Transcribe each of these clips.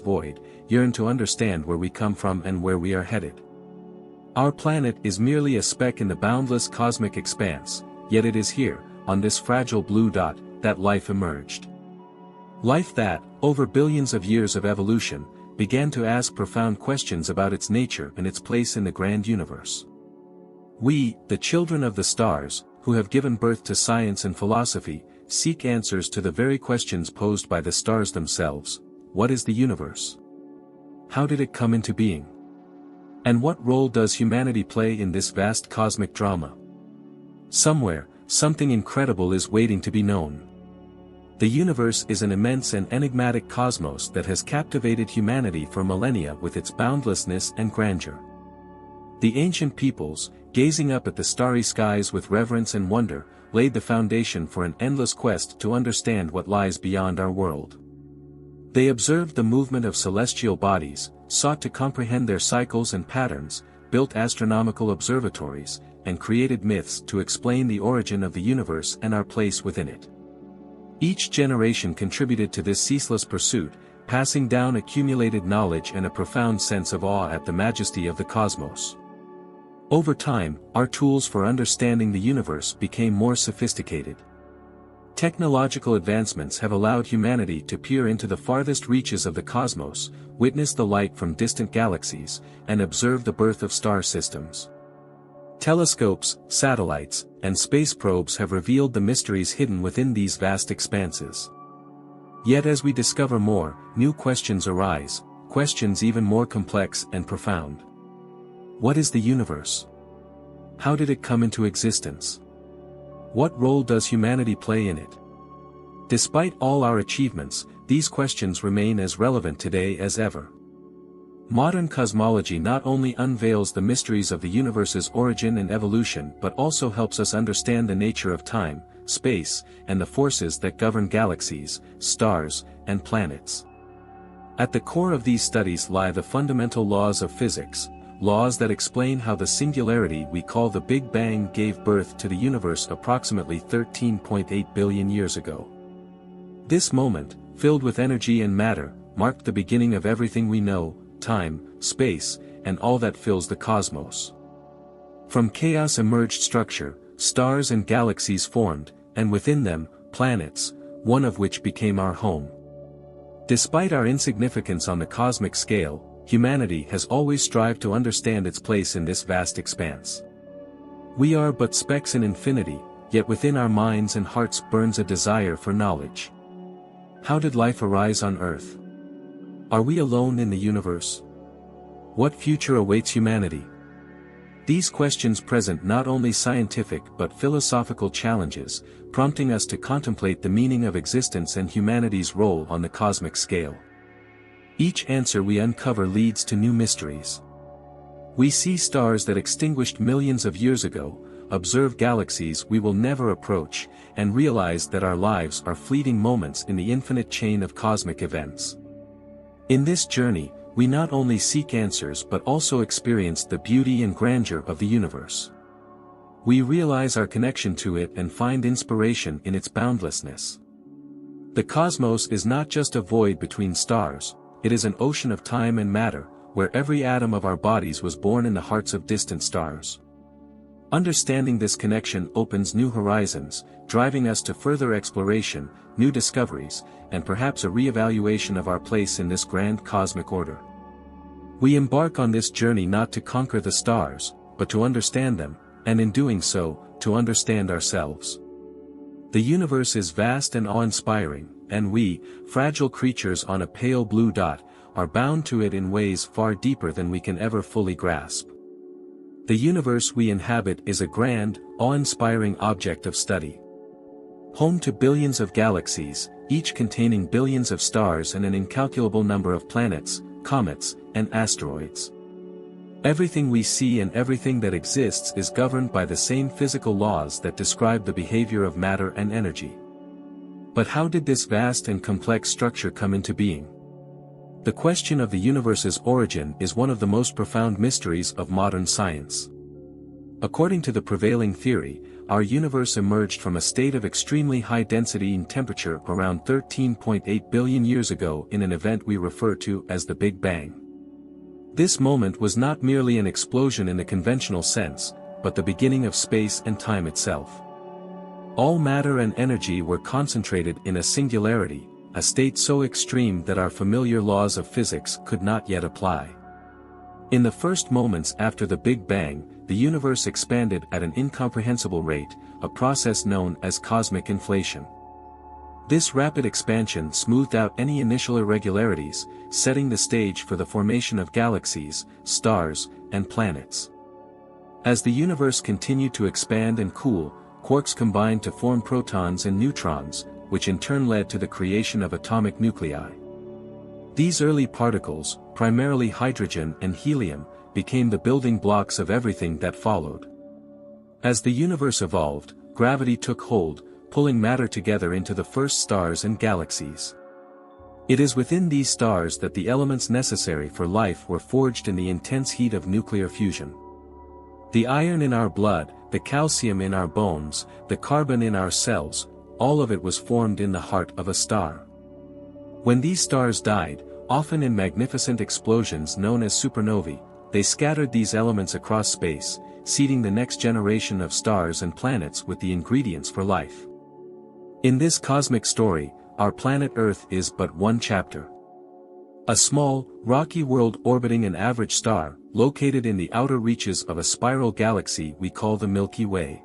void, yearn to understand where we come from and where we are headed. Our planet is merely a speck in the boundless cosmic expanse, yet it is here, on this fragile blue dot, that life emerged. Life that, over billions of years of evolution, began to ask profound questions about its nature and its place in the grand universe. We, the children of the stars, who have given birth to science and philosophy, seek answers to the very questions posed by the stars themselves. What is the universe? How did it come into being? And what role does humanity play in this vast cosmic drama? Somewhere, something incredible is waiting to be known. The universe is an immense and enigmatic cosmos that has captivated humanity for millennia with its boundlessness and grandeur. The ancient peoples, gazing up at the starry skies with reverence and wonder, laid the foundation for an endless quest to understand what lies beyond our world. They observed the movement of celestial bodies, sought to comprehend their cycles and patterns, built astronomical observatories, and created myths to explain the origin of the universe and our place within it. Each generation contributed to this ceaseless pursuit, passing down accumulated knowledge and a profound sense of awe at the majesty of the cosmos. Over time, our tools for understanding the universe became more sophisticated. Technological advancements have allowed humanity to peer into the farthest reaches of the cosmos, witness the light from distant galaxies, and observe the birth of star systems. Telescopes, satellites, and space probes have revealed the mysteries hidden within these vast expanses. Yet as we discover more, new questions arise, questions even more complex and profound. What is the universe? How did it come into existence? What role does humanity play in it? Despite all our achievements, these questions remain as relevant today as ever. Modern cosmology not only unveils the mysteries of the universe's origin and evolution but also helps us understand the nature of time, space, and the forces that govern galaxies, stars, and planets. At the core of these studies lie the fundamental laws of physics, laws that explain how the singularity we call the Big Bang gave birth to the universe approximately 13.8 billion years ago. This moment, filled with energy and matter, marked the beginning of everything we know, time, space, and all that fills the cosmos. From chaos emerged structure, stars and galaxies formed, and within them, planets, one of which became our home. Despite our insignificance on the cosmic scale, humanity has always strived to understand its place in this vast expanse. We are but specks in infinity, yet within our minds and hearts burns a desire for knowledge. How did life arise on Earth? Are we alone in the universe? What future awaits humanity? These questions present not only scientific but philosophical challenges, prompting us to contemplate the meaning of existence and humanity's role on the cosmic scale. Each answer we uncover leads to new mysteries. We see stars that extinguished millions of years ago, observe galaxies we will never approach, and realize that our lives are fleeting moments in the infinite chain of cosmic events. In this journey, we not only seek answers but also experience the beauty and grandeur of the universe. We realize our connection to it and find inspiration in its boundlessness. The cosmos is not just a void between stars, it is an ocean of time and matter, where every atom of our bodies was born in the hearts of distant stars. Understanding this connection opens new horizons, driving us to further exploration, new discoveries, and perhaps a re-evaluation of our place in this grand cosmic order. We embark on this journey not to conquer the stars, but to understand them, and in doing so, to understand ourselves. The universe is vast and awe-inspiring, and we, fragile creatures on a pale blue dot, are bound to it in ways far deeper than we can ever fully grasp. The universe we inhabit is a grand, awe-inspiring object of study. Home to billions of galaxies, each containing billions of stars and an incalculable number of planets, comets, and asteroids. Everything we see and everything that exists is governed by the same physical laws that describe the behavior of matter and energy. But how did this vast and complex structure come into being? The question of the universe's origin is one of the most profound mysteries of modern science. According to the prevailing theory, our universe emerged from a state of extremely high density and temperature around 13.8 billion years ago in an event we refer to as the Big Bang. This moment was not merely an explosion in the conventional sense, but the beginning of space and time itself. All matter and energy were concentrated in a singularity, a state so extreme that our familiar laws of physics could not yet apply. In the first moments after the Big Bang, the universe expanded at an incomprehensible rate, a process known as cosmic inflation. This rapid expansion smoothed out any initial irregularities, setting the stage for the formation of galaxies, stars, and planets. As the universe continued to expand and cool, quarks combined to form protons and neutrons, which in turn led to the creation of atomic nuclei. These early particles, primarily hydrogen and helium, became the building blocks of everything that followed. As the universe evolved, gravity took hold, pulling matter together into the first stars and galaxies. It is within these stars that the elements necessary for life were forged in the intense heat of nuclear fusion. The iron in our blood, the calcium in our bones, the carbon in our cells, all of it was formed in the heart of a star. When these stars died, often in magnificent explosions known as supernovae, they scattered these elements across space, seeding the next generation of stars and planets with the ingredients for life. In this cosmic story, our planet Earth is but one chapter. A small, rocky world orbiting an average star, located in the outer reaches of a spiral galaxy we call the Milky Way.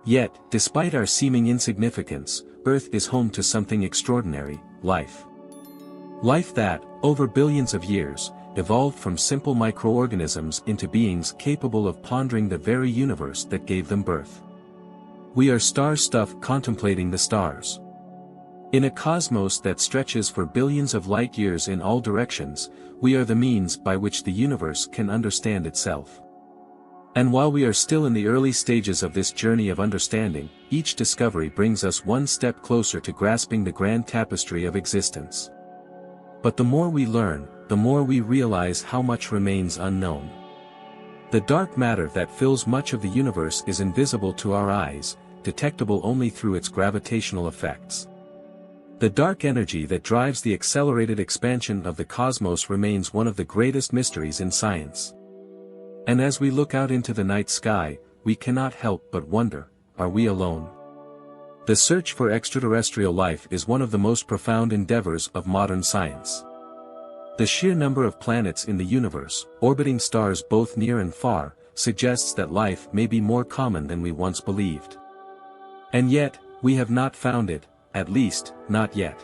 Yet, despite our seeming insignificance, Earth is home to something extraordinary, life. Life that, over billions of years, evolved from simple microorganisms into beings capable of pondering the very universe that gave them birth. We are star-stuff contemplating the stars. In a cosmos that stretches for billions of light years in all directions, we are the means by which the universe can understand itself. And while we are still in the early stages of this journey of understanding, each discovery brings us one step closer to grasping the grand tapestry of existence. But the more we learn, the more we realize how much remains unknown. The dark matter that fills much of the universe is invisible to our eyes, detectable only through its gravitational effects. The dark energy that drives the accelerated expansion of the cosmos remains one of the greatest mysteries in science. And as we look out into the night sky, we cannot help but wonder, are we alone? The search for extraterrestrial life is one of the most profound endeavors of modern science. The sheer number of planets in the universe, orbiting stars both near and far, suggests that life may be more common than we once believed. And yet, we have not found it, at least, not yet.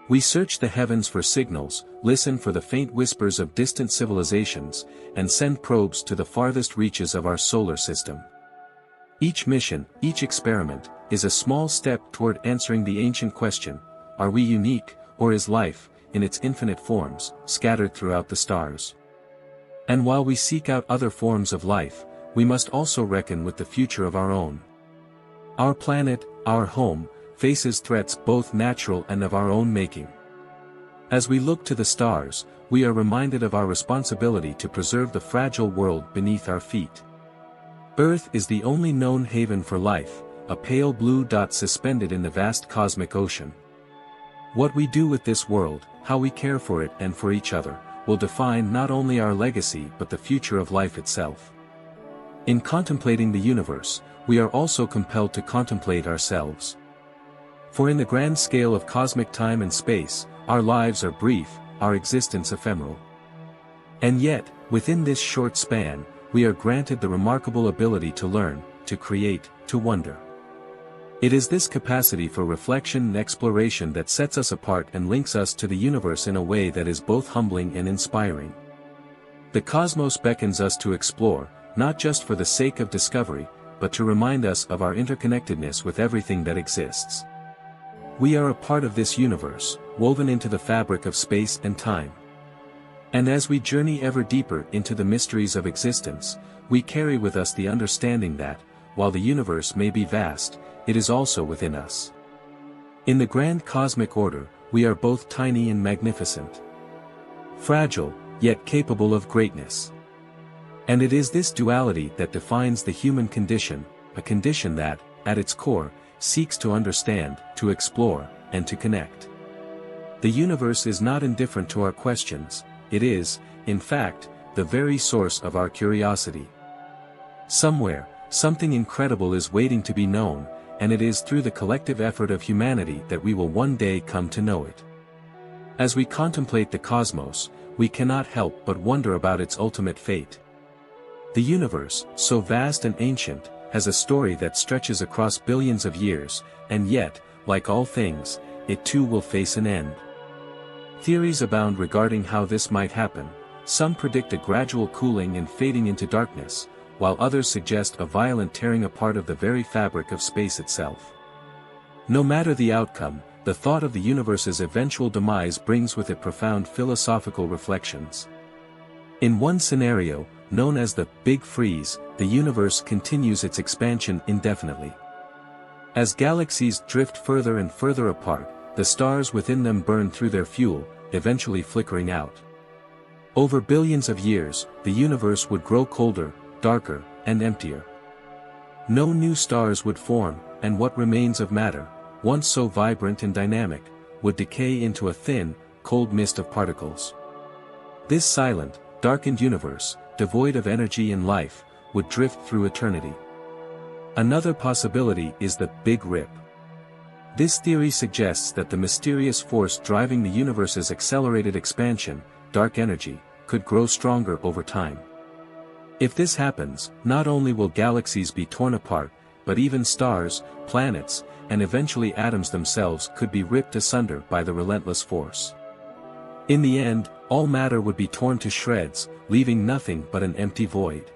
We search the heavens for signals, listen for the faint whispers of distant civilizations, and send probes to the farthest reaches of our solar system. Each mission, each experiment, is a small step toward answering the ancient question, are we unique, or is life, in its infinite forms, scattered throughout the stars? And while we seek out other forms of life, we must also reckon with the future of our own. Our planet, our home, faces threats both natural and of our own making. As we look to the stars, we are reminded of our responsibility to preserve the fragile world beneath our feet. Earth is the only known haven for life, a pale blue dot suspended in the vast cosmic ocean. What we do with this world, how we care for it and for each other, will define not only our legacy but the future of life itself. In contemplating the universe, we are also compelled to contemplate ourselves. For in the grand scale of cosmic time and space, our lives are brief, our existence ephemeral. And yet, within this short span, we are granted the remarkable ability to learn, to create, to wonder. It is this capacity for reflection and exploration that sets us apart and links us to the universe in a way that is both humbling and inspiring. The cosmos beckons us to explore, not just for the sake of discovery, but to remind us of our interconnectedness with everything that exists. We are a part of this universe, woven into the fabric of space and time. And as we journey ever deeper into the mysteries of existence, we carry with us the understanding that, while the universe may be vast, it is also within us. In the grand cosmic order, we are both tiny and magnificent. Fragile, yet capable of greatness. And it is this duality that defines the human condition, a condition that, at its core, seeks to understand, to explore, and to connect. The universe is not indifferent to our questions, it is, in fact, the very source of our curiosity. Somewhere, something incredible is waiting to be known, and it is through the collective effort of humanity that we will one day come to know it. As we contemplate the cosmos, we cannot help but wonder about its ultimate fate. The universe, so vast and ancient, has a story that stretches across billions of years, and yet, like all things, it too will face an end. Theories abound regarding how this might happen. Some predict a gradual cooling and fading into darkness, while others suggest a violent tearing apart of the very fabric of space itself. No matter the outcome, the thought of the universe's eventual demise brings with it profound philosophical reflections. In one scenario, known as the Big Freeze, the universe continues its expansion indefinitely. As galaxies drift further and further apart, the stars within them burn through their fuel, eventually flickering out. Over billions of years, the universe would grow colder, darker, and emptier. No new stars would form, and what remains of matter, once so vibrant and dynamic, would decay into a thin, cold mist of particles. This silent, darkened universe, devoid of energy and life, would drift through eternity. Another possibility is the Big Rip. This theory suggests that the mysterious force driving the universe's accelerated expansion, dark energy, could grow stronger over time. If this happens, not only will galaxies be torn apart, but even stars, planets, and eventually atoms themselves could be ripped asunder by the relentless force. In the end, all matter would be torn to shreds, leaving nothing but an empty void.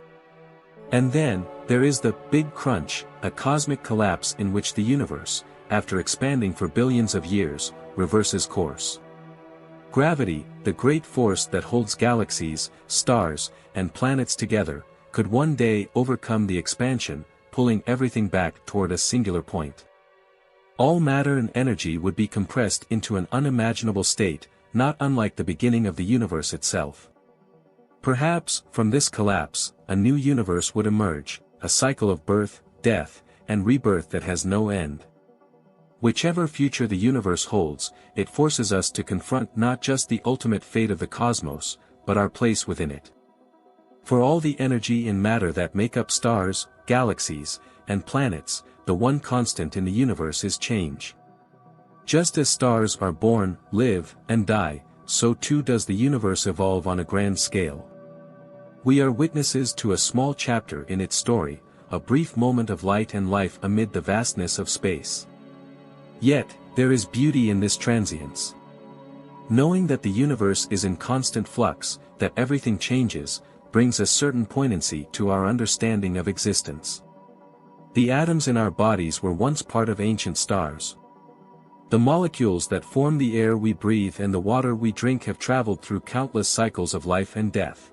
And then, there is the Big Crunch, a cosmic collapse in which the universe, after expanding for billions of years, reverses course. Gravity, the great force that holds galaxies, stars, and planets together, could one day overcome the expansion, pulling everything back toward a singular point. All matter and energy would be compressed into an unimaginable state, not unlike the beginning of the universe itself. Perhaps, from this collapse, a new universe would emerge, a cycle of birth, death, and rebirth that has no end. Whichever future the universe holds, it forces us to confront not just the ultimate fate of the cosmos, but our place within it. For all the energy and matter that make up stars, galaxies, and planets, the one constant in the universe is change. Just as stars are born, live, and die, so too does the universe evolve on a grand scale. We are witnesses to a small chapter in its story, a brief moment of light and life amid the vastness of space. Yet, there is beauty in this transience. Knowing that the universe is in constant flux, that everything changes, brings a certain poignancy to our understanding of existence. The atoms in our bodies were once part of ancient stars. The molecules that form the air we breathe and the water we drink have traveled through countless cycles of life and death.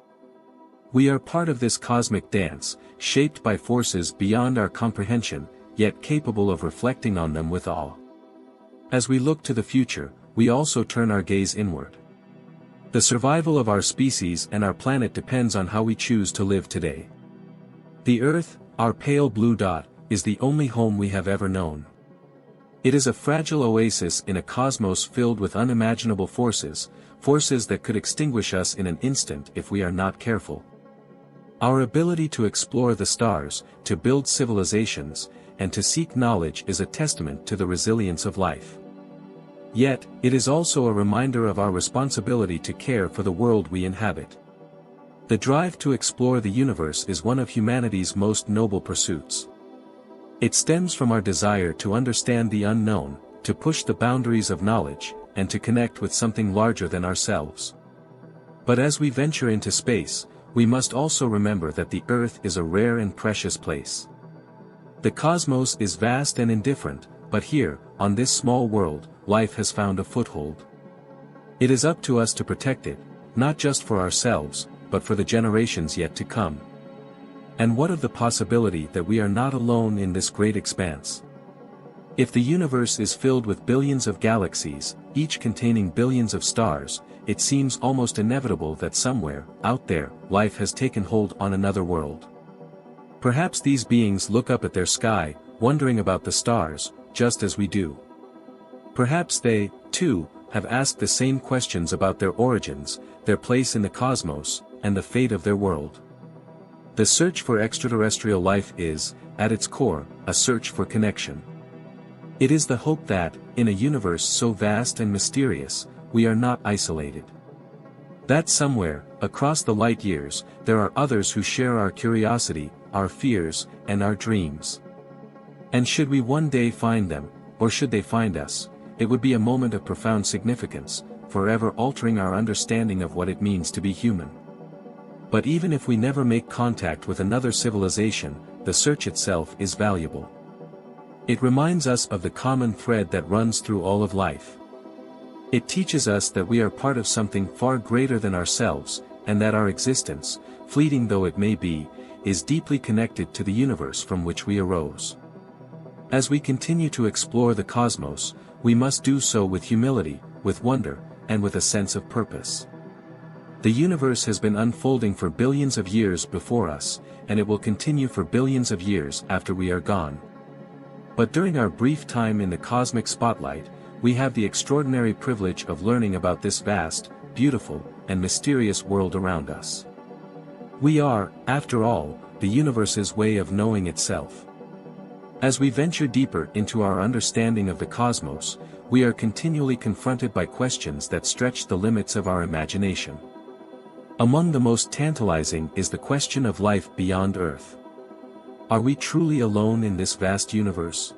We are part of this cosmic dance, shaped by forces beyond our comprehension, yet capable of reflecting on them with awe. As we look to the future, we also turn our gaze inward. The survival of our species and our planet depends on how we choose to live today. The Earth, our pale blue dot, is the only home we have ever known. It is a fragile oasis in a cosmos filled with unimaginable forces, forces that could extinguish us in an instant if we are not careful. Our ability to explore the stars, to build civilizations, and to seek knowledge is a testament to the resilience of life. Yet, it is also a reminder of our responsibility to care for the world we inhabit. The drive to explore the universe is one of humanity's most noble pursuits. It stems from our desire to understand the unknown, to push the boundaries of knowledge, and to connect with something larger than ourselves. But as we venture into space, we must also remember that the Earth is a rare and precious place. The cosmos is vast and indifferent, but here, on this small world, life has found a foothold. It is up to us to protect it, not just for ourselves, but for the generations yet to come. And what of the possibility that we are not alone in this great expanse? If the universe is filled with billions of galaxies, each containing billions of stars, it seems almost inevitable that somewhere, out there, life has taken hold on another world. Perhaps these beings look up at their sky, wondering about the stars, just as we do. Perhaps they, too, have asked the same questions about their origins, their place in the cosmos, and the fate of their world. The search for extraterrestrial life is, at its core, a search for connection. It is the hope that, in a universe so vast and mysterious, we are not isolated. That somewhere, across the light years, there are others who share our curiosity, our fears, and our dreams. And should we one day find them, or should they find us, it would be a moment of profound significance, forever altering our understanding of what it means to be human. But even if we never make contact with another civilization, the search itself is valuable. It reminds us of the common thread that runs through all of life. It teaches us that we are part of something far greater than ourselves, and that our existence, fleeting though it may be, is deeply connected to the universe from which we arose. As we continue to explore the cosmos, we must do so with humility, with wonder, and with a sense of purpose. The universe has been unfolding for billions of years before us, and it will continue for billions of years after we are gone. But during our brief time in the cosmic spotlight, we have the extraordinary privilege of learning about this vast, beautiful, and mysterious world around us. We are, after all, the universe's way of knowing itself. As we venture deeper into our understanding of the cosmos, we are continually confronted by questions that stretch the limits of our imagination. Among the most tantalizing is the question of life beyond Earth. Are we truly alone in this vast universe?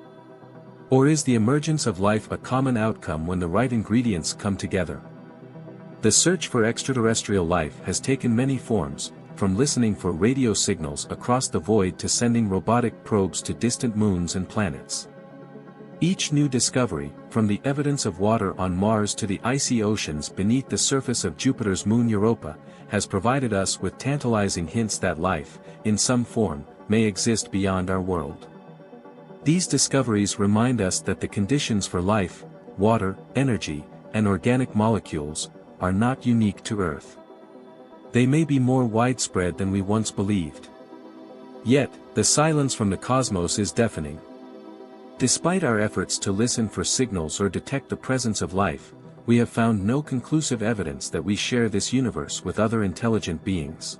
Or is the emergence of life a common outcome when the right ingredients come together? The search for extraterrestrial life has taken many forms, from listening for radio signals across the void to sending robotic probes to distant moons and planets. Each new discovery, from the evidence of water on Mars to the icy oceans beneath the surface of Jupiter's moon Europa, has provided us with tantalizing hints that life, in some form, may exist beyond our world. These discoveries remind us that the conditions for life, water, energy, and organic molecules, are not unique to Earth. They may be more widespread than we once believed. Yet, the silence from the cosmos is deafening. Despite our efforts to listen for signals or detect the presence of life, we have found no conclusive evidence that we share this universe with other intelligent beings.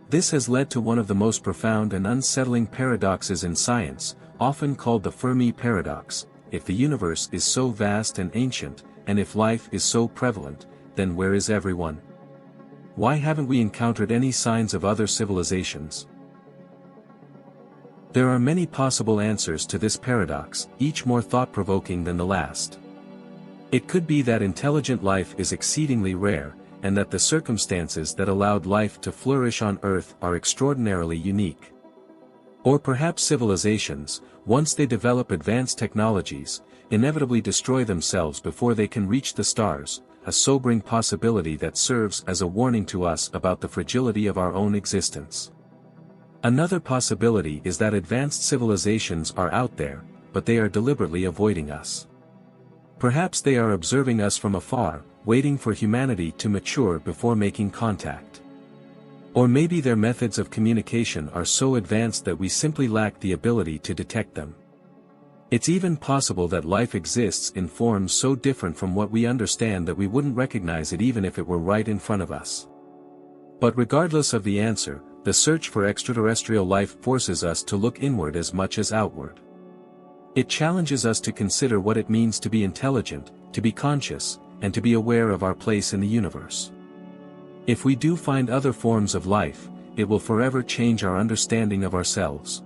This has led to one of the most profound and unsettling paradoxes in science, often called the Fermi paradox. If the universe is so vast and ancient, and if life is so prevalent, then where is everyone? Why haven't we encountered any signs of other civilizations? There are many possible answers to this paradox, each more thought-provoking than the last. It could be that intelligent life is exceedingly rare, and that the circumstances that allowed life to flourish on Earth are extraordinarily unique. Or perhaps civilizations, once they develop advanced technologies, inevitably destroy themselves before they can reach the stars, a sobering possibility that serves as a warning to us about the fragility of our own existence. Another possibility is that advanced civilizations are out there, but they are deliberately avoiding us. Perhaps they are observing us from afar, waiting for humanity to mature before making contact. Or maybe their methods of communication are so advanced that we simply lack the ability to detect them. It's even possible that life exists in forms so different from what we understand that we wouldn't recognize it even if it were right in front of us. But regardless of the answer, the search for extraterrestrial life forces us to look inward as much as outward. It challenges us to consider what it means to be intelligent, to be conscious, and to be aware of our place in the universe. If we do find other forms of life, it will forever change our understanding of ourselves.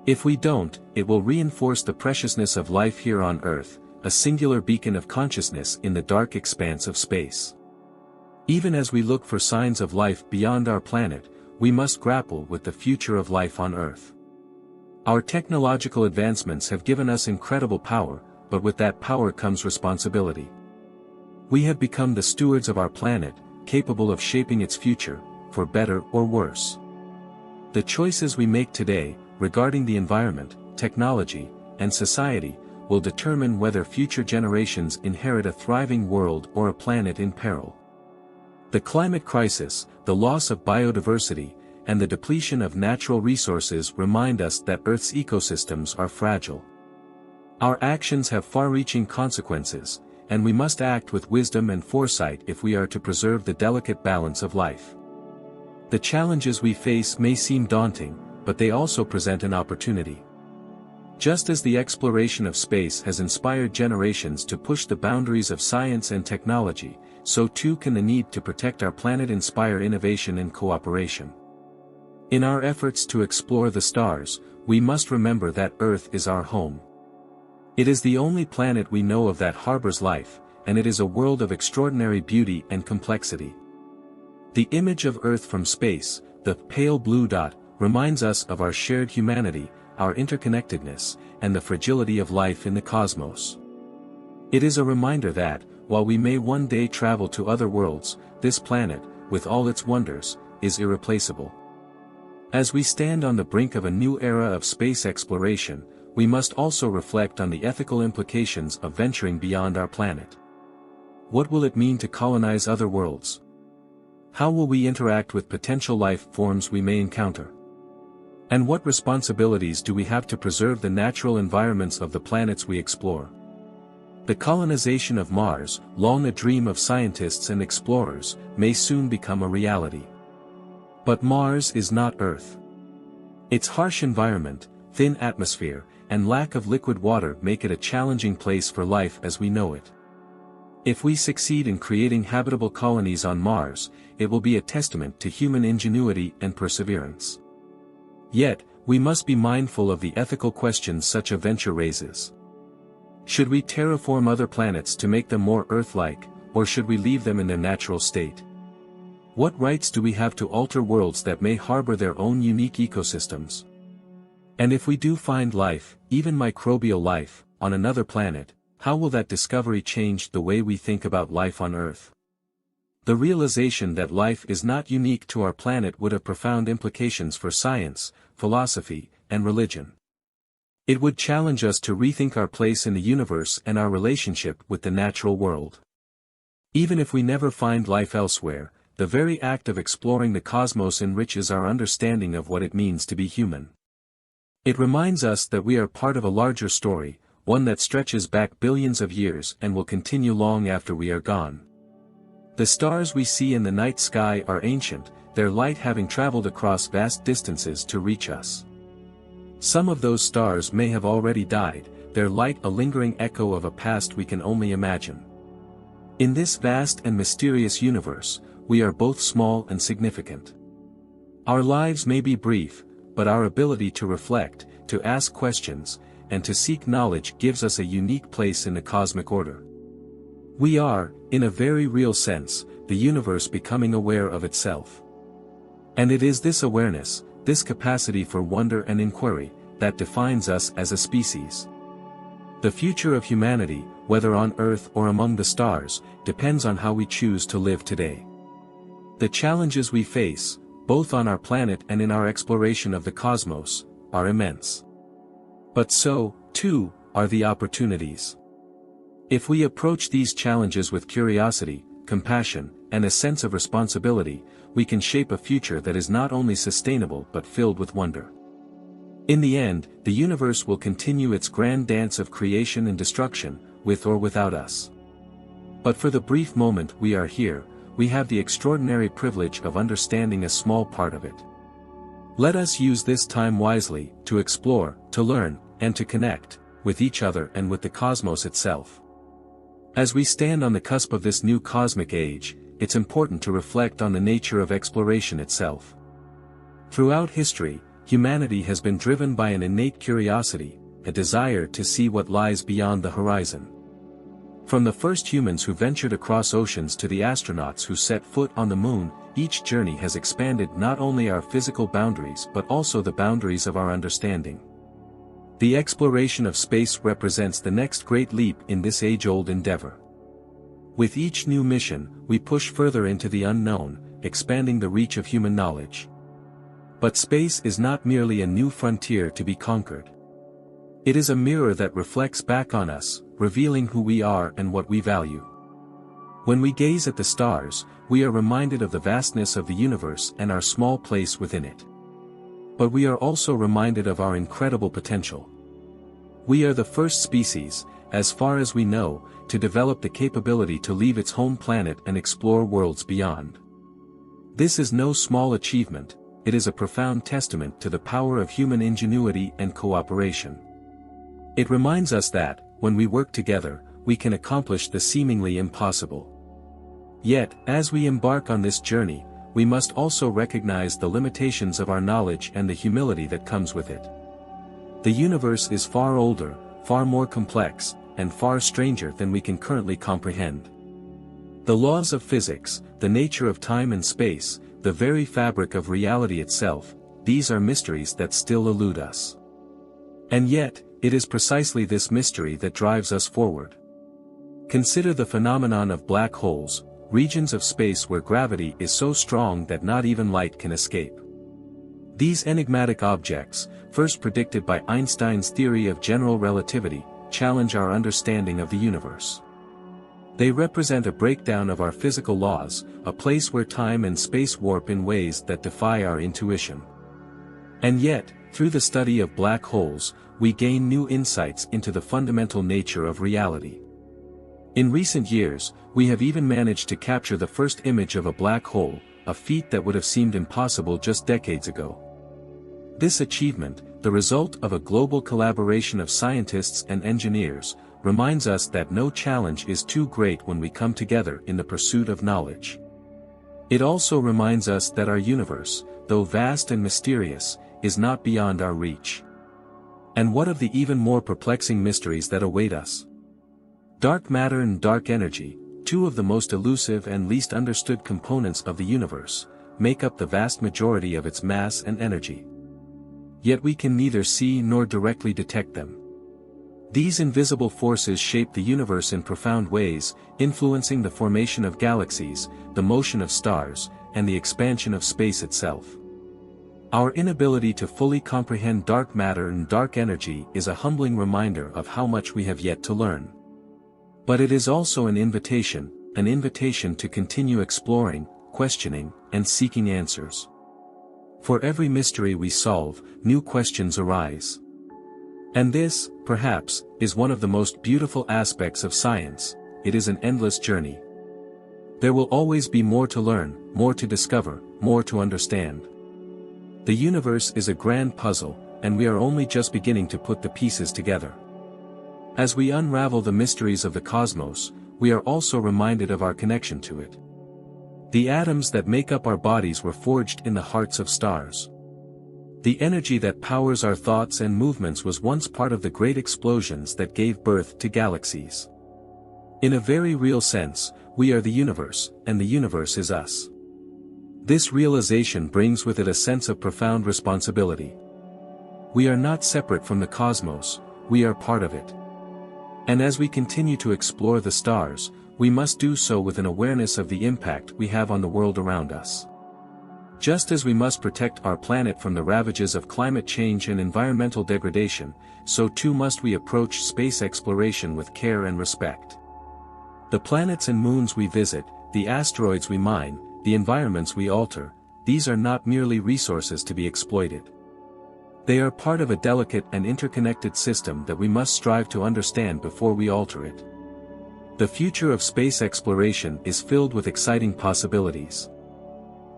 If we don't, it will reinforce the preciousness of life here on Earth, a singular beacon of consciousness in the dark expanse of space. Even as we look for signs of life beyond our planet, we must grapple with the future of life on Earth. Our technological advancements have given us incredible power, but with that power comes responsibility. We have become the stewards of our planet, capable of shaping its future, for better or worse. The choices we make today, regarding the environment, technology, and society, will determine whether future generations inherit a thriving world or a planet in peril. The climate crisis, the loss of biodiversity, and the depletion of natural resources remind us that Earth's ecosystems are fragile. Our actions have far-reaching consequences, and we must act with wisdom and foresight if we are to preserve the delicate balance of life. The challenges we face may seem daunting, but they also present an opportunity. Just as the exploration of space has inspired generations to push the boundaries of science and technology, so too can the need to protect our planet inspire innovation and cooperation. In our efforts to explore the stars, we must remember that Earth is our home. It is the only planet we know of that harbors life, and it is a world of extraordinary beauty and complexity. The image of Earth from space, the pale blue dot, reminds us of our shared humanity, our interconnectedness, and the fragility of life in the cosmos. It is a reminder that, while we may one day travel to other worlds, this planet, with all its wonders, is irreplaceable. As we stand on the brink of a new era of space exploration, we must also reflect on the ethical implications of venturing beyond our planet. What will it mean to colonize other worlds? How will we interact with potential life forms we may encounter? And what responsibilities do we have to preserve the natural environments of the planets we explore? The colonization of Mars, long a dream of scientists and explorers, may soon become a reality. But Mars is not Earth. Its harsh environment, thin atmosphere, and lack of liquid water make it a challenging place for life as we know it. If we succeed in creating habitable colonies on Mars, it will be a testament to human ingenuity and perseverance. Yet, we must be mindful of the ethical questions such a venture raises. Should we terraform other planets to make them more Earth-like, or should we leave them in their natural state? What rights do we have to alter worlds that may harbor their own unique ecosystems? And if we do find life, even microbial life, on another planet, how will that discovery change the way we think about life on Earth? The realization that life is not unique to our planet would have profound implications for science, philosophy, and religion. It would challenge us to rethink our place in the universe and our relationship with the natural world. Even if we never find life elsewhere, the very act of exploring the cosmos enriches our understanding of what it means to be human. It reminds us that we are part of a larger story, one that stretches back billions of years and will continue long after we are gone. The stars we see in the night sky are ancient, their light having traveled across vast distances to reach us. Some of those stars may have already died, their light a lingering echo of a past we can only imagine. In this vast and mysterious universe, we are both small and significant. Our lives may be brief, but our ability to reflect, to ask questions, and to seek knowledge gives us a unique place in the cosmic order. We are, in a very real sense, the universe becoming aware of itself. And it is this awareness, this capacity for wonder and inquiry, that defines us as a species. The future of humanity, whether on Earth or among the stars, depends on how we choose to live today. The challenges we face, both on our planet and in our exploration of the cosmos, are immense. But so, too, are the opportunities. If we approach these challenges with curiosity, compassion, and a sense of responsibility, we can shape a future that is not only sustainable but filled with wonder. In the end, the universe will continue its grand dance of creation and destruction, with or without us. But for the brief moment we are here, we have the extraordinary privilege of understanding a small part of it. Let us use this time wisely, to explore, to learn, and to connect, with each other and with the cosmos itself. As we stand on the cusp of this new cosmic age, it's important to reflect on the nature of exploration itself. Throughout history, humanity has been driven by an innate curiosity, a desire to see what lies beyond the horizon. From the first humans who ventured across oceans to the astronauts who set foot on the moon, each journey has expanded not only our physical boundaries but also the boundaries of our understanding. The exploration of space represents the next great leap in this age-old endeavor. With each new mission, we push further into the unknown, expanding the reach of human knowledge. But space is not merely a new frontier to be conquered. It is a mirror that reflects back on us, revealing who we are and what we value. When we gaze at the stars, we are reminded of the vastness of the universe and our small place within it. But we are also reminded of our incredible potential. We are the first species, as far as we know, to develop the capability to leave its home planet and explore worlds beyond. This is no small achievement, it is a profound testament to the power of human ingenuity and cooperation. It reminds us that, when we work together, we can accomplish the seemingly impossible. Yet, as we embark on this journey, we must also recognize the limitations of our knowledge and the humility that comes with it. The universe is far older, far more complex, and far stranger than we can currently comprehend. The laws of physics, the nature of time and space, the very fabric of reality itself, these are mysteries that still elude us. And yet, it is precisely this mystery that drives us forward. Consider the phenomenon of black holes, regions of space where gravity is so strong that not even light can escape. These enigmatic objects, first predicted by Einstein's theory of general relativity, challenge our understanding of the universe. They represent a breakdown of our physical laws, a place where time and space warp in ways that defy our intuition. And yet, through the study of black holes, we gain new insights into the fundamental nature of reality. In recent years, we have even managed to capture the first image of a black hole, a feat that would have seemed impossible just decades ago. This achievement, the result of a global collaboration of scientists and engineers, reminds us that no challenge is too great when we come together in the pursuit of knowledge. It also reminds us that our universe, though vast and mysterious, is not beyond our reach. And what of the even more perplexing mysteries that await us? Dark matter and dark energy, two of the most elusive and least understood components of the universe, make up the vast majority of its mass and energy. Yet we can neither see nor directly detect them. These invisible forces shape the universe in profound ways, influencing the formation of galaxies, the motion of stars, and the expansion of space itself. Our inability to fully comprehend dark matter and dark energy is a humbling reminder of how much we have yet to learn. But it is also an invitation to continue exploring, questioning, and seeking answers. For every mystery we solve, new questions arise. And this, perhaps, is one of the most beautiful aspects of science. It is an endless journey. There will always be more to learn, more to discover, more to understand. The universe is a grand puzzle, and we are only just beginning to put the pieces together. As we unravel the mysteries of the cosmos, we are also reminded of our connection to it. The atoms that make up our bodies were forged in the hearts of stars. The energy that powers our thoughts and movements was once part of the great explosions that gave birth to galaxies. In a very real sense, we are the universe, and the universe is us. This realization brings with it a sense of profound responsibility. We are not separate from the cosmos, we are part of it. And as we continue to explore the stars, we must do so with an awareness of the impact we have on the world around us. Just as we must protect our planet from the ravages of climate change and environmental degradation, so too must we approach space exploration with care and respect. The planets and moons we visit, the asteroids we mine, the environments we alter, these are not merely resources to be exploited. They are part of a delicate and interconnected system that we must strive to understand before we alter it. The future of space exploration is filled with exciting possibilities.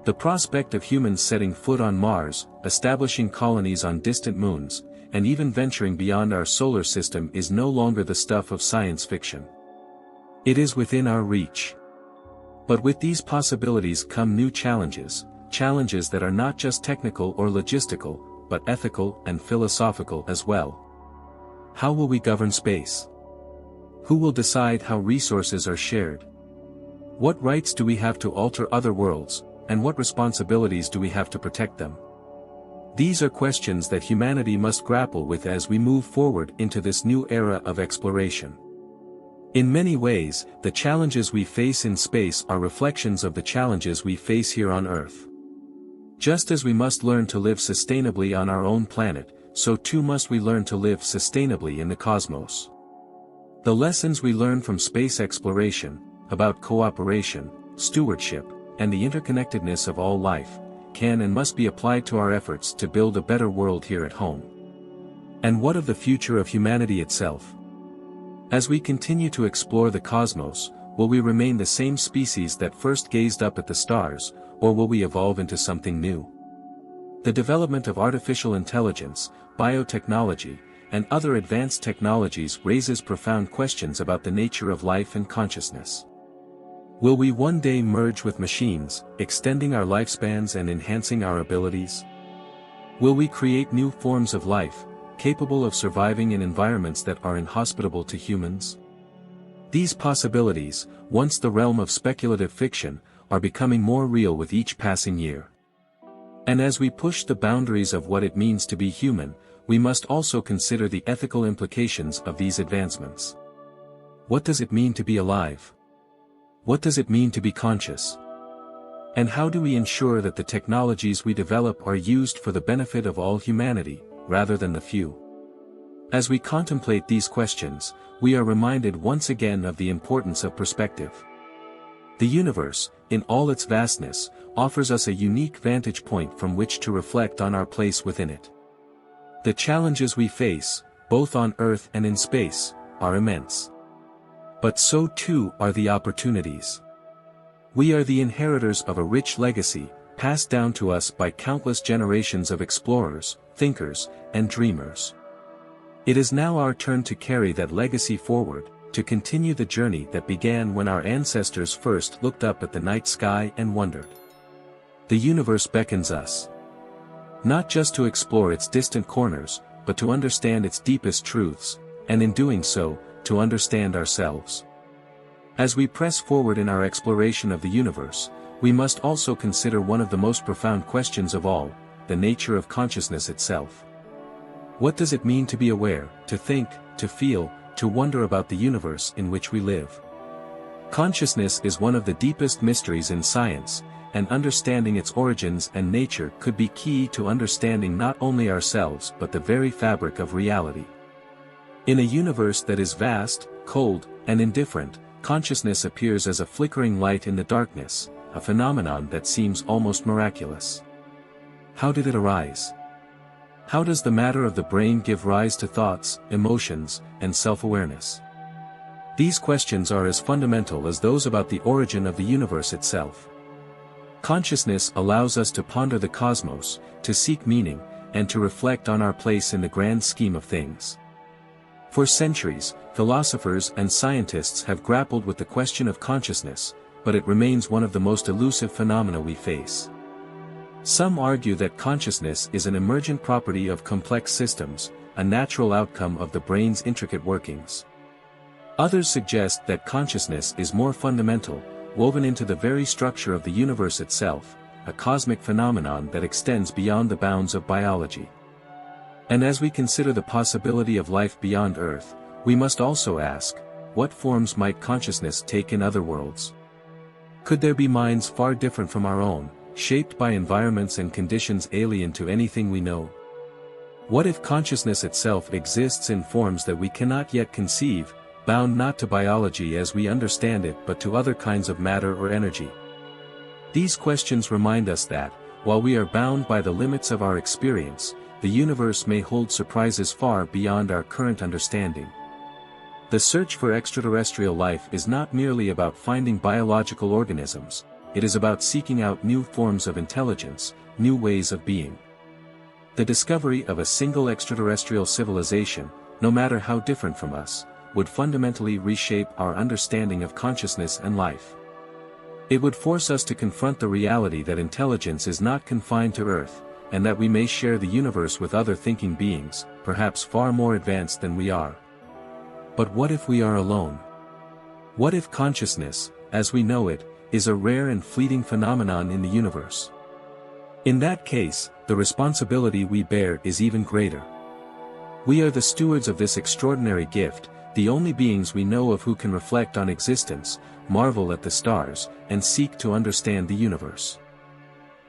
The prospect of humans setting foot on Mars, establishing colonies on distant moons, and even venturing beyond our solar system is no longer the stuff of science fiction. It is within our reach. But with these possibilities come new challenges that are not just technical or logistical, but ethical and philosophical as well. How will we govern space? Who will decide how resources are shared? What rights do we have to alter other worlds, and what responsibilities do we have to protect them? These are questions that humanity must grapple with as we move forward into this new era of exploration. In many ways, the challenges we face in space are reflections of the challenges we face here on Earth. Just as we must learn to live sustainably on our own planet, so too must we learn to live sustainably in the cosmos. The lessons we learn from space exploration, about cooperation, stewardship, and the interconnectedness of all life, can and must be applied to our efforts to build a better world here at home. And what of the future of humanity itself? As we continue to explore the cosmos, will we remain the same species that first gazed up at the stars, or will we evolve into something new? The development of artificial intelligence, biotechnology, and other advanced technologies raises profound questions about the nature of life and consciousness. Will we one day merge with machines, extending our lifespans and enhancing our abilities? Will we create new forms of life, capable of surviving in environments that are inhospitable to humans? These possibilities, once the realm of speculative fiction, are becoming more real with each passing year. And as we push the boundaries of what it means to be human, we must also consider the ethical implications of these advancements. What does it mean to be alive? What does it mean to be conscious? And how do we ensure that the technologies we develop are used for the benefit of all humanity, rather than the few? As we contemplate these questions, we are reminded once again of the importance of perspective. The universe, in all its vastness, offers us a unique vantage point from which to reflect on our place within it. The challenges we face, both on Earth and in space, are immense. But so too are the opportunities. We are the inheritors of a rich legacy, passed down to us by countless generations of explorers, thinkers, and dreamers. It is now our turn to carry that legacy forward, to continue the journey that began when our ancestors first looked up at the night sky and wondered. The universe beckons us. Not just to explore its distant corners, but to understand its deepest truths, and in doing so, to understand ourselves. As we press forward in our exploration of the universe, we must also consider one of the most profound questions of all, the nature of consciousness itself. What does it mean to be aware, to think, to feel, to wonder about the universe in which we live? Consciousness is one of the deepest mysteries in science, and understanding its origins and nature could be key to understanding not only ourselves but the very fabric of reality. In a universe that is vast, cold, and indifferent, consciousness appears as a flickering light in the darkness, a phenomenon that seems almost miraculous. How did it arise? How does the matter of the brain give rise to thoughts, emotions, and self-awareness? These questions are as fundamental as those about the origin of the universe itself. Consciousness allows us to ponder the cosmos, to seek meaning, and to reflect on our place in the grand scheme of things. For centuries, philosophers and scientists have grappled with the question of consciousness, but it remains one of the most elusive phenomena we face. Some argue that consciousness is an emergent property of complex systems, a natural outcome of the brain's intricate workings. Others suggest that consciousness is more fundamental, woven into the very structure of the universe itself, a cosmic phenomenon that extends beyond the bounds of biology. And as we consider the possibility of life beyond Earth, we must also ask, what forms might consciousness take in other worlds? Could there be minds far different from our own, shaped by environments and conditions alien to anything we know? What if consciousness itself exists in forms that we cannot yet conceive, bound not to biology as we understand it but to other kinds of matter or energy? These questions remind us that, while we are bound by the limits of our experience, the universe may hold surprises far beyond our current understanding. The search for extraterrestrial life is not merely about finding biological organisms, it is about seeking out new forms of intelligence, new ways of being. The discovery of a single extraterrestrial civilization, no matter how different from us, would fundamentally reshape our understanding of consciousness and life. It would force us to confront the reality that intelligence is not confined to Earth, and that we may share the universe with other thinking beings, perhaps far more advanced than we are. But what if we are alone? What if consciousness, as we know it, is a rare and fleeting phenomenon in the universe? In that case, the responsibility we bear is even greater. We are the stewards of this extraordinary gift, the only beings we know of who can reflect on existence, marvel at the stars, and seek to understand the universe.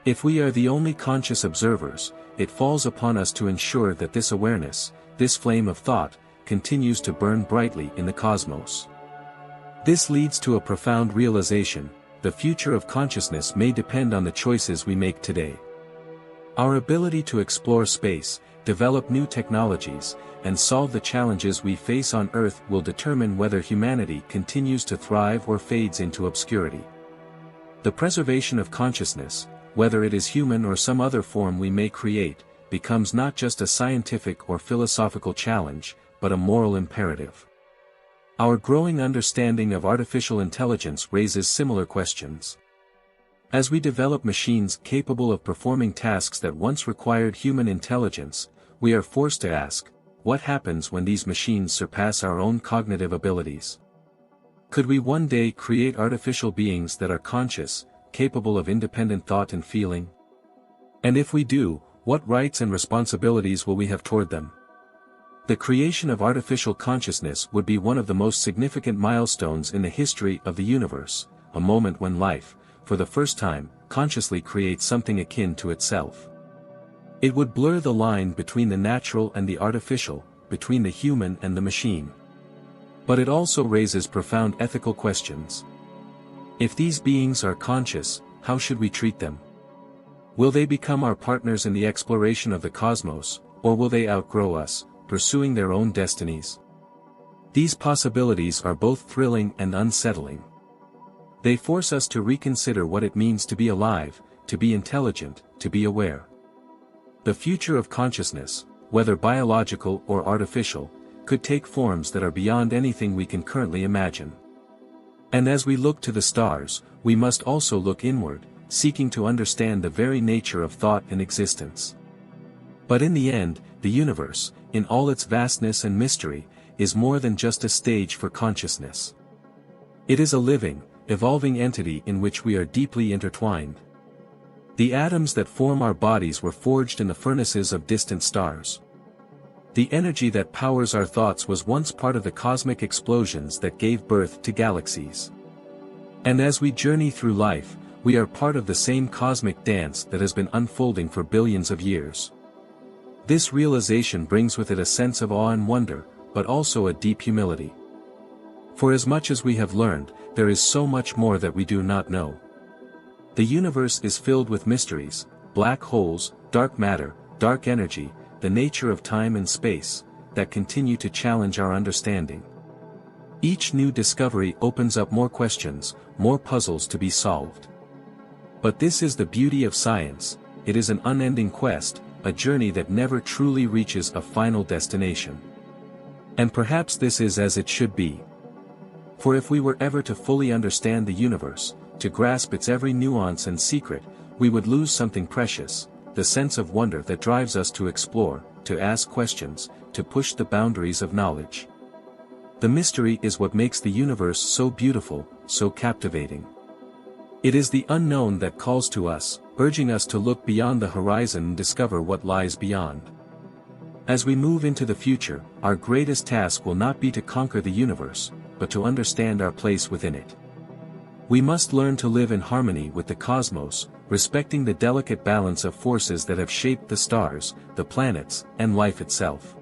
If we are the only conscious observers, it falls upon us to ensure that this awareness, this flame of thought, continues to burn brightly in the cosmos. This leads to a profound realization: the future of consciousness may depend on the choices we make today. Our ability to explore space, develop new technologies, and solve the challenges we face on Earth will determine whether humanity continues to thrive or fades into obscurity. The preservation of consciousness, whether it is human or some other form we may create, becomes not just a scientific or philosophical challenge, but a moral imperative. Our growing understanding of artificial intelligence raises similar questions. As we develop machines capable of performing tasks that once required human intelligence, we are forced to ask, what happens when these machines surpass our own cognitive abilities? Could we one day create artificial beings that are conscious, capable of independent thought and feeling? And if we do, what rights and responsibilities will we have toward them? The creation of artificial consciousness would be one of the most significant milestones in the history of the universe, a moment when life, for the first time, consciously creates something akin to itself. It would blur the line between the natural and the artificial, between the human and the machine. But it also raises profound ethical questions. If these beings are conscious, how should we treat them? Will they become our partners in the exploration of the cosmos, or will they outgrow us, pursuing their own destinies? These possibilities are both thrilling and unsettling. They force us to reconsider what it means to be alive, to be intelligent, to be aware. The future of consciousness, whether biological or artificial, could take forms that are beyond anything we can currently imagine. And as we look to the stars, we must also look inward, seeking to understand the very nature of thought and existence. But in the end, the universe, in all its vastness and mystery, is more than just a stage for consciousness. It is a living, evolving entity in which we are deeply intertwined. The atoms that form our bodies were forged in the furnaces of distant stars. The energy that powers our thoughts was once part of the cosmic explosions that gave birth to galaxies. And as we journey through life, we are part of the same cosmic dance that has been unfolding for billions of years. This realization brings with it a sense of awe and wonder, but also a deep humility. For as much as we have learned, there is so much more that we do not know. The universe is filled with mysteries: black holes, dark matter, dark energy, the nature of time and space, that continue to challenge our understanding. Each new discovery opens up more questions, more puzzles to be solved. But this is the beauty of science: it is an unending quest, a journey that never truly reaches a final destination. And perhaps this is as it should be. For if we were ever to fully understand the universe, to grasp its every nuance and secret, we would lose something precious: the sense of wonder that drives us to explore, to ask questions, to push the boundaries of knowledge. The mystery is what makes the universe so beautiful, so captivating. It is the unknown that calls to us, urging us to look beyond the horizon and discover what lies beyond. As we move into the future, our greatest task will not be to conquer the universe, but to understand our place within it. We must learn to live in harmony with the cosmos, respecting the delicate balance of forces that have shaped the stars, the planets, and life itself.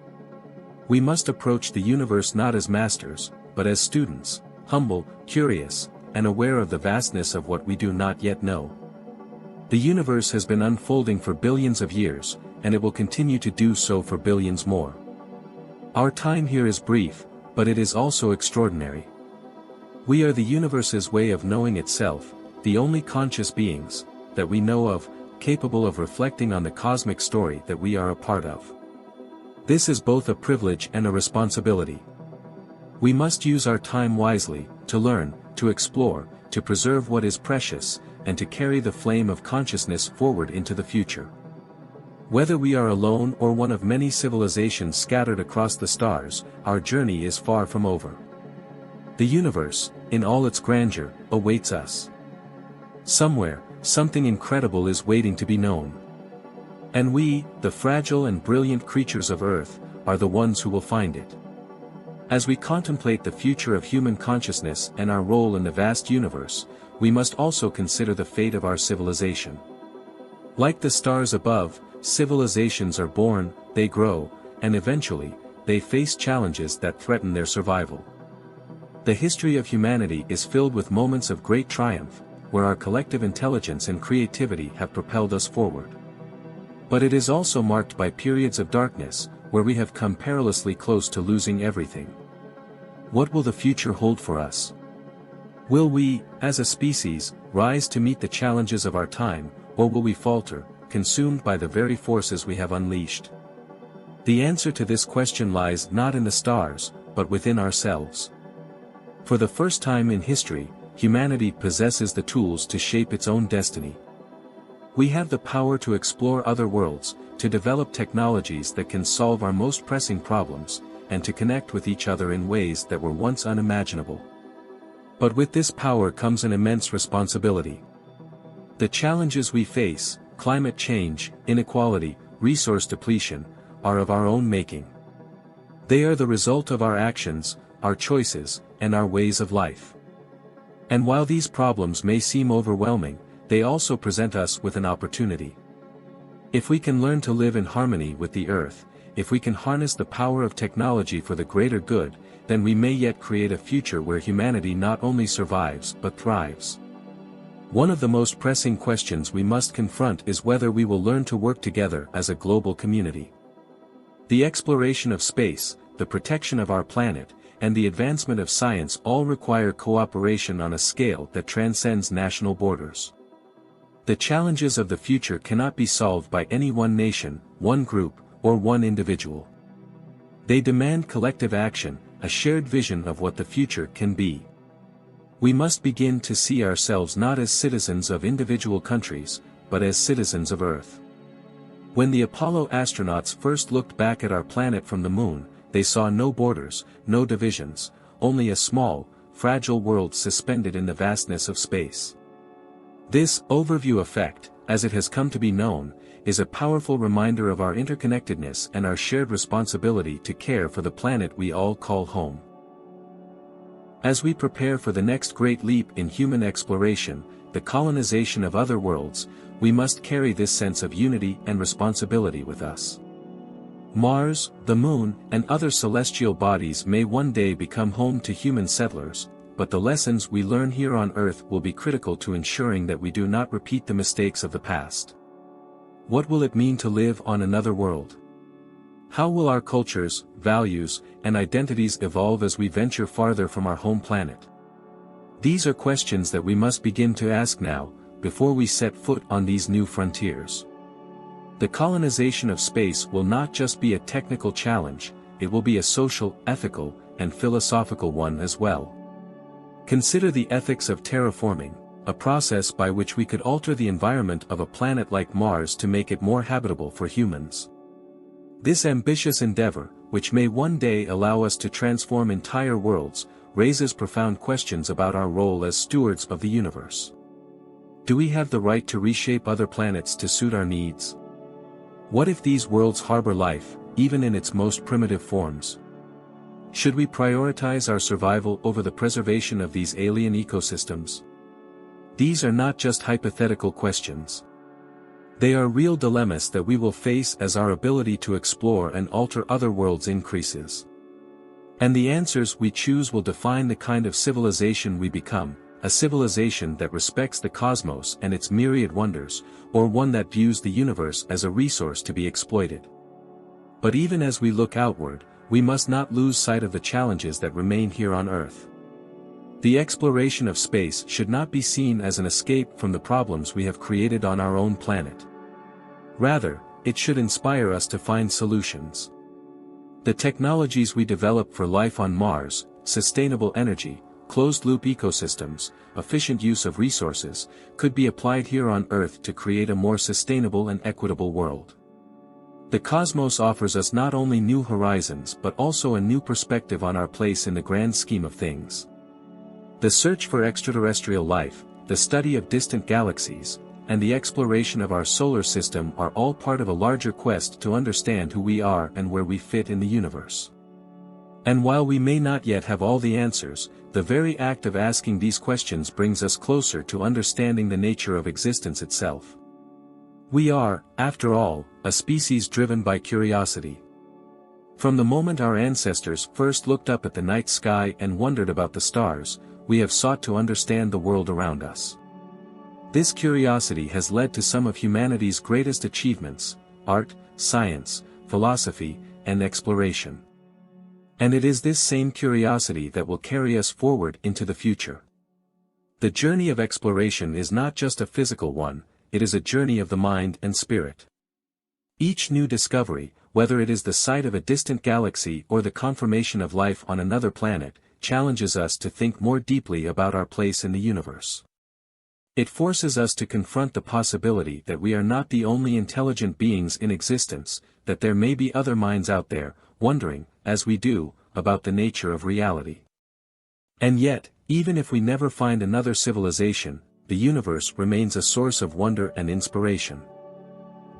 We must approach the universe not as masters, but as students, humble, curious, and aware of the vastness of what we do not yet know. The universe has been unfolding for billions of years, and it will continue to do so for billions more. Our time here is brief, but it is also extraordinary. We are the universe's way of knowing itself, the only conscious beings that we know of, capable of reflecting on the cosmic story that we are a part of. This is both a privilege and a responsibility. We must use our time wisely, to learn, to explore, to preserve what is precious, and to carry the flame of consciousness forward into the future. Whether we are alone or one of many civilizations scattered across the stars, our journey is far from over. The universe, in all its grandeur, awaits us. Somewhere, something incredible is waiting to be known. And we, the fragile and brilliant creatures of Earth, are the ones who will find it. As we contemplate the future of human consciousness and our role in the vast universe, we must also consider the fate of our civilization. Like the stars above, civilizations are born, they grow, and eventually, they face challenges that threaten their survival. The history of humanity is filled with moments of great triumph, where our collective intelligence and creativity have propelled us forward. But it is also marked by periods of darkness, where we have come perilously close to losing everything. What will the future hold for us? Will we, as a species, rise to meet the challenges of our time, or will we falter, consumed by the very forces we have unleashed? The answer to this question lies not in the stars, but within ourselves. For the first time in history, humanity possesses the tools to shape its own destiny. We have the power to explore other worlds, to develop technologies that can solve our most pressing problems, and to connect with each other in ways that were once unimaginable. But with this power comes an immense responsibility. The challenges we face, climate change, inequality, resource depletion, are of our own making. They are the result of our actions, our choices, and our ways of life. And while these problems may seem overwhelming, they also present us with an opportunity. If we can learn to live in harmony with the earth, if we can harness the power of technology for the greater good, then we may yet create a future where humanity not only survives but thrives. One of the most pressing questions we must confront is whether we will learn to work together as a global community. The exploration of space, the protection of our planet, and the advancement of science all require cooperation on a scale that transcends national borders. The challenges of the future cannot be solved by any one nation, one group, or one individual. They demand collective action, a shared vision of what the future can be. We must begin to see ourselves not as citizens of individual countries, but as citizens of Earth. When the Apollo astronauts first looked back at our planet from the moon, they saw no borders, no divisions, only a small, fragile world suspended in the vastness of space. This overview effect, as it has come to be known, is a powerful reminder of our interconnectedness and our shared responsibility to care for the planet we all call home. As we prepare for the next great leap in human exploration, the colonization of other worlds, we must carry this sense of unity and responsibility with us. Mars, the Moon, and other celestial bodies may one day become home to human settlers, but the lessons we learn here on Earth will be critical to ensuring that we do not repeat the mistakes of the past. What will it mean to live on another world? How will our cultures, values, and identities evolve as we venture farther from our home planet? These are questions that we must begin to ask now, before we set foot on these new frontiers. The colonization of space will not just be a technical challenge, it will be a social, ethical, and philosophical one as well. Consider the ethics of terraforming, a process by which we could alter the environment of a planet like Mars to make it more habitable for humans. This ambitious endeavor, which may one day allow us to transform entire worlds, raises profound questions about our role as stewards of the universe. Do we have the right to reshape other planets to suit our needs? What if these worlds harbor life, even in its most primitive forms? Should we prioritize our survival over the preservation of these alien ecosystems? These are not just hypothetical questions. They are real dilemmas that we will face as our ability to explore and alter other worlds increases. And the answers we choose will define the kind of civilization we become, a civilization that respects the cosmos and its myriad wonders, or one that views the universe as a resource to be exploited. But even as we look outward, we must not lose sight of the challenges that remain here on Earth. The exploration of space should not be seen as an escape from the problems we have created on our own planet. Rather, it should inspire us to find solutions. The technologies we develop for life on Mars, sustainable energy, closed-loop ecosystems, efficient use of resources, could be applied here on Earth to create a more sustainable and equitable world. The cosmos offers us not only new horizons but also a new perspective on our place in the grand scheme of things. The search for extraterrestrial life, the study of distant galaxies, and the exploration of our solar system are all part of a larger quest to understand who we are and where we fit in the universe. And while we may not yet have all the answers, the very act of asking these questions brings us closer to understanding the nature of existence itself. We are, after all, a species driven by curiosity. From the moment our ancestors first looked up at the night sky and wondered about the stars, we have sought to understand the world around us. This curiosity has led to some of humanity's greatest achievements: art, science, philosophy, and exploration. And it is this same curiosity that will carry us forward into the future. The journey of exploration is not just a physical one, it is a journey of the mind and spirit. Each new discovery, whether it is the sight of a distant galaxy or the confirmation of life on another planet, challenges us to think more deeply about our place in the universe. It forces us to confront the possibility that we are not the only intelligent beings in existence, that there may be other minds out there, wondering, as we do, about the nature of reality. And yet, even if we never find another civilization, the universe remains a source of wonder and inspiration.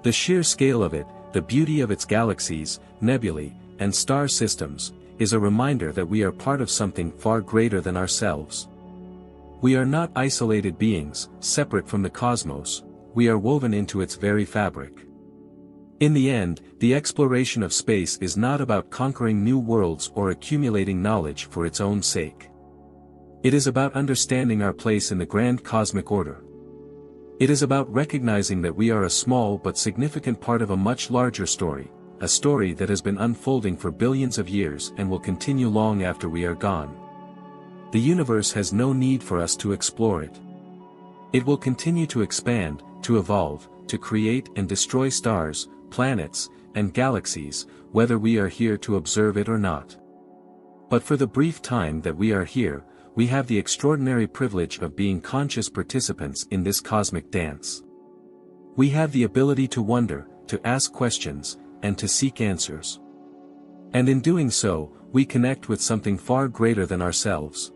The sheer scale of it, the beauty of its galaxies, nebulae, and star systems, is a reminder that we are part of something far greater than ourselves. We are not isolated beings, separate from the cosmos, we are woven into its very fabric. In the end, the exploration of space is not about conquering new worlds or accumulating knowledge for its own sake. It is about understanding our place in the grand cosmic order. It is about recognizing that we are a small but significant part of a much larger story, a story that has been unfolding for billions of years and will continue long after we are gone. The universe has no need for us to explore it. It will continue to expand, to evolve, to create and destroy stars, planets, and galaxies, whether we are here to observe it or not. But for the brief time that we are here, we have the extraordinary privilege of being conscious participants in this cosmic dance. We have the ability to wonder, to ask questions, and to seek answers. And in doing so, we connect with something far greater than ourselves.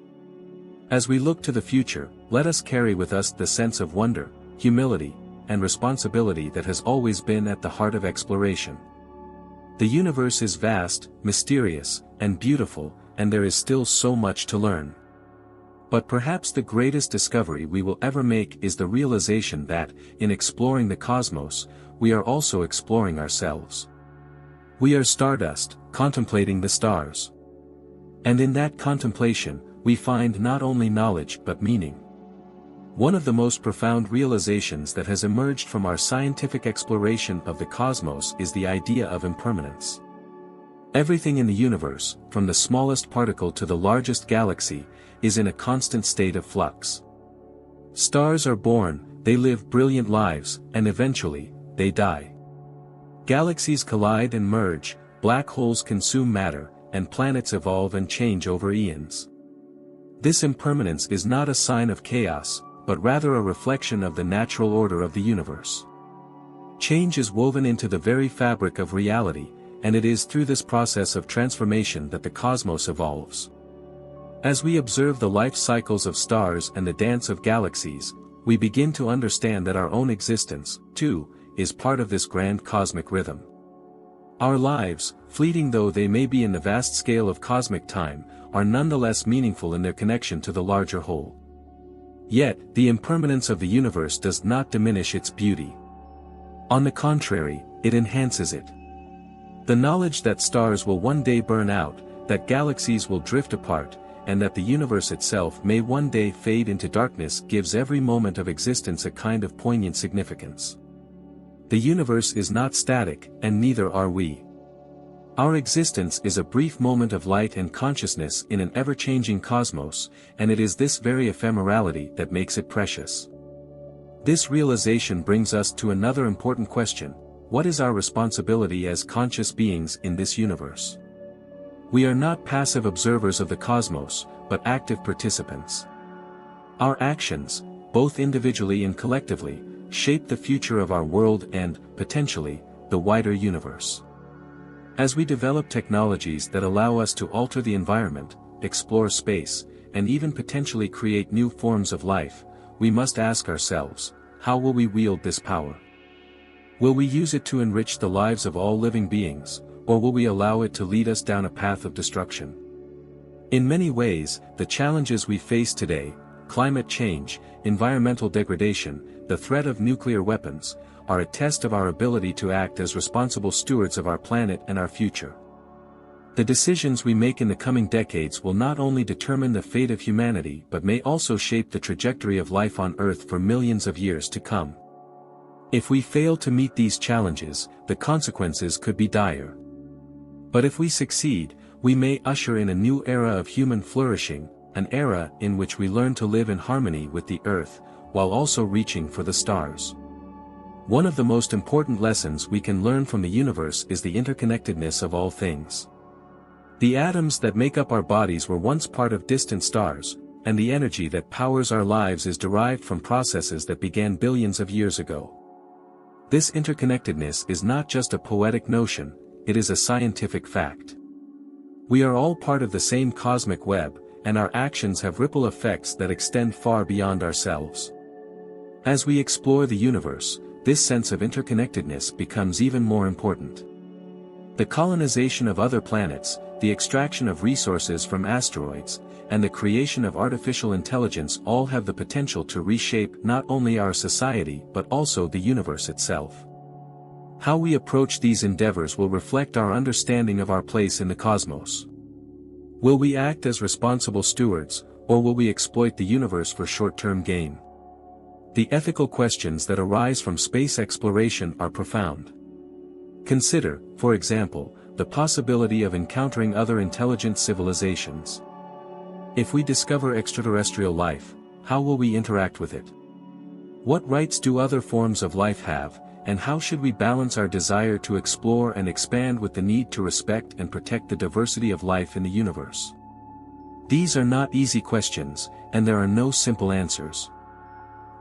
As we look to the future, let us carry with us the sense of wonder, humility, and responsibility that has always been at the heart of exploration. The universe is vast, mysterious, and beautiful, and there is still so much to learn. But perhaps the greatest discovery we will ever make is the realization that, in exploring the cosmos, we are also exploring ourselves. We are stardust, contemplating the stars. And in that contemplation, we find not only knowledge but meaning. One of the most profound realizations that has emerged from our scientific exploration of the cosmos is the idea of impermanence. Everything in the universe, from the smallest particle to the largest galaxy, is in a constant state of flux. Stars are born, they live brilliant lives, and eventually, they die. Galaxies collide and merge, black holes consume matter, and planets evolve and change over eons. This impermanence is not a sign of chaos, but rather a reflection of the natural order of the universe. Change is woven into the very fabric of reality, and it is through this process of transformation that the cosmos evolves. As we observe the life cycles of stars and the dance of galaxies, we begin to understand that our own existence, too, is part of this grand cosmic rhythm. Our lives, fleeting though they may be in the vast scale of cosmic time, are nonetheless meaningful in their connection to the larger whole. Yet, the impermanence of the universe does not diminish its beauty. On the contrary, it enhances it. The knowledge that stars will one day burn out, that galaxies will drift apart, and that the universe itself may one day fade into darkness gives every moment of existence a kind of poignant significance. The universe is not static, and neither are we. Our existence is a brief moment of light and consciousness in an ever-changing cosmos, and it is this very ephemerality that makes it precious. This realization brings us to another important question: what is our responsibility as conscious beings in this universe? We are not passive observers of the cosmos, but active participants. Our actions, both individually and collectively, shape the future of our world and, potentially, the wider universe. As we develop technologies that allow us to alter the environment, explore space, and even potentially create new forms of life, we must ask ourselves, how will we wield this power? Will we use it to enrich the lives of all living beings, or will we allow it to lead us down a path of destruction? In many ways, the challenges we face today, climate change, environmental degradation, the threat of nuclear weapons, are a test of our ability to act as responsible stewards of our planet and our future. The decisions we make in the coming decades will not only determine the fate of humanity but may also shape the trajectory of life on Earth for millions of years to come. If we fail to meet these challenges, the consequences could be dire. But if we succeed, we may usher in a new era of human flourishing, an era in which we learn to live in harmony with the Earth, while also reaching for the stars. One of the most important lessons we can learn from the universe is the interconnectedness of all things. The atoms that make up our bodies were once part of distant stars, and the energy that powers our lives is derived from processes that began billions of years ago. This interconnectedness is not just a poetic notion, it is a scientific fact. We are all part of the same cosmic web, and our actions have ripple effects that extend far beyond ourselves. As we explore the universe, this sense of interconnectedness becomes even more important. The colonization of other planets, the extraction of resources from asteroids, and the creation of artificial intelligence all have the potential to reshape not only our society but also the universe itself. How we approach these endeavors will reflect our understanding of our place in the cosmos. Will we act as responsible stewards, or will we exploit the universe for short-term gain? The ethical questions that arise from space exploration are profound. Consider, for example, the possibility of encountering other intelligent civilizations. If we discover extraterrestrial life, how will we interact with it? What rights do other forms of life have, and how should we balance our desire to explore and expand with the need to respect and protect the diversity of life in the universe? These are not easy questions, and there are no simple answers.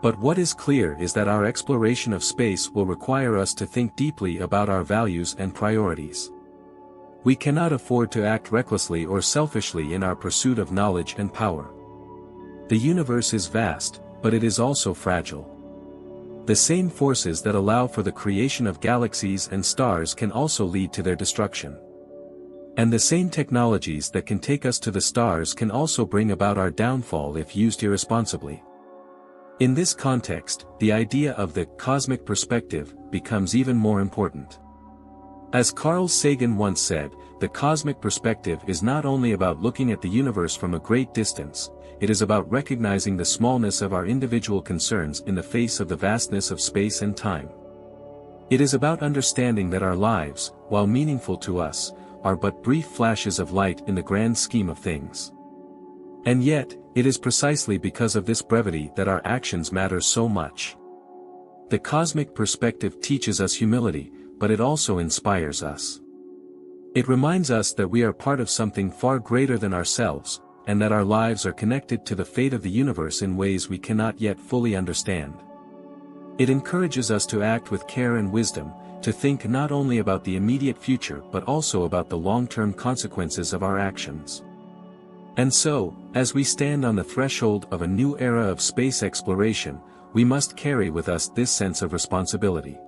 But what is clear is that our exploration of space will require us to think deeply about our values and priorities. We cannot afford to act recklessly or selfishly in our pursuit of knowledge and power. The universe is vast, but it is also fragile. The same forces that allow for the creation of galaxies and stars can also lead to their destruction. And the same technologies that can take us to the stars can also bring about our downfall if used irresponsibly. In this context, the idea of the cosmic perspective becomes even more important. As Carl Sagan once said, the cosmic perspective is not only about looking at the universe from a great distance, it is about recognizing the smallness of our individual concerns in the face of the vastness of space and time. It is about understanding that our lives, while meaningful to us, are but brief flashes of light in the grand scheme of things. And yet, it is precisely because of this brevity that our actions matter so much. The cosmic perspective teaches us humility, but it also inspires us. It reminds us that we are part of something far greater than ourselves, and that our lives are connected to the fate of the universe in ways we cannot yet fully understand. It encourages us to act with care and wisdom, to think not only about the immediate future but also about the long-term consequences of our actions. And so, as we stand on the threshold of a new era of space exploration, we must carry with us this sense of responsibility.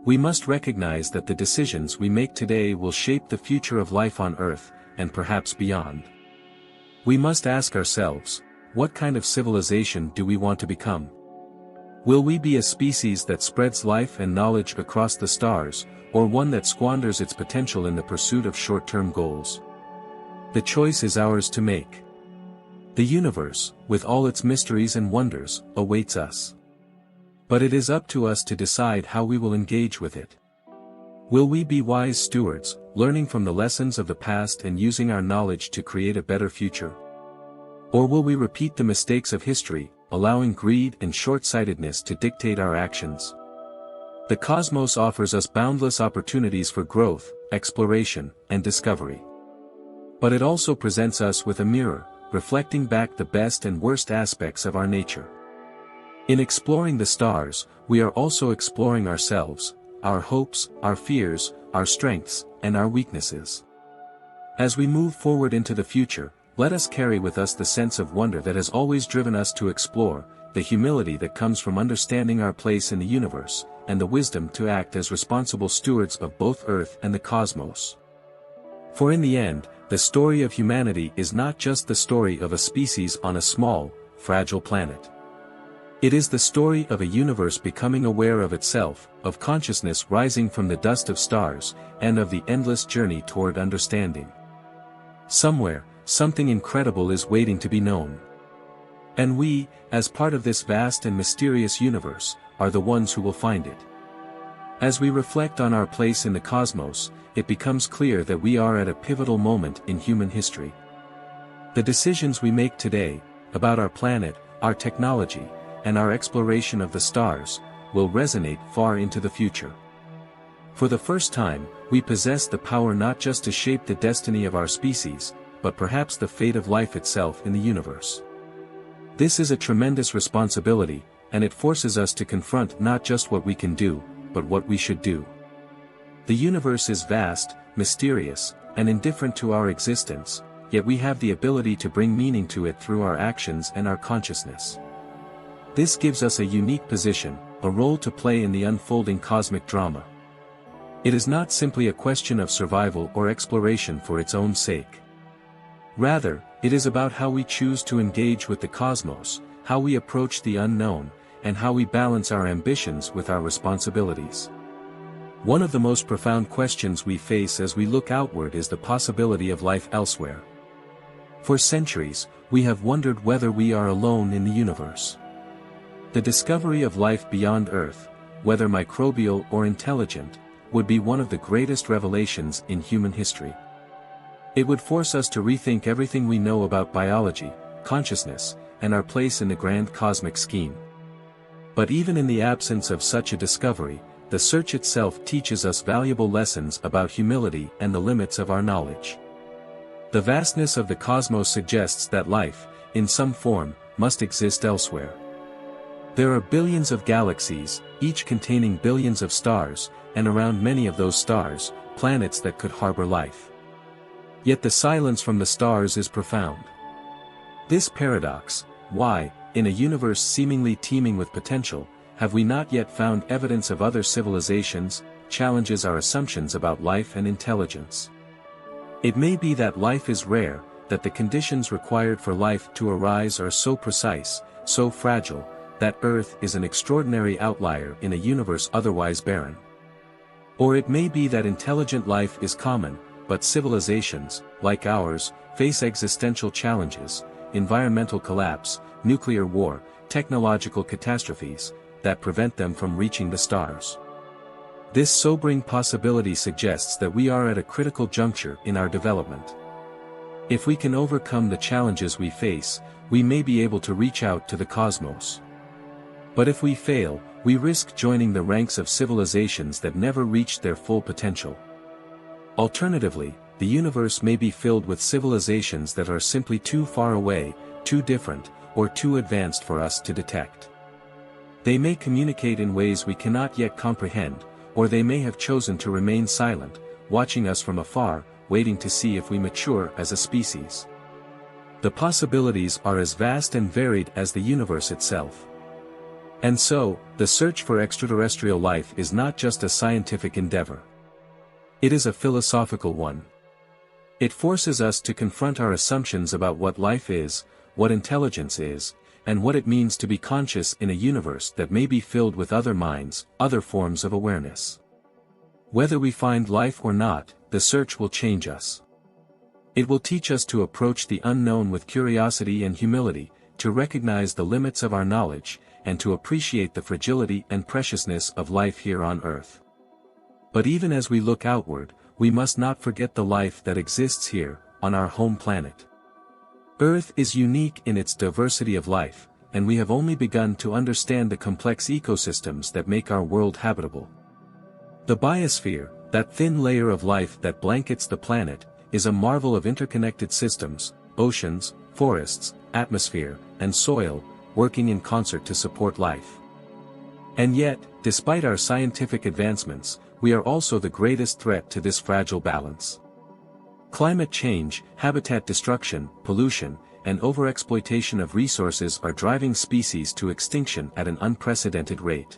We must recognize that the decisions we make today will shape the future of life on Earth, and perhaps beyond. We must ask ourselves, what kind of civilization do we want to become? Will we be a species that spreads life and knowledge across the stars, or one that squanders its potential in the pursuit of short-term goals? The choice is ours to make. The universe, with all its mysteries and wonders, awaits us. But it is up to us to decide how we will engage with it. Will we be wise stewards, learning from the lessons of the past and using our knowledge to create a better future? Or will we repeat the mistakes of history, allowing greed and short-sightedness to dictate our actions? The cosmos offers us boundless opportunities for growth, exploration, and discovery. But it also presents us with a mirror, reflecting back the best and worst aspects of our nature. In exploring the stars, we are also exploring ourselves, our hopes, our fears, our strengths, and our weaknesses. As we move forward into the future, let us carry with us the sense of wonder that has always driven us to explore, the humility that comes from understanding our place in the universe, and the wisdom to act as responsible stewards of both Earth and the cosmos. For in the end, the story of humanity is not just the story of a species on a small, fragile planet. It is the story of a universe becoming aware of itself, of consciousness rising from the dust of stars, and of the endless journey toward understanding. Somewhere, something incredible is waiting to be known. And we, as part of this vast and mysterious universe, are the ones who will find it. As we reflect on our place in the cosmos, it becomes clear that we are at a pivotal moment in human history. The decisions we make today, about our planet, our technology, and our exploration of the stars, will resonate far into the future. For the first time, we possess the power not just to shape the destiny of our species, but perhaps the fate of life itself in the universe. This is a tremendous responsibility, and it forces us to confront not just what we can do, but what we should do. The universe is vast, mysterious, and indifferent to our existence, yet we have the ability to bring meaning to it through our actions and our consciousness. This gives us a unique position, a role to play in the unfolding cosmic drama. It is not simply a question of survival or exploration for its own sake. Rather, it is about how we choose to engage with the cosmos, how we approach the unknown, and how we balance our ambitions with our responsibilities. One of the most profound questions we face as we look outward is the possibility of life elsewhere. For centuries, we have wondered whether we are alone in the universe. The discovery of life beyond Earth, whether microbial or intelligent, would be one of the greatest revelations in human history. It would force us to rethink everything we know about biology, consciousness, and our place in the grand cosmic scheme. But even in the absence of such a discovery, the search itself teaches us valuable lessons about humility and the limits of our knowledge. The vastness of the cosmos suggests that life, in some form, must exist elsewhere. There are billions of galaxies, each containing billions of stars, and around many of those stars, planets that could harbor life. Yet the silence from the stars is profound. This paradox, why, in a universe seemingly teeming with potential, have we not yet found evidence of other civilizations, challenges our assumptions about life and intelligence. It may be that life is rare, that the conditions required for life to arise are so precise, so fragile, that Earth is an extraordinary outlier in a universe otherwise barren. Or it may be that intelligent life is common, but civilizations, like ours, face existential challenges, environmental collapse, nuclear war, technological catastrophes, that prevent them from reaching the stars. This sobering possibility suggests that we are at a critical juncture in our development. If we can overcome the challenges we face, we may be able to reach out to the cosmos. But if we fail, we risk joining the ranks of civilizations that never reached their full potential. Alternatively, the universe may be filled with civilizations that are simply too far away, too different, or too advanced for us to detect. They may communicate in ways we cannot yet comprehend, or they may have chosen to remain silent, watching us from afar, waiting to see if we mature as a species. The possibilities are as vast and varied as the universe itself. And so, the search for extraterrestrial life is not just a scientific endeavor. It is a philosophical one. It forces us to confront our assumptions about what life is, what intelligence is, and what it means to be conscious in a universe that may be filled with other minds, other forms of awareness. Whether we find life or not, the search will change us. It will teach us to approach the unknown with curiosity and humility, to recognize the limits of our knowledge, and to appreciate the fragility and preciousness of life here on Earth. But even as we look outward, we must not forget the life that exists here, on our home planet. Earth is unique in its diversity of life, and we have only begun to understand the complex ecosystems that make our world habitable. The biosphere, that thin layer of life that blankets the planet, is a marvel of interconnected systems, oceans, forests, atmosphere, and soil, working in concert to support life. And yet, despite our scientific advancements, we are also the greatest threat to this fragile balance. Climate change, habitat destruction, pollution, and overexploitation of resources are driving species to extinction at an unprecedented rate.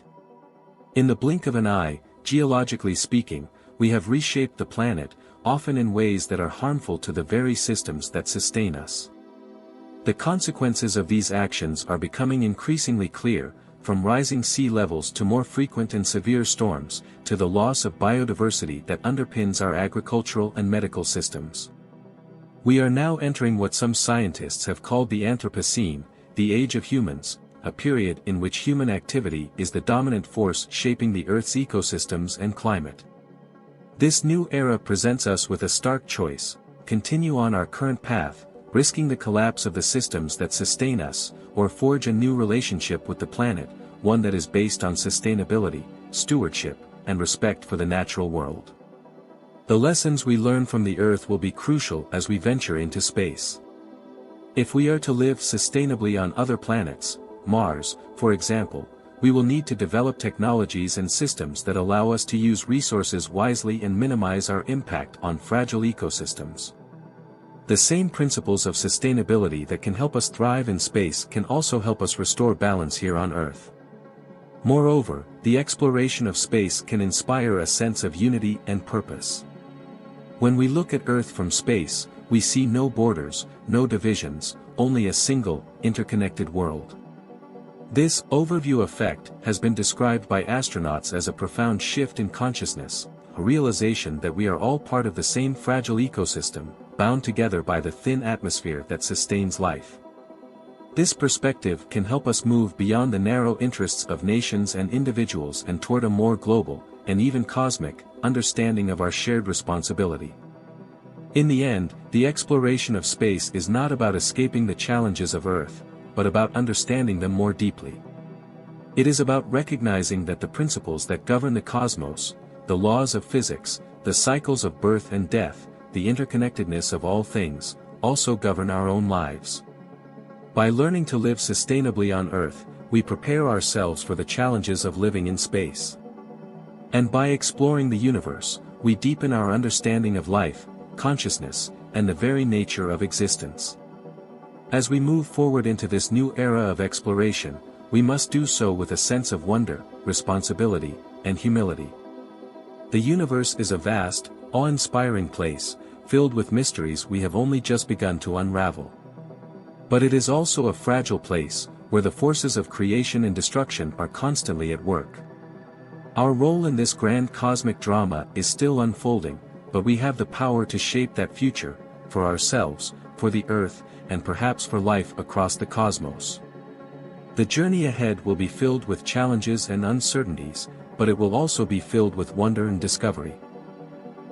In the blink of an eye, geologically speaking, we have reshaped the planet, often in ways that are harmful to the very systems that sustain us. The consequences of these actions are becoming increasingly clear, from rising sea levels to more frequent and severe storms, to the loss of biodiversity that underpins our agricultural and medical systems. We are now entering what some scientists have called the Anthropocene, the age of humans, a period in which human activity is the dominant force shaping the Earth's ecosystems and climate. This new era presents us with a stark choice: continue on our current path, risking the collapse of the systems that sustain us, or forge a new relationship with the planet, one that is based on sustainability, stewardship, and respect for the natural world. The lessons we learn from the Earth will be crucial as we venture into space. If we are to live sustainably on other planets, Mars, for example, we will need to develop technologies and systems that allow us to use resources wisely and minimize our impact on fragile ecosystems. The same principles of sustainability that can help us thrive in space can also help us restore balance here on Earth. Moreover, the exploration of space can inspire a sense of unity and purpose. When we look at Earth from space, we see no borders, no divisions, only a single, interconnected world. This overview effect has been described by astronauts as a profound shift in consciousness, a realization that we are all part of the same fragile ecosystem, bound together by the thin atmosphere that sustains life. This perspective can help us move beyond the narrow interests of nations and individuals and toward a more global, and even cosmic, understanding of our shared responsibility. In the end, the exploration of space is not about escaping the challenges of Earth, but about understanding them more deeply. It is about recognizing that the principles that govern the cosmos, the laws of physics, the cycles of birth and death, the interconnectedness of all things, also govern our own lives. By learning to live sustainably on Earth, we prepare ourselves for the challenges of living in space. And by exploring the universe, we deepen our understanding of life, consciousness, and the very nature of existence. As we move forward into this new era of exploration, we must do so with a sense of wonder, responsibility, and humility. The universe is a vast, awe-inspiring place, filled with mysteries we have only just begun to unravel. But it is also a fragile place, where the forces of creation and destruction are constantly at work. Our role in this grand cosmic drama is still unfolding, but we have the power to shape that future, for ourselves, for the Earth, and perhaps for life across the cosmos. The journey ahead will be filled with challenges and uncertainties, but it will also be filled with wonder and discovery.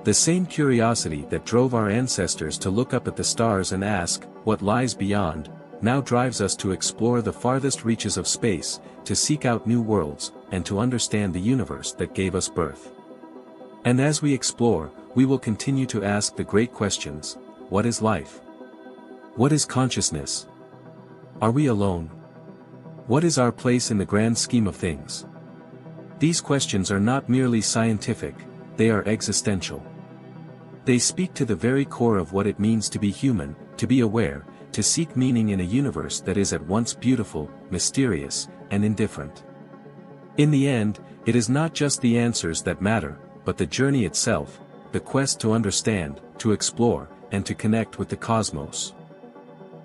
The same curiosity that drove our ancestors to look up at the stars and ask, "What lies beyond?" now drives us to explore the farthest reaches of space, to seek out new worlds, and to understand the universe that gave us birth. And as we explore, we will continue to ask the great questions: what is life? What is consciousness? Are we alone? What is our place in the grand scheme of things? These questions are not merely scientific, they are existential. They speak to the very core of what it means to be human, to be aware, to seek meaning in a universe that is at once beautiful, mysterious, and indifferent. In the end, it is not just the answers that matter, but the journey itself, the quest to understand, to explore, and to connect with the cosmos.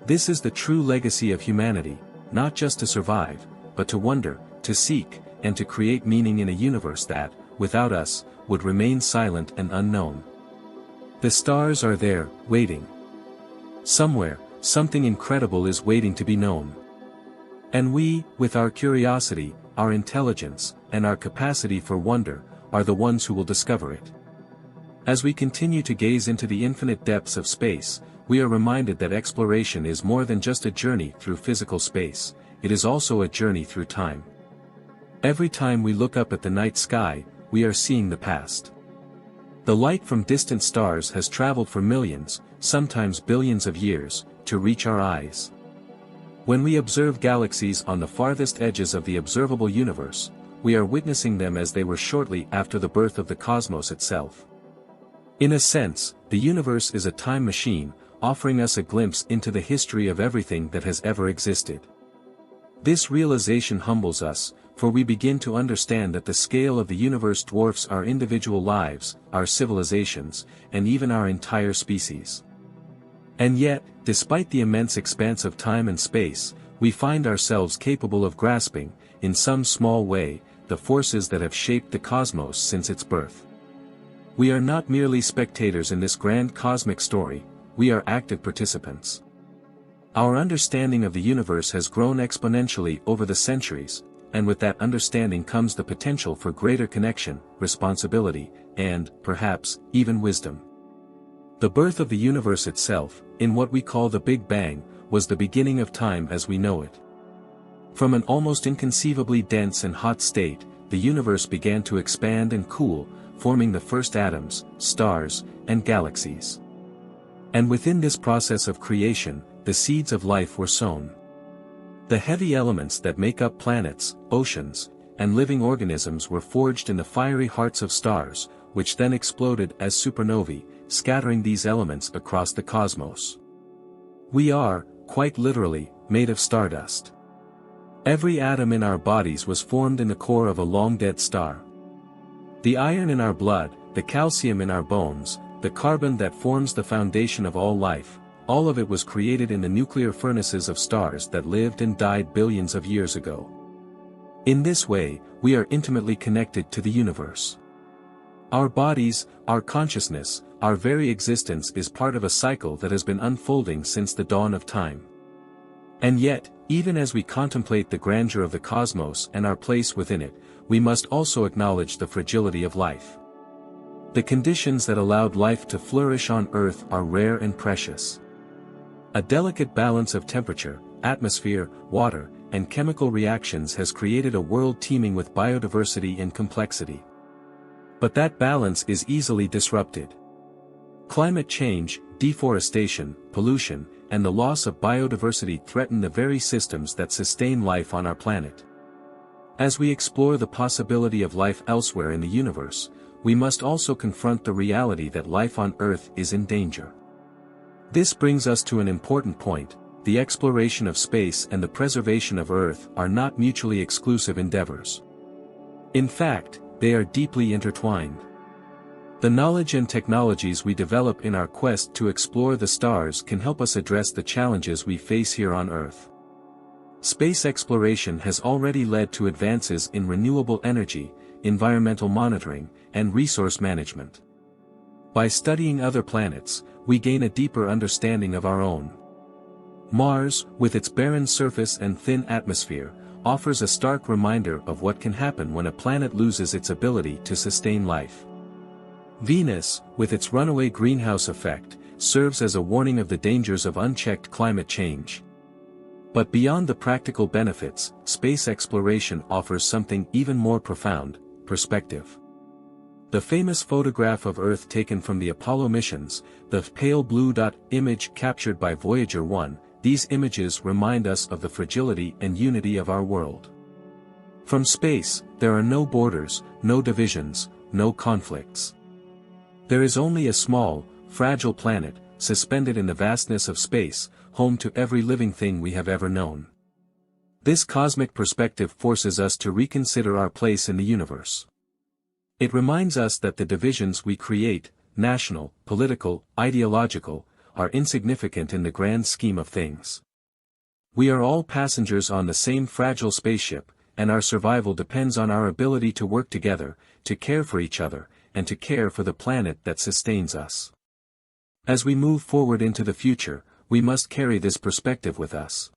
This is the true legacy of humanity, not just to survive, but to wonder, to seek, and to create meaning in a universe that, without us, would remain silent and unknown. The stars are there, waiting. Somewhere, something incredible is waiting to be known. And we, with our curiosity, our intelligence, and our capacity for wonder, are the ones who will discover it. As we continue to gaze into the infinite depths of space, we are reminded that exploration is more than just a journey through physical space, it is also a journey through time. Every time we look up at the night sky, we are seeing the past. The light from distant stars has traveled for millions, sometimes billions of years, to reach our eyes. When we observe galaxies on the farthest edges of the observable universe, we are witnessing them as they were shortly after the birth of the cosmos itself. In a sense, the universe is a time machine, offering us a glimpse into the history of everything that has ever existed. This realization humbles us, for we begin to understand that the scale of the universe dwarfs our individual lives, our civilizations, and even our entire species. And yet, despite the immense expanse of time and space, we find ourselves capable of grasping, in some small way, the forces that have shaped the cosmos since its birth. We are not merely spectators in this grand cosmic story, we are active participants. Our understanding of the universe has grown exponentially over the centuries, and with that understanding comes the potential for greater connection, responsibility, and, perhaps, even wisdom. The birth of the universe itself, in what we call the Big Bang, was the beginning of time as we know it. From an almost inconceivably dense and hot state, the universe began to expand and cool, forming the first atoms, stars, and galaxies. And within this process of creation, the seeds of life were sown. The heavy elements that make up planets, oceans, and living organisms were forged in the fiery hearts of stars, which then exploded as supernovae, scattering these elements across the cosmos. We are, quite literally, made of stardust. Every atom in our bodies was formed in the core of a long-dead star. The iron in our blood, the calcium in our bones, the carbon that forms the foundation of all life, all of it was created in the nuclear furnaces of stars that lived and died billions of years ago. In this way, we are intimately connected to the universe. Our bodies, our consciousness, our very existence is part of a cycle that has been unfolding since the dawn of time. And yet, even as we contemplate the grandeur of the cosmos and our place within it, we must also acknowledge the fragility of life. The conditions that allowed life to flourish on Earth are rare and precious. A delicate balance of temperature, atmosphere, water, and chemical reactions has created a world teeming with biodiversity and complexity. But that balance is easily disrupted. Climate change, deforestation, pollution, and the loss of biodiversity threaten the very systems that sustain life on our planet. As we explore the possibility of life elsewhere in the universe, we must also confront the reality that life on Earth is in danger. This brings us to an important point: the exploration of space and the preservation of Earth are not mutually exclusive endeavors. In fact, they are deeply intertwined. The knowledge and technologies we develop in our quest to explore the stars can help us address the challenges we face here on Earth. Space exploration has already led to advances in renewable energy, environmental monitoring, and resource management. By studying other planets, we gain a deeper understanding of our own. Mars, with its barren surface and thin atmosphere, offers a stark reminder of what can happen when a planet loses its ability to sustain life. Venus, with its runaway greenhouse effect, serves as a warning of the dangers of unchecked climate change. But beyond the practical benefits, space exploration offers something even more profound: perspective. The famous photograph of Earth taken from the Apollo missions, the pale blue dot image captured by Voyager 1, these images remind us of the fragility and unity of our world. From space, there are no borders, no divisions, no conflicts. There is only a small, fragile planet, suspended in the vastness of space, home to every living thing we have ever known. This cosmic perspective forces us to reconsider our place in the universe. It reminds us that the divisions we create, national, political, ideological, are insignificant in the grand scheme of things. We are all passengers on the same fragile spaceship, and our survival depends on our ability to work together, to care for each other, and to care for the planet that sustains us. As we move forward into the future, we must carry this perspective with us.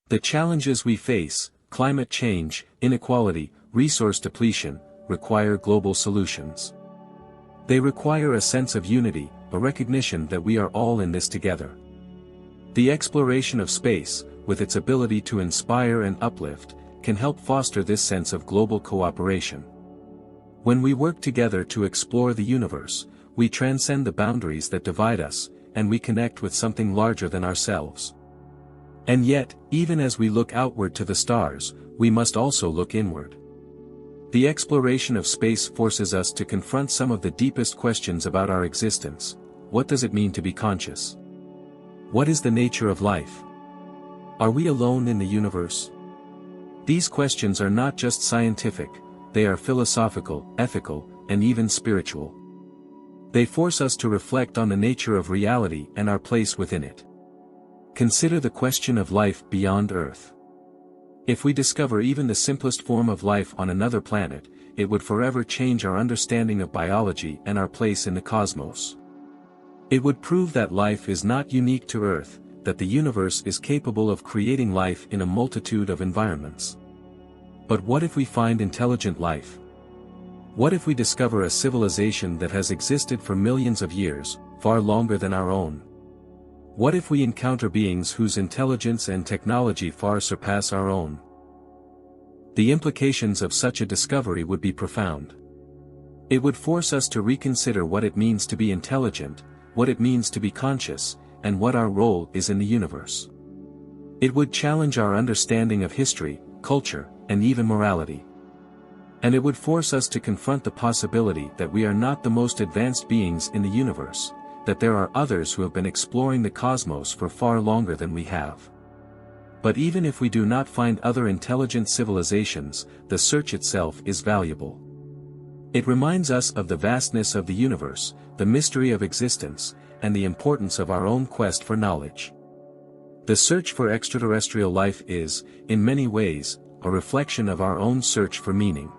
The challenges we face, climate change, inequality, resource depletion, require global solutions. They require a sense of unity, a recognition that we are all in this together. The exploration of space, with its ability to inspire and uplift, can help foster this sense of global cooperation. When we work together to explore the universe, we transcend the boundaries that divide us, and we connect with something larger than ourselves. And yet, even as we look outward to the stars, we must also look inward. The exploration of space forces us to confront some of the deepest questions about our existence. What does it mean to be conscious? What is the nature of life? Are we alone in the universe? These questions are not just scientific, they are philosophical, ethical, and even spiritual. They force us to reflect on the nature of reality and our place within it. Consider the question of life beyond Earth. If we discover even the simplest form of life on another planet, it would forever change our understanding of biology and our place in the cosmos. It would prove that life is not unique to Earth, that the universe is capable of creating life in a multitude of environments. But what if we find intelligent life? What if we discover a civilization that has existed for millions of years, far longer than our own? What if we encounter beings whose intelligence and technology far surpass our own? The implications of such a discovery would be profound. It would force us to reconsider what it means to be intelligent, what it means to be conscious, and what our role is in the universe. It would challenge our understanding of history, culture, and even morality. And it would force us to confront the possibility that we are not the most advanced beings in the universe, that there are others who have been exploring the cosmos for far longer than we have. But even if we do not find other intelligent civilizations, the search itself is valuable. It reminds us of the vastness of the universe, the mystery of existence, and the importance of our own quest for knowledge. The search for extraterrestrial life is, in many ways, a reflection of our own search for meaning.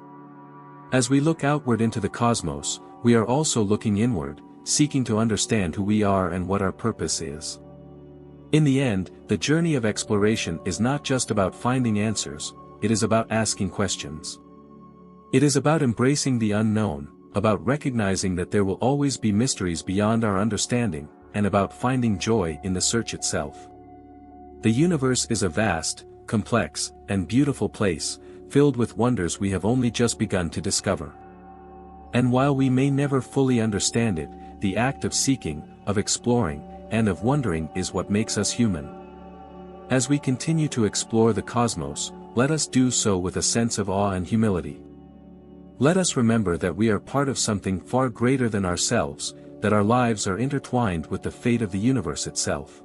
As we look outward into the cosmos, we are also looking inward, seeking to understand who we are and what our purpose is. In the end, the journey of exploration is not just about finding answers, it is about asking questions. It is about embracing the unknown, about recognizing that there will always be mysteries beyond our understanding, and about finding joy in the search itself. The universe is a vast, complex, and beautiful place, filled with wonders we have only just begun to discover. And while we may never fully understand it, the act of seeking, of exploring, and of wondering is what makes us human. As we continue to explore the cosmos, let us do so with a sense of awe and humility. Let us remember that we are part of something far greater than ourselves, that our lives are intertwined with the fate of the universe itself.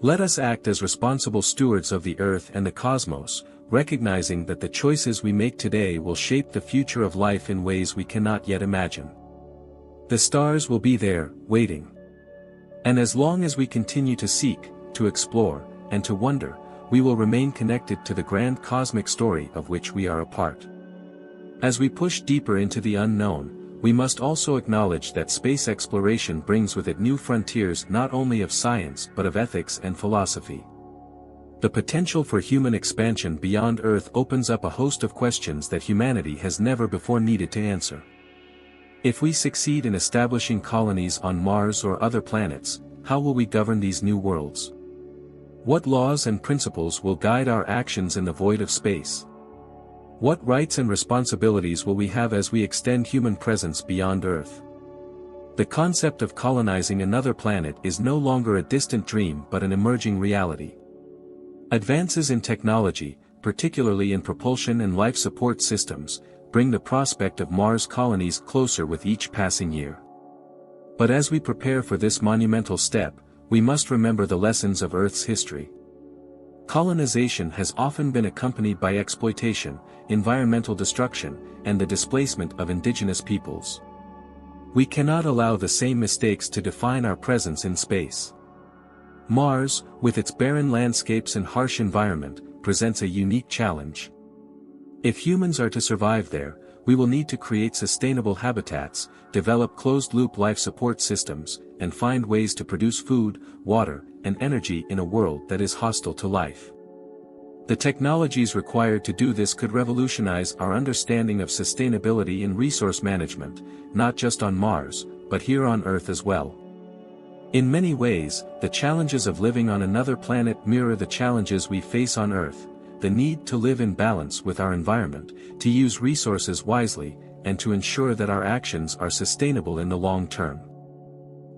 Let us act as responsible stewards of the Earth and the cosmos, recognizing that the choices we make today will shape the future of life in ways we cannot yet imagine. The stars will be there, waiting. And as long as we continue to seek, to explore, and to wonder, we will remain connected to the grand cosmic story of which we are a part. As we push deeper into the unknown, we must also acknowledge that space exploration brings with it new frontiers not only of science but of ethics and philosophy. The potential for human expansion beyond Earth opens up a host of questions that humanity has never before needed to answer. If we succeed in establishing colonies on Mars or other planets, how will we govern these new worlds? What laws and principles will guide our actions in the void of space? What rights and responsibilities will we have as we extend human presence beyond Earth? The concept of colonizing another planet is no longer a distant dream but an emerging reality. Advances in technology, particularly in propulsion and life support systems, bring the prospect of Mars colonies closer with each passing year. But as we prepare for this monumental step, we must remember the lessons of Earth's history. Colonization has often been accompanied by exploitation, environmental destruction, and the displacement of indigenous peoples. We cannot allow the same mistakes to define our presence in space. Mars, with its barren landscapes and harsh environment, presents a unique challenge. If humans are to survive there, we will need to create sustainable habitats, develop closed-loop life support systems, and find ways to produce food, water, and energy in a world that is hostile to life. The technologies required to do this could revolutionize our understanding of sustainability in resource management, not just on Mars, but here on Earth as well. In many ways, the challenges of living on another planet mirror the challenges we face on Earth: the need to live in balance with our environment, to use resources wisely, and to ensure that our actions are sustainable in the long term.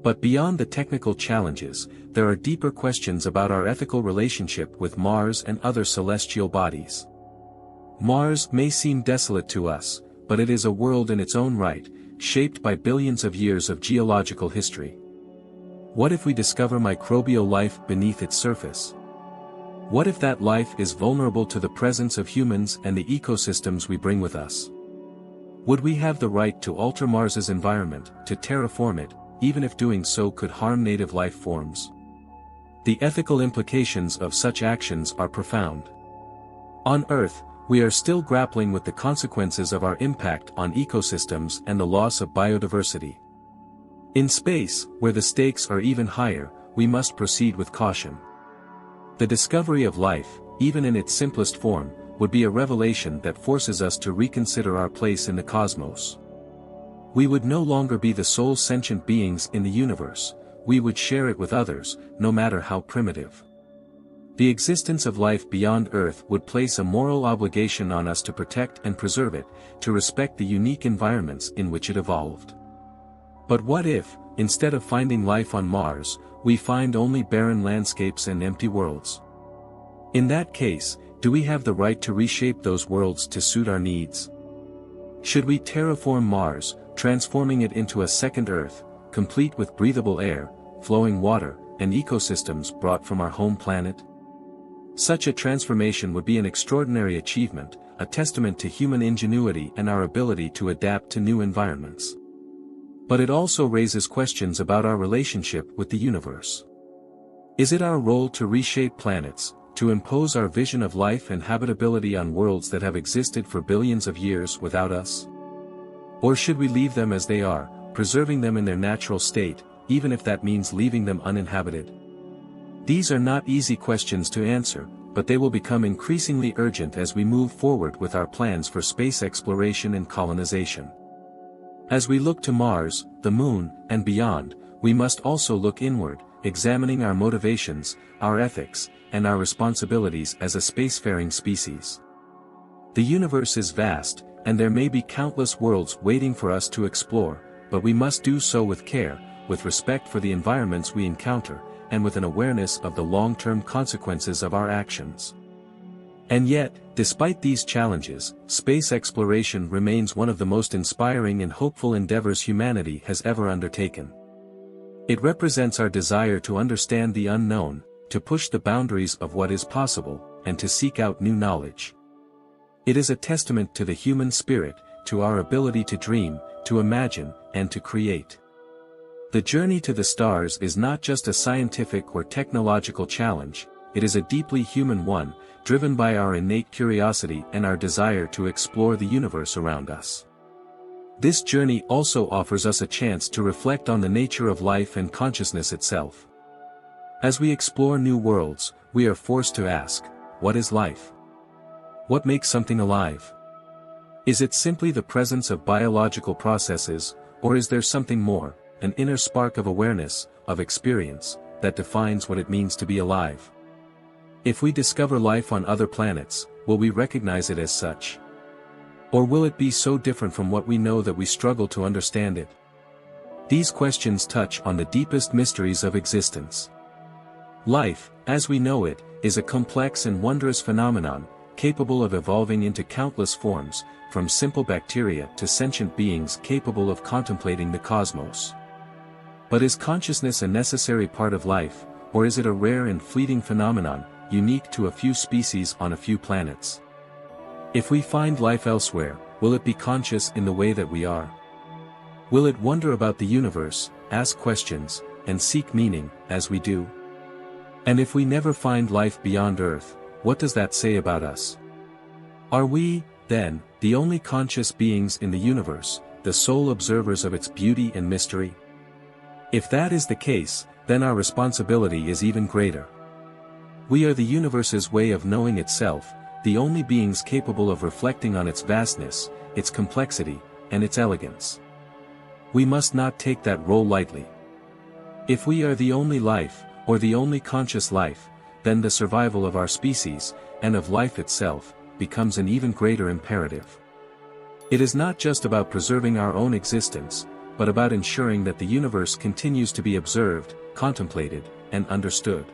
But beyond the technical challenges, there are deeper questions about our ethical relationship with Mars and other celestial bodies. Mars may seem desolate to us, but it is a world in its own right, shaped by billions of years of geological history. What if we discover microbial life beneath its surface? What if that life is vulnerable to the presence of humans and the ecosystems we bring with us? Would we have the right to alter Mars's environment, to terraform it, even if doing so could harm native life forms? The ethical implications of such actions are profound. On Earth, we are still grappling with the consequences of our impact on ecosystems and the loss of biodiversity. In space, where the stakes are even higher, we must proceed with caution. The discovery of life, even in its simplest form, would be a revelation that forces us to reconsider our place in the cosmos. We would no longer be the sole sentient beings in the universe, we would share it with others, no matter how primitive. The existence of life beyond Earth would place a moral obligation on us to protect and preserve it, to respect the unique environments in which it evolved. But what if, instead of finding life on Mars, we find only barren landscapes and empty worlds? In that case, do we have the right to reshape those worlds to suit our needs? Should we terraform Mars, transforming it into a second Earth, complete with breathable air, flowing water, and ecosystems brought from our home planet? Such a transformation would be an extraordinary achievement, a testament to human ingenuity and our ability to adapt to new environments. But it also raises questions about our relationship with the universe. Is it our role to reshape planets, to impose our vision of life and habitability on worlds that have existed for billions of years without us? Or should we leave them as they are, preserving them in their natural state, even if that means leaving them uninhabited? These are not easy questions to answer, but they will become increasingly urgent as we move forward with our plans for space exploration and colonization. As we look to Mars, the Moon, and beyond, we must also look inward, examining our motivations, our ethics, and our responsibilities as a spacefaring species. The universe is vast, and there may be countless worlds waiting for us to explore, but we must do so with care, with respect for the environments we encounter, and with an awareness of the long-term consequences of our actions. And yet, despite these challenges, space exploration remains one of the most inspiring and hopeful endeavors humanity has ever undertaken. It represents our desire to understand the unknown, to push the boundaries of what is possible, and to seek out new knowledge. It is a testament to the human spirit, to our ability to dream, to imagine, and to create. The journey to the stars is not just a scientific or technological challenge, it is a deeply human one, driven by our innate curiosity and our desire to explore the universe around us. This journey also offers us a chance to reflect on the nature of life and consciousness itself. As we explore new worlds, we are forced to ask, what is life? What makes something alive? Is it simply the presence of biological processes, or is there something more, an inner spark of awareness, of experience, that defines what it means to be alive? If we discover life on other planets, will we recognize it as such? Or will it be so different from what we know that we struggle to understand it? These questions touch on the deepest mysteries of existence. Life, as we know it, is a complex and wondrous phenomenon, capable of evolving into countless forms, from simple bacteria to sentient beings capable of contemplating the cosmos. But is consciousness a necessary part of life, or is it a rare and fleeting phenomenon, unique to a few species on a few planets? If we find life elsewhere, will it be conscious in the way that we are? Will it wonder about the universe, ask questions, and seek meaning, as we do? And if we never find life beyond Earth, what does that say about us? Are we, then, the only conscious beings in the universe, the sole observers of its beauty and mystery? If that is the case, then our responsibility is even greater. We are the universe's way of knowing itself, the only beings capable of reflecting on its vastness, its complexity, and its elegance. We must not take that role lightly. If we are the only life, or the only conscious life, then the survival of our species, and of life itself, becomes an even greater imperative. It is not just about preserving our own existence, but about ensuring that the universe continues to be observed, contemplated, and understood.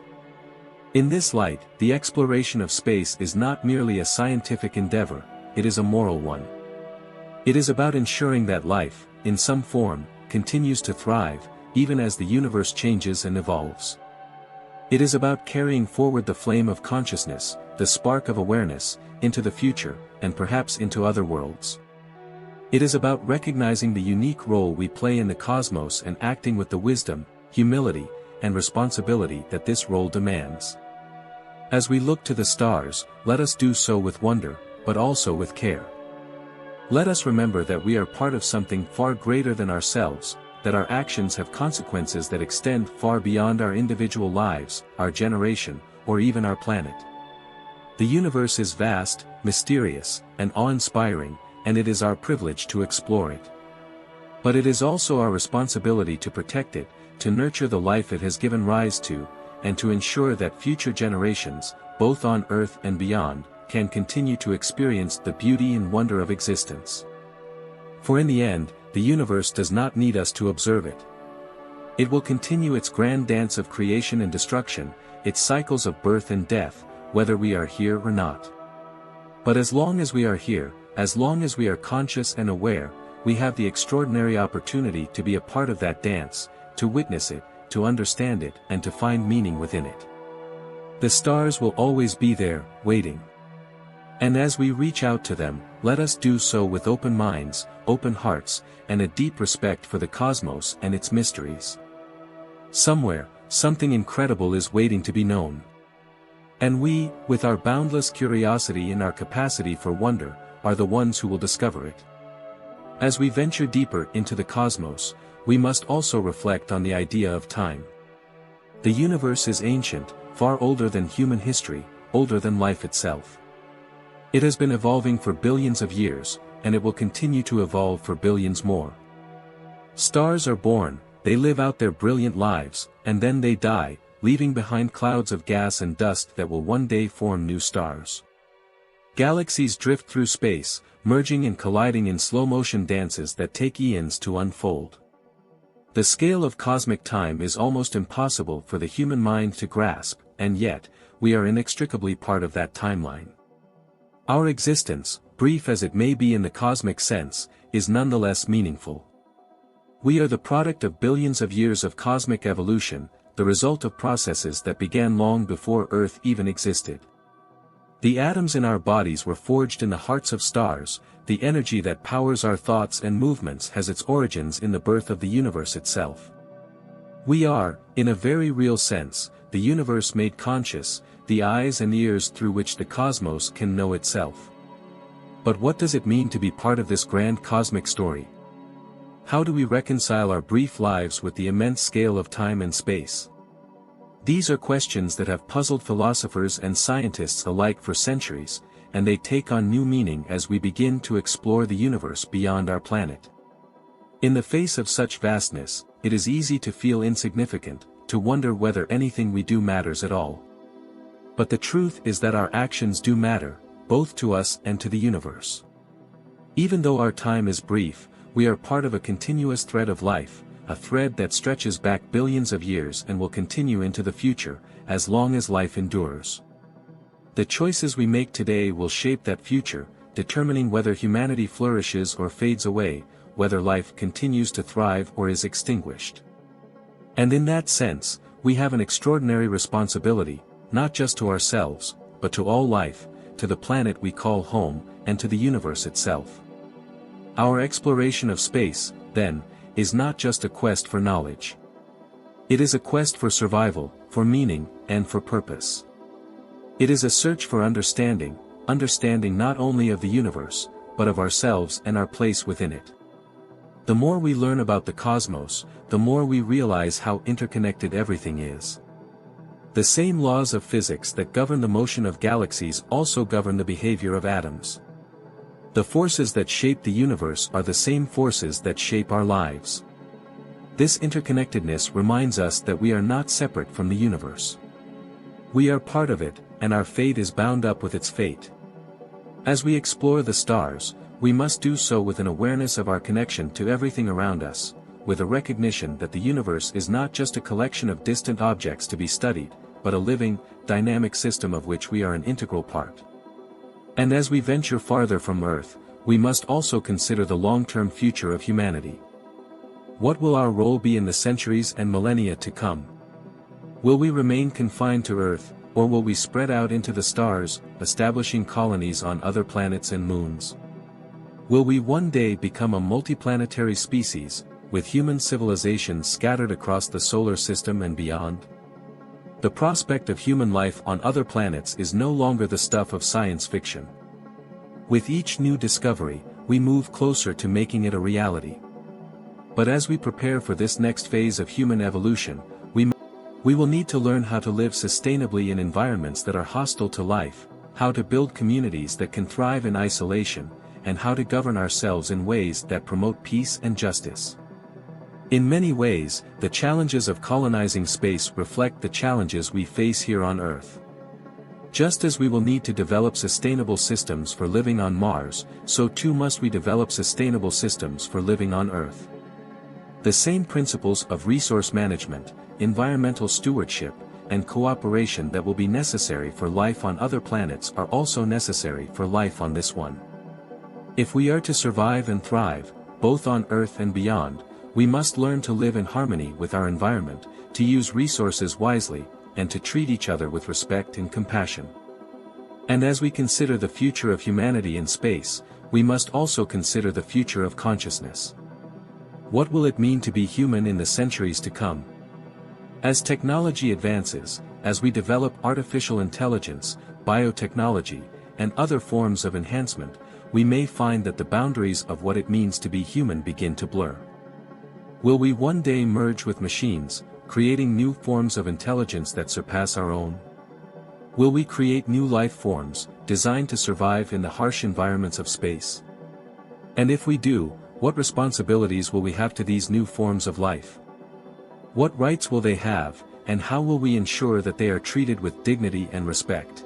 In this light, the exploration of space is not merely a scientific endeavor, it is a moral one. It is about ensuring that life, in some form, continues to thrive, even as the universe changes and evolves. It is about carrying forward the flame of consciousness, the spark of awareness, into the future, and perhaps into other worlds. It is about recognizing the unique role we play in the cosmos and acting with the wisdom, humility, and responsibility that this role demands. As we look to the stars, let us do so with wonder, but also with care. Let us remember that we are part of something far greater than ourselves, that our actions have consequences that extend far beyond our individual lives, our generation, or even our planet. The universe is vast, mysterious, and awe-inspiring, and it is our privilege to explore it. But it is also our responsibility to protect it, to nurture the life it has given rise to, and to ensure that future generations, both on Earth and beyond, can continue to experience the beauty and wonder of existence. For in the end, the universe does not need us to observe it. It will continue its grand dance of creation and destruction, its cycles of birth and death, whether we are here or not. But as long as we are here, as long as we are conscious and aware, we have the extraordinary opportunity to be a part of that dance, to witness it, to understand it, and to find meaning within it. The stars will always be there, waiting. And as we reach out to them, let us do so with open minds, open hearts, and a deep respect for the cosmos and its mysteries. Somewhere, something incredible is waiting to be known. And we, with our boundless curiosity and our capacity for wonder, are the ones who will discover it. As we venture deeper into the cosmos, we must also reflect on the idea of time. The universe is ancient, far older than human history, older than life itself. It has been evolving for billions of years, and it will continue to evolve for billions more. Stars are born, they live out their brilliant lives, and then they die, leaving behind clouds of gas and dust that will one day form new stars. Galaxies drift through space, merging and colliding in slow-motion dances that take eons to unfold. The scale of cosmic time is almost impossible for the human mind to grasp, and yet, we are inextricably part of that timeline. Our existence, brief as it may be in the cosmic sense, is nonetheless meaningful. We are the product of billions of years of cosmic evolution, the result of processes that began long before Earth even existed. The atoms in our bodies were forged in the hearts of stars, the energy that powers our thoughts and movements has its origins in the birth of the universe itself. We are, in a very real sense, the universe made conscious, the eyes and ears through which the cosmos can know itself. But what does it mean to be part of this grand cosmic story? How do we reconcile our brief lives with the immense scale of time and space? These are questions that have puzzled philosophers and scientists alike for centuries, and they take on new meaning as we begin to explore the universe beyond our planet. In the face of such vastness, it is easy to feel insignificant, to wonder whether anything we do matters at all. But the truth is that our actions do matter, both to us and to the universe. Even though our time is brief, we are part of a continuous thread of life, a thread that stretches back billions of years and will continue into the future, as long as life endures. The choices we make today will shape that future, determining whether humanity flourishes or fades away, whether life continues to thrive or is extinguished. And in that sense, we have an extraordinary responsibility, not just to ourselves, but to all life, to the planet we call home, and to the universe itself. Our exploration of space, then, is not just a quest for knowledge. It is a quest for survival, for meaning, and for purpose. It is a search for understanding not only of the universe, but of ourselves and our place within it. The more we learn about the cosmos, the more we realize how interconnected everything is. The same laws of physics that govern the motion of galaxies also govern the behavior of atoms. The forces that shape the universe are the same forces that shape our lives. This interconnectedness reminds us that we are not separate from the universe. We are part of it, and our fate is bound up with its fate. As we explore the stars, we must do so with an awareness of our connection to everything around us, with a recognition that the universe is not just a collection of distant objects to be studied, but a living, dynamic system of which we are an integral part. And as we venture farther from Earth, we must also consider the long-term future of humanity. What will our role be in the centuries and millennia to come? Will we remain confined to Earth, or will we spread out into the stars, establishing colonies on other planets and moons? Will we one day become a multiplanetary species, with human civilizations scattered across the solar system and beyond? The prospect of human life on other planets is no longer the stuff of science fiction. With each new discovery, we move closer to making it a reality. But as we prepare for this next phase of human evolution, we will need to learn how to live sustainably in environments that are hostile to life, how to build communities that can thrive in isolation, and how to govern ourselves in ways that promote peace and justice. In many ways, the challenges of colonizing space reflect the challenges we face here on Earth. Just as we will need to develop sustainable systems for living on Mars, so too must we develop sustainable systems for living on Earth. The same principles of resource management, environmental stewardship, and cooperation that will be necessary for life on other planets are also necessary for life on this one. If we are to survive and thrive, both on Earth and beyond, we must learn to live in harmony with our environment, to use resources wisely, and to treat each other with respect and compassion. And as we consider the future of humanity in space, we must also consider the future of consciousness. What will it mean to be human in the centuries to come? As technology advances, as we develop artificial intelligence, biotechnology, and other forms of enhancement, we may find that the boundaries of what it means to be human begin to blur. Will we one day merge with machines, creating new forms of intelligence that surpass our own? Will we create new life forms, designed to survive in the harsh environments of space? And if we do, what responsibilities will we have to these new forms of life? What rights will they have, and how will we ensure that they are treated with dignity and respect?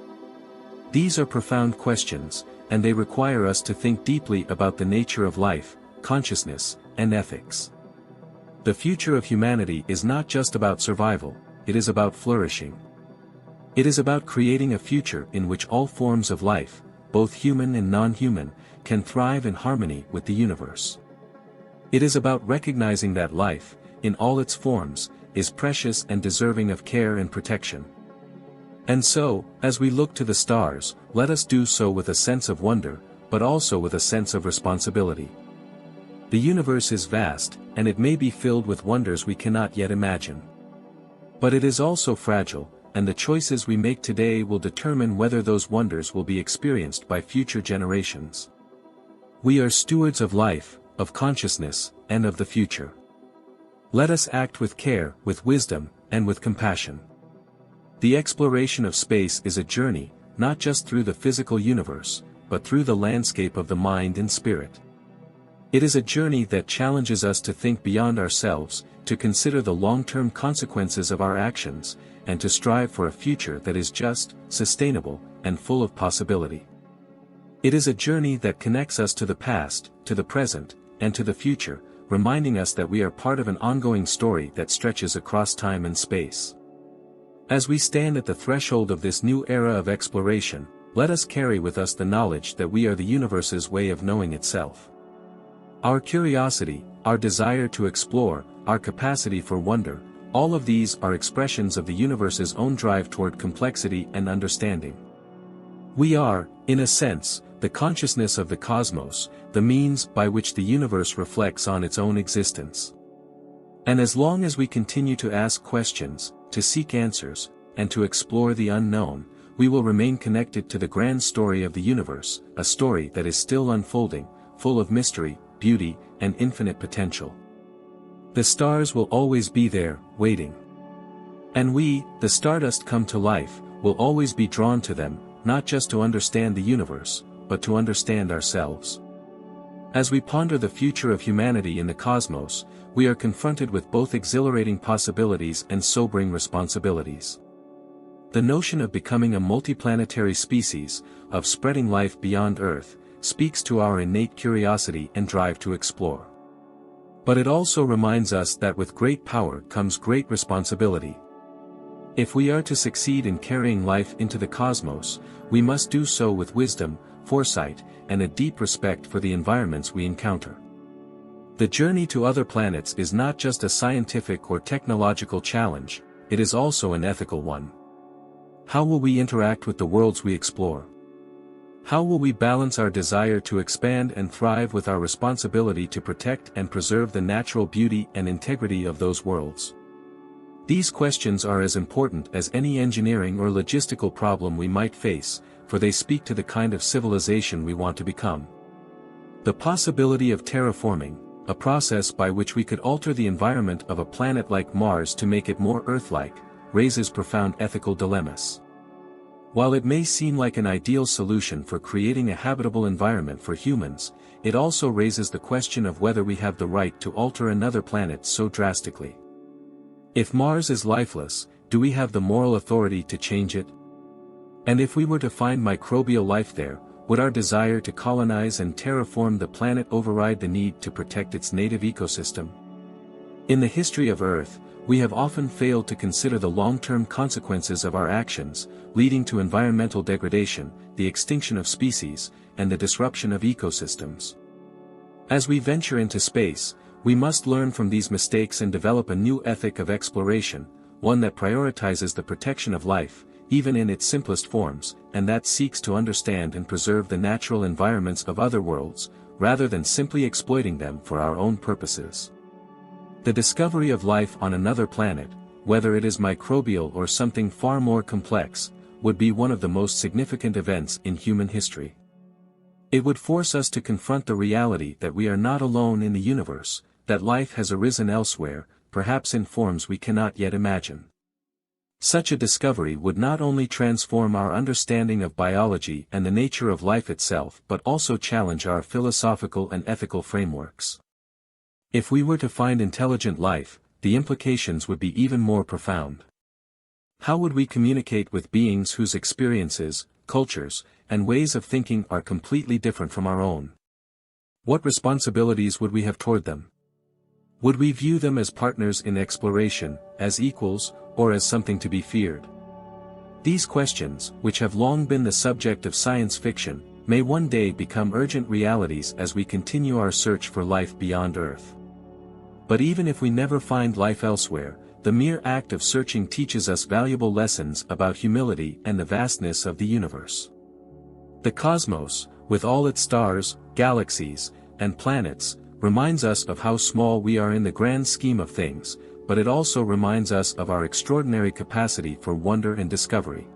These are profound questions, and they require us to think deeply about the nature of life, consciousness, and ethics. The future of humanity is not just about survival, it is about flourishing. It is about creating a future in which all forms of life, both human and non-human, can thrive in harmony with the universe. It is about recognizing that life, in all its forms, is precious and deserving of care and protection. And so, as we look to the stars, let us do so with a sense of wonder, but also with a sense of responsibility. The universe is vast, and it may be filled with wonders we cannot yet imagine. But it is also fragile, and the choices we make today will determine whether those wonders will be experienced by future generations. We are stewards of life, of consciousness, and of the future. Let us act with care, with wisdom, and with compassion. The exploration of space is a journey, not just through the physical universe, but through the landscape of the mind and spirit. It is a journey that challenges us to think beyond ourselves, to consider the long-term consequences of our actions, and to strive for a future that is just, sustainable, and full of possibility. It is a journey that connects us to the past, to the present, and to the future, reminding us that we are part of an ongoing story that stretches across time and space. As we stand at the threshold of this new era of exploration, let us carry with us the knowledge that we are the universe's way of knowing itself. Our curiosity, our desire to explore, our capacity for wonder, all of these are expressions of the universe's own drive toward complexity and understanding. We are, in a sense, the consciousness of the cosmos, the means by which the universe reflects on its own existence. And as long as we continue to ask questions, to seek answers, and to explore the unknown, we will remain connected to the grand story of the universe, a story that is still unfolding, full of mystery, beauty, and infinite potential. The stars will always be there, waiting. And we, the stardust come to life, will always be drawn to them, not just to understand the universe, but to understand ourselves. As we ponder the future of humanity in the cosmos, we are confronted with both exhilarating possibilities and sobering responsibilities. The notion of becoming a multiplanetary species, of spreading life beyond Earth, speaks to our innate curiosity and drive to explore. But it also reminds us that with great power comes great responsibility. If we are to succeed in carrying life into the cosmos, we must do so with wisdom, foresight, and a deep respect for the environments we encounter. The journey to other planets is not just a scientific or technological challenge, it is also an ethical one. How will we interact with the worlds we explore? How will we balance our desire to expand and thrive with our responsibility to protect and preserve the natural beauty and integrity of those worlds? These questions are as important as any engineering or logistical problem we might face, for they speak to the kind of civilization we want to become. The possibility of terraforming, a process by which we could alter the environment of a planet like Mars to make it more Earth-like, raises profound ethical dilemmas. While it may seem like an ideal solution for creating a habitable environment for humans, it also raises the question of whether we have the right to alter another planet so drastically. If Mars is lifeless, do we have the moral authority to change it? And if we were to find microbial life there, would our desire to colonize and terraform the planet override the need to protect its native ecosystem? In the history of Earth, we have often failed to consider the long-term consequences of our actions, leading to environmental degradation, the extinction of species, and the disruption of ecosystems. As we venture into space, we must learn from these mistakes and develop a new ethic of exploration, one that prioritizes the protection of life, even in its simplest forms, and that seeks to understand and preserve the natural environments of other worlds, rather than simply exploiting them for our own purposes. The discovery of life on another planet, whether it is microbial or something far more complex, would be one of the most significant events in human history. It would force us to confront the reality that we are not alone in the universe, that life has arisen elsewhere, perhaps in forms we cannot yet imagine. Such a discovery would not only transform our understanding of biology and the nature of life itself but also challenge our philosophical and ethical frameworks. If we were to find intelligent life, the implications would be even more profound. How would we communicate with beings whose experiences, cultures, and ways of thinking are completely different from our own? What responsibilities would we have toward them? Would we view them as partners in exploration, as equals, or as something to be feared? These questions, which have long been the subject of science fiction, may one day become urgent realities as we continue our search for life beyond Earth. But even if we never find life elsewhere, the mere act of searching teaches us valuable lessons about humility and the vastness of the universe. The cosmos, with all its stars, galaxies, and planets, reminds us of how small we are in the grand scheme of things, but it also reminds us of our extraordinary capacity for wonder and discovery.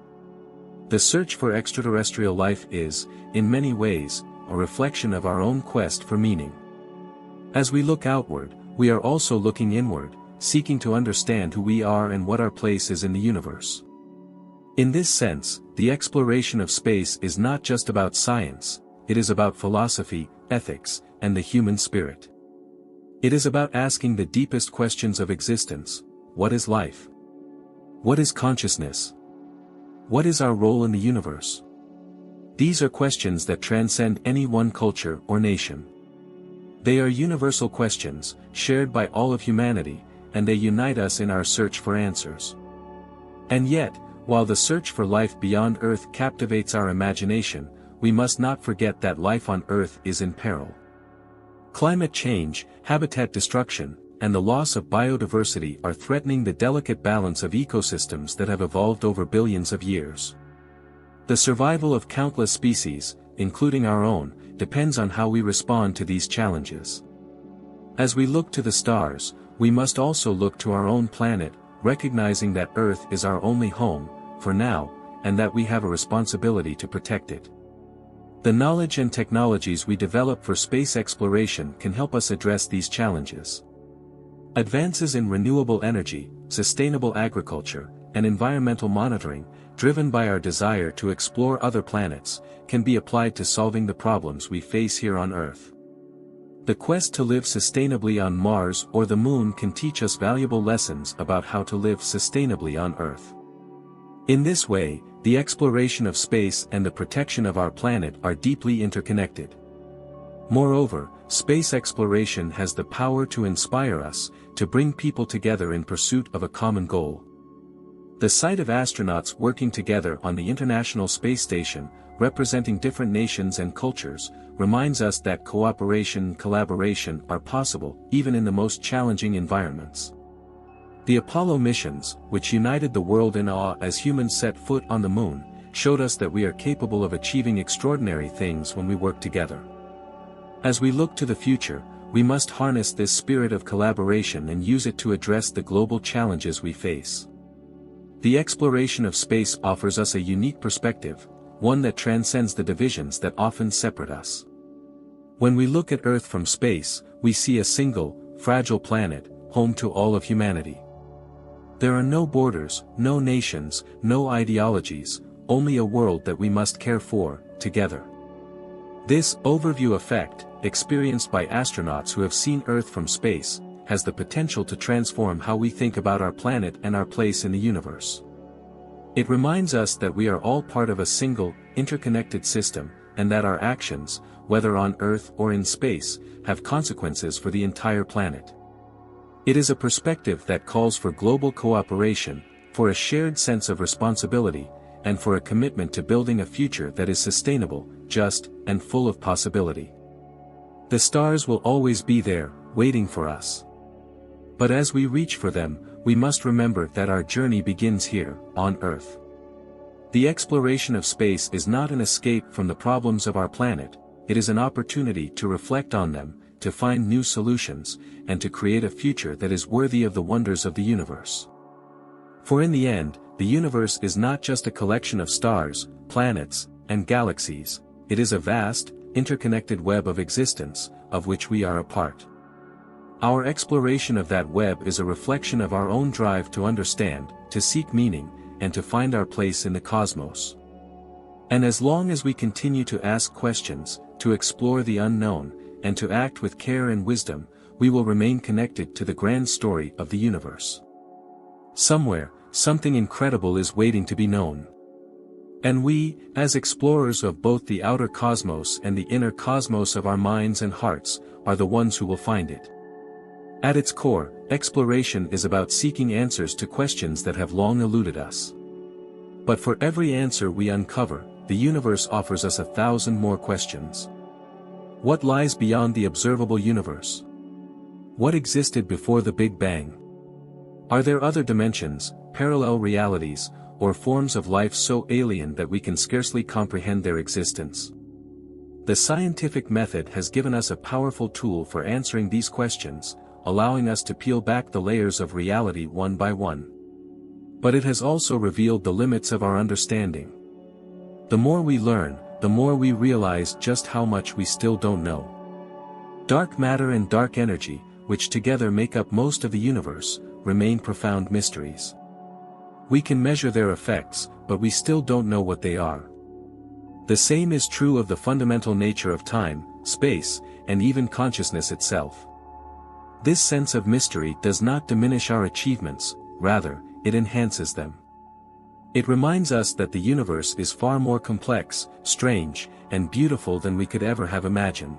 The search for extraterrestrial life is, in many ways, a reflection of our own quest for meaning. As we look outward, we are also looking inward, seeking to understand who we are and what our place is in the universe. In this sense, the exploration of space is not just about science, it is about philosophy, ethics, and the human spirit. It is about asking the deepest questions of existence: what is life? What is consciousness? What is our role in the universe? These are questions that transcend any one culture or nation. They are universal questions, shared by all of humanity, and they unite us in our search for answers. And yet, while the search for life beyond Earth captivates our imagination, we must not forget that life on Earth is in peril. Climate change, habitat destruction, and the loss of biodiversity are threatening the delicate balance of ecosystems that have evolved over billions of years. The survival of countless species, including our own, depends on how we respond to these challenges. As we look to the stars, we must also look to our own planet, recognizing that Earth is our only home, for now, and that we have a responsibility to protect it. The knowledge and technologies we develop for space exploration can help us address these challenges. Advances in renewable energy, sustainable agriculture, and environmental monitoring, driven by our desire to explore other planets, can be applied to solving the problems we face here on Earth. The quest to live sustainably on Mars or the Moon can teach us valuable lessons about how to live sustainably on Earth. In this way, the exploration of space and the protection of our planet are deeply interconnected. Moreover, space exploration has the power to inspire us, to bring people together in pursuit of a common goal. The sight of astronauts working together on the International Space Station, representing different nations and cultures, reminds us that cooperation and collaboration are possible, even in the most challenging environments. The Apollo missions, which united the world in awe as humans set foot on the Moon, showed us that we are capable of achieving extraordinary things when we work together. As we look to the future, we must harness this spirit of collaboration and use it to address the global challenges we face. The exploration of space offers us a unique perspective, one that transcends the divisions that often separate us. When we look at Earth from space, we see a single, fragile planet, home to all of humanity. There are no borders, no nations, no ideologies, only a world that we must care for, together. This overview effect, experienced by astronauts who have seen Earth from space, has the potential to transform how we think about our planet and our place in the universe. It reminds us that we are all part of a single, interconnected system, and that our actions, whether on Earth or in space, have consequences for the entire planet. It is a perspective that calls for global cooperation, for a shared sense of responsibility, and for a commitment to building a future that is sustainable, just, and full of possibility. The stars will always be there, waiting for us. But as we reach for them, we must remember that our journey begins here, on Earth. The exploration of space is not an escape from the problems of our planet, it is an opportunity to reflect on them, to find new solutions, and to create a future that is worthy of the wonders of the universe. For in the end, the universe is not just a collection of stars, planets, and galaxies, it is a vast, interconnected web of existence, of which we are a part. Our exploration of that web is a reflection of our own drive to understand, to seek meaning, and to find our place in the cosmos. And as long as we continue to ask questions, to explore the unknown, and to act with care and wisdom, we will remain connected to the grand story of the universe. Somewhere, something incredible is waiting to be known. And we, as explorers of both the outer cosmos and the inner cosmos of our minds and hearts, are the ones who will find it. At its core, exploration is about seeking answers to questions that have long eluded us. But for every answer we uncover, the universe offers us 1,000 more questions. What lies beyond the observable universe? What existed before the Big Bang? Are there other dimensions, parallel realities, or forms of life so alien that we can scarcely comprehend their existence? The scientific method has given us a powerful tool for answering these questions, allowing us to peel back the layers of reality one by one. But it has also revealed the limits of our understanding. The more we learn, the more we realize just how much we still don't know. Dark matter and dark energy, which together make up most of the universe, remain profound mysteries. We can measure their effects, but we still don't know what they are. The same is true of the fundamental nature of time, space, and even consciousness itself. This sense of mystery does not diminish our achievements, rather, it enhances them. It reminds us that the universe is far more complex, strange, and beautiful than we could ever have imagined.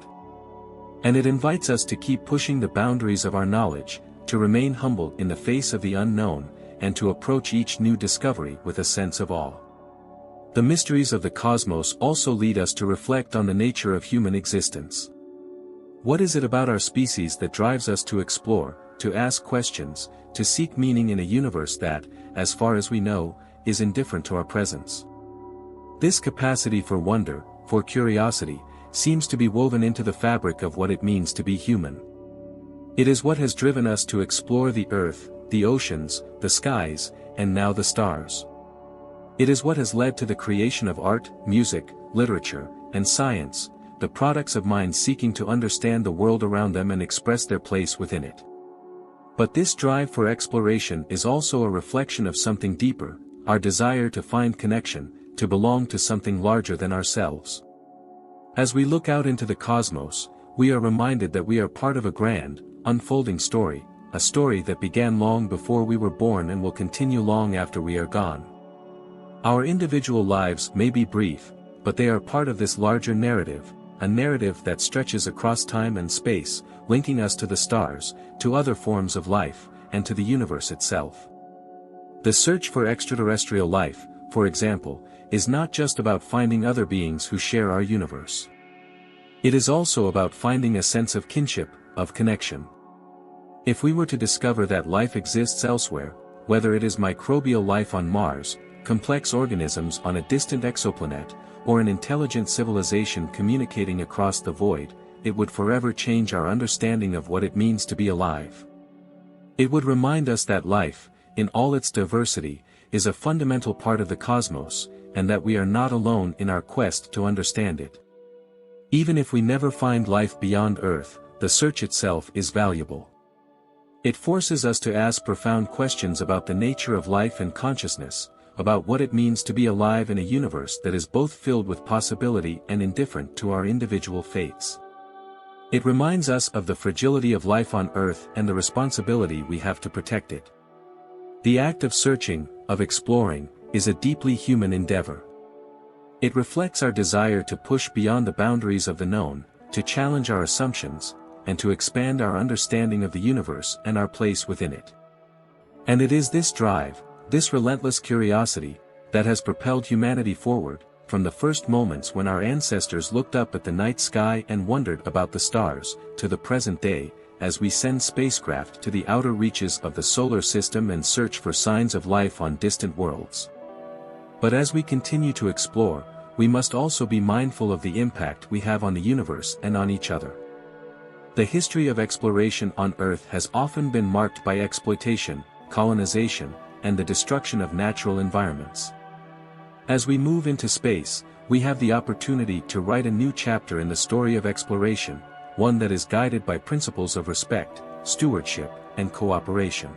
And it invites us to keep pushing the boundaries of our knowledge, to remain humble in the face of the unknown, and to approach each new discovery with a sense of awe. The mysteries of the cosmos also lead us to reflect on the nature of human existence. What is it about our species that drives us to explore, to ask questions, to seek meaning in a universe that, as far as we know, is indifferent to our presence? This capacity for wonder, for curiosity, seems to be woven into the fabric of what it means to be human. It is what has driven us to explore the earth, the oceans, the skies, and now the stars. It is what has led to the creation of art, music, literature, and science, the products of minds seeking to understand the world around them and express their place within it. But this drive for exploration is also a reflection of something deeper, our desire to find connection, to belong to something larger than ourselves. As we look out into the cosmos, we are reminded that we are part of a grand, unfolding story, a story that began long before we were born and will continue long after we are gone. Our individual lives may be brief, but they are part of this larger narrative, a narrative that stretches across time and space, linking us to the stars, to other forms of life, and to the universe itself. The search for extraterrestrial life, for example, is not just about finding other beings who share our universe. It is also about finding a sense of kinship, of connection. If we were to discover that life exists elsewhere, whether it is microbial life on Mars, complex organisms on a distant exoplanet, or an intelligent civilization communicating across the void, it would forever change our understanding of what it means to be alive. It would remind us that life, in all its diversity, is a fundamental part of the cosmos, and that we are not alone in our quest to understand it. Even if we never find life beyond Earth, the search itself is valuable. It forces us to ask profound questions about the nature of life and consciousness, about what it means to be alive in a universe that is both filled with possibility and indifferent to our individual fates. It reminds us of the fragility of life on Earth and the responsibility we have to protect it. The act of searching, of exploring, is a deeply human endeavor. It reflects our desire to push beyond the boundaries of the known, to challenge our assumptions, and to expand our understanding of the universe and our place within it. And it is this drive, this relentless curiosity, that has propelled humanity forward, from the first moments when our ancestors looked up at the night sky and wondered about the stars, to the present day, as we send spacecraft to the outer reaches of the solar system and search for signs of life on distant worlds. But as we continue to explore, we must also be mindful of the impact we have on the universe and on each other. The history of exploration on Earth has often been marked by exploitation, colonization, and the destruction of natural environments. As we move into space, we have the opportunity to write a new chapter in the story of exploration, one that is guided by principles of respect, stewardship, and cooperation.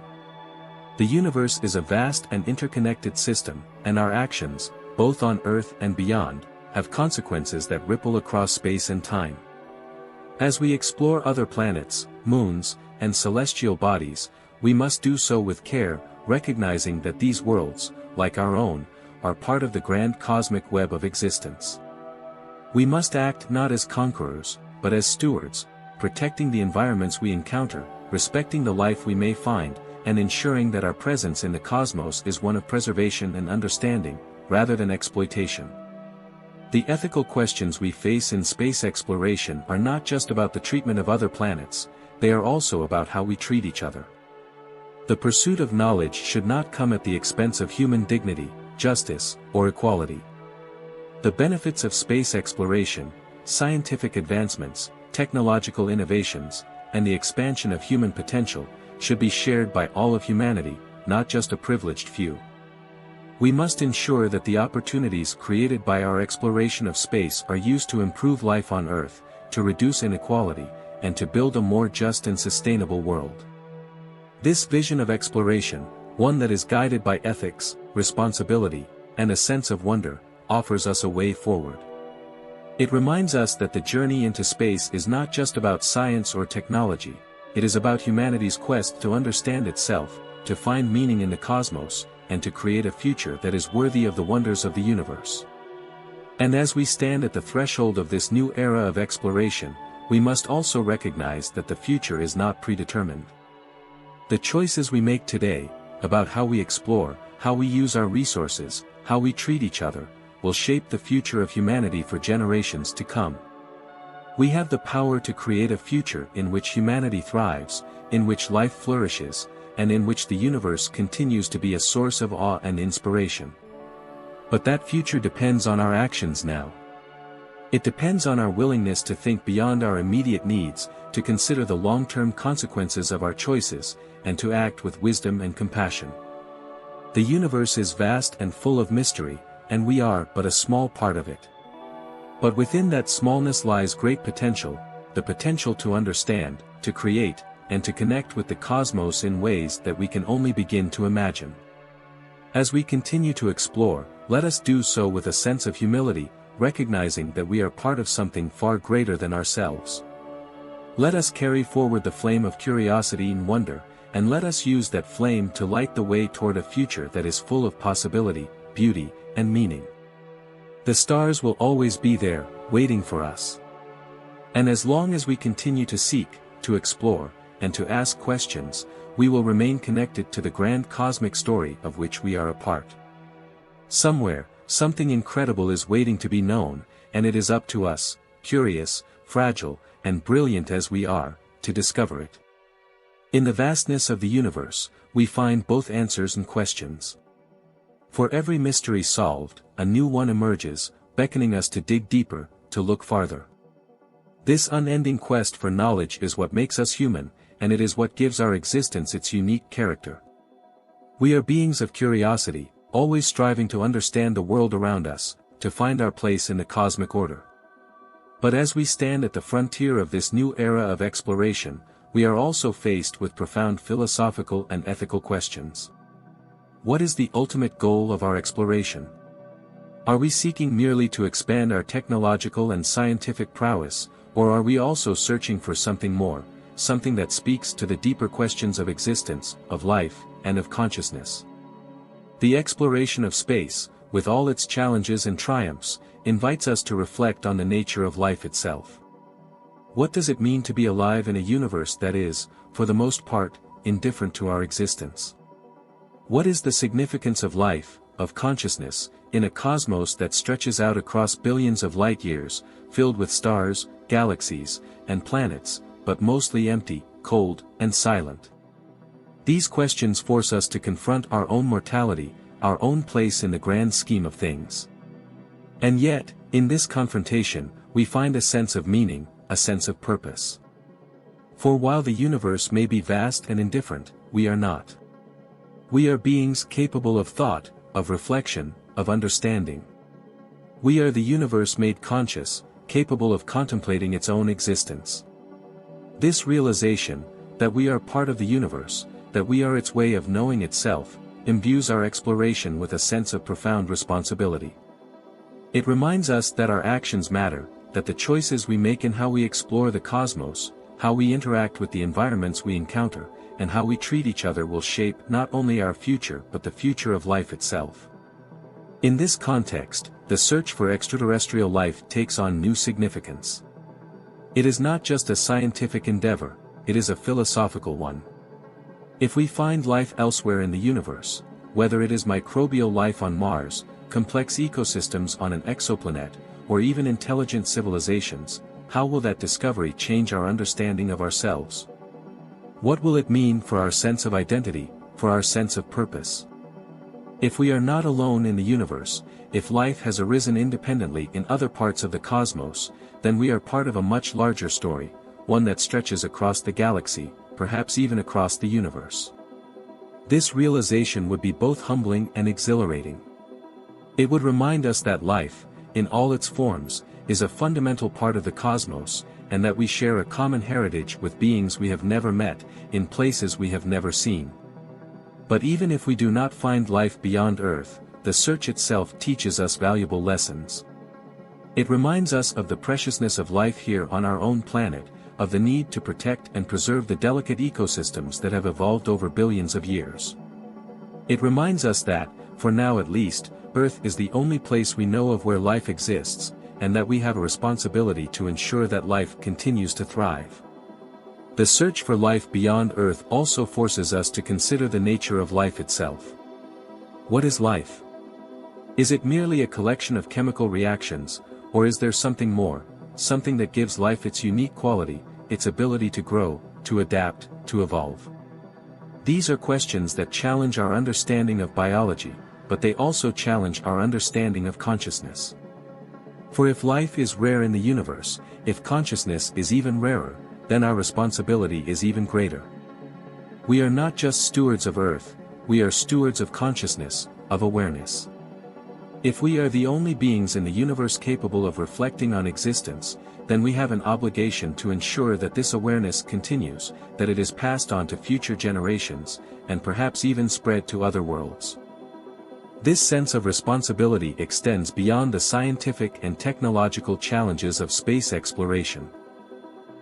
The universe is a vast and interconnected system, and our actions, both on Earth and beyond, have consequences that ripple across space and time. As we explore other planets, moons, and celestial bodies, we must do so with care, recognizing that these worlds, like our own, are part of the grand cosmic web of existence. We must act not as conquerors, but as stewards, protecting the environments we encounter, respecting the life we may find, and ensuring that our presence in the cosmos is one of preservation and understanding, rather than exploitation. The ethical questions we face in space exploration are not just about the treatment of other planets, they are also about how we treat each other. The pursuit of knowledge should not come at the expense of human dignity, justice, or equality. The benefits of space exploration, scientific advancements, technological innovations, and the expansion of human potential, should be shared by all of humanity, not just a privileged few. We must ensure that the opportunities created by our exploration of space are used to improve life on Earth, to reduce inequality, and to build a more just and sustainable world. This vision of exploration, one that is guided by ethics, responsibility, and a sense of wonder, offers us a way forward. It reminds us that the journey into space is not just about science or technology, it is about humanity's quest to understand itself, to find meaning in the cosmos, and to create a future that is worthy of the wonders of the universe. And as we stand at the threshold of this new era of exploration, we must also recognize that the future is not predetermined. The choices we make today, about how we explore, how we use our resources, how we treat each other, will shape the future of humanity for generations to come. We have the power to create a future in which humanity thrives, in which life flourishes, and in which the universe continues to be a source of awe and inspiration. But that future depends on our actions now. It depends on our willingness to think beyond our immediate needs, to consider the long-term consequences of our choices, and to act with wisdom and compassion. The universe is vast and full of mystery, and we are but a small part of it. But within that smallness lies great potential, the potential to understand, to create, and to connect with the cosmos in ways that we can only begin to imagine. As we continue to explore, let us do so with a sense of humility, recognizing that we are part of something far greater than ourselves. Let us carry forward the flame of curiosity and wonder, and let us use that flame to light the way toward a future that is full of possibility, beauty, and meaning. The stars will always be there, waiting for us. And as long as we continue to seek, to explore, and to ask questions, we will remain connected to the grand cosmic story of which we are a part. Somewhere, something incredible is waiting to be known, and it is up to us, curious, fragile, and brilliant as we are, to discover it. In the vastness of the universe, we find both answers and questions. For every mystery solved, a new one emerges, beckoning us to dig deeper, to look farther. This unending quest for knowledge is what makes us human, and it is what gives our existence its unique character. We are beings of curiosity, always striving to understand the world around us, to find our place in the cosmic order. But as we stand at the frontier of this new era of exploration, we are also faced with profound philosophical and ethical questions. What is the ultimate goal of our exploration? Are we seeking merely to expand our technological and scientific prowess, or are we also searching for something more, something that speaks to the deeper questions of existence, of life, and of consciousness? The exploration of space, with all its challenges and triumphs, invites us to reflect on the nature of life itself. What does it mean to be alive in a universe that is, for the most part, indifferent to our existence? What is the significance of life, of consciousness, in a cosmos that stretches out across billions of light-years, filled with stars, galaxies, and planets, but mostly empty, cold, and silent? These questions force us to confront our own mortality, our own place in the grand scheme of things. And yet, in this confrontation, we find a sense of meaning, a sense of purpose. For while the universe may be vast and indifferent, we are not. We are beings capable of thought, of reflection, of understanding. We are the universe made conscious, capable of contemplating its own existence. This realization, that we are part of the universe, that we are its way of knowing itself, imbues our exploration with a sense of profound responsibility. It reminds us that our actions matter, that the choices we make in how we explore the cosmos, how we interact with the environments we encounter, and how we treat each other will shape not only our future but the future of life itself. In this context, the search for extraterrestrial life takes on new significance. It is not just a scientific endeavor, it is a philosophical one. If we find life elsewhere in the universe, whether it is microbial life on Mars, complex ecosystems on an exoplanet, or even intelligent civilizations, how will that discovery change our understanding of ourselves? What will it mean for our sense of identity, for our sense of purpose? If we are not alone in the universe, if life has arisen independently in other parts of the cosmos, then we are part of a much larger story, one that stretches across the galaxy, perhaps even across the universe. This realization would be both humbling and exhilarating. It would remind us that life, in all its forms, is a fundamental part of the cosmos, and that we share a common heritage with beings we have never met, in places we have never seen. But even if we do not find life beyond Earth, the search itself teaches us valuable lessons. It reminds us of the preciousness of life here on our own planet, of the need to protect and preserve the delicate ecosystems that have evolved over billions of years. It reminds us that, for now at least, Earth is the only place we know of where life exists, and that we have a responsibility to ensure that life continues to thrive. The search for life beyond Earth also forces us to consider the nature of life itself. What is life? Is it merely a collection of chemical reactions, or is there something more, something that gives life its unique quality, its ability to grow, to adapt, to evolve? These are questions that challenge our understanding of biology, but they also challenge our understanding of consciousness. For if life is rare in the universe, if consciousness is even rarer, then our responsibility is even greater. We are not just stewards of Earth, we are stewards of consciousness, of awareness. If we are the only beings in the universe capable of reflecting on existence, then we have an obligation to ensure that this awareness continues, that it is passed on to future generations, and perhaps even spread to other worlds. This sense of responsibility extends beyond the scientific and technological challenges of space exploration.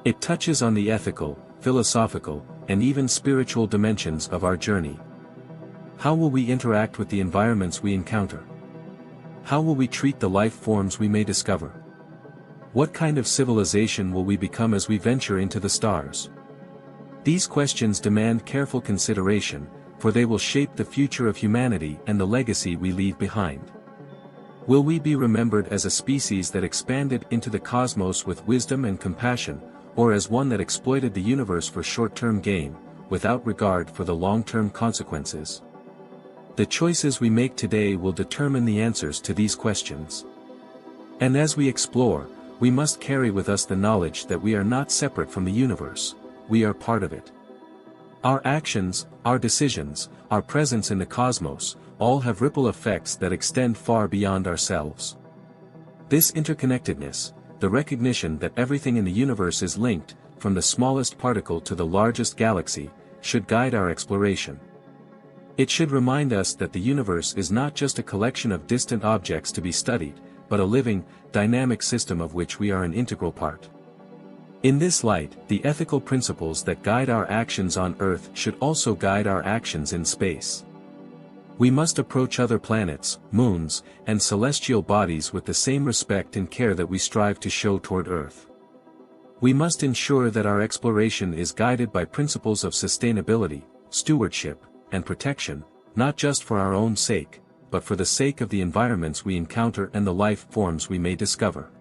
It touches on the ethical, philosophical, and even spiritual dimensions of our journey. How will we interact with the environments we encounter? How will we treat the life forms we may discover? What kind of civilization will we become as we venture into the stars? These questions demand careful consideration, for they will shape the future of humanity and the legacy we leave behind. Will we be remembered as a species that expanded into the cosmos with wisdom and compassion, or as one that exploited the universe for short-term gain, without regard for the long-term consequences? The choices we make today will determine the answers to these questions. And as we explore, we must carry with us the knowledge that we are not separate from the universe, we are part of it. Our actions, our decisions, our presence in the cosmos, all have ripple effects that extend far beyond ourselves. This interconnectedness, the recognition that everything in the universe is linked, from the smallest particle to the largest galaxy, should guide our exploration. It should remind us that the universe is not just a collection of distant objects to be studied, but a living, dynamic system of which we are an integral part. In this light, the ethical principles that guide our actions on Earth should also guide our actions in space. We must approach other planets, moons, and celestial bodies with the same respect and care that we strive to show toward Earth. We must ensure that our exploration is guided by principles of sustainability, stewardship, and protection, not just for our own sake, but for the sake of the environments we encounter and the life forms we may discover.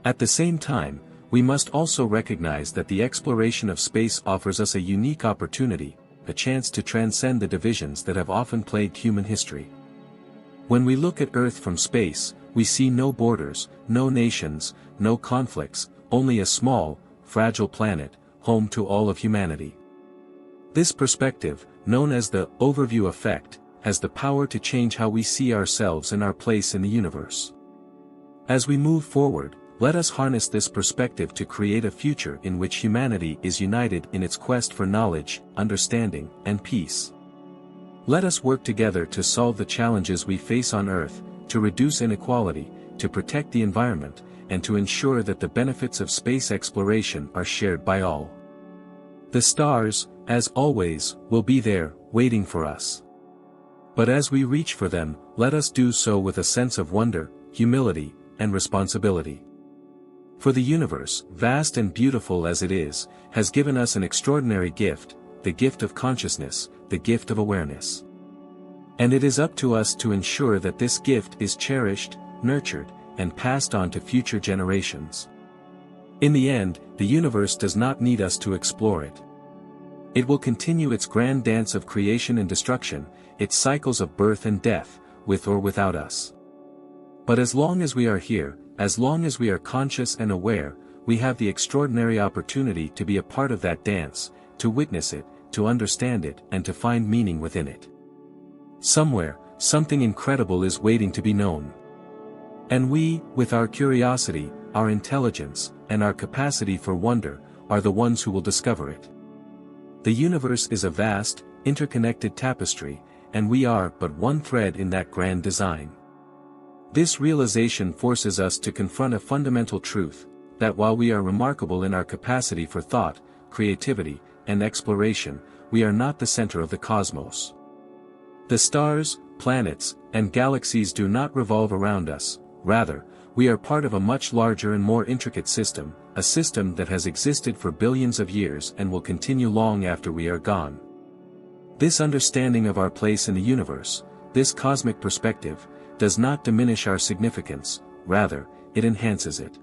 At the same time, we must also recognize that the exploration of space offers us a unique opportunity, a chance to transcend the divisions that have often plagued human history. When we look at Earth from space, we see no borders, no nations, no conflicts, only a small, fragile planet, home to all of humanity. This perspective, known as the overview effect, has the power to change how we see ourselves and our place in the universe. As we move forward, let us harness this perspective to create a future in which humanity is united in its quest for knowledge, understanding, and peace. Let us work together to solve the challenges we face on Earth, to reduce inequality, to protect the environment, and to ensure that the benefits of space exploration are shared by all. The stars, as always, will be there, waiting for us. But as we reach for them, let us do so with a sense of wonder, humility, and responsibility. For the universe, vast and beautiful as it is, has given us an extraordinary gift, the gift of consciousness, the gift of awareness. And it is up to us to ensure that this gift is cherished, nurtured, and passed on to future generations. In the end, the universe does not need us to explore it. It will continue its grand dance of creation and destruction, its cycles of birth and death, with or without us. But as long as we are here, as long as we are conscious and aware, we have the extraordinary opportunity to be a part of that dance, to witness it, to understand it, and to find meaning within it. Somewhere, something incredible is waiting to be known. And we, with our curiosity, our intelligence, and our capacity for wonder, are the ones who will discover it. The universe is a vast, interconnected tapestry, and we are but one thread in that grand design. This realization forces us to confront a fundamental truth, that while we are remarkable in our capacity for thought, creativity, and exploration, we are not the center of the cosmos. The stars, planets, and galaxies do not revolve around us, rather, we are part of a much larger and more intricate system, a system that has existed for billions of years and will continue long after we are gone. This understanding of our place in the universe, this cosmic perspective, does not diminish our significance, rather, it enhances it.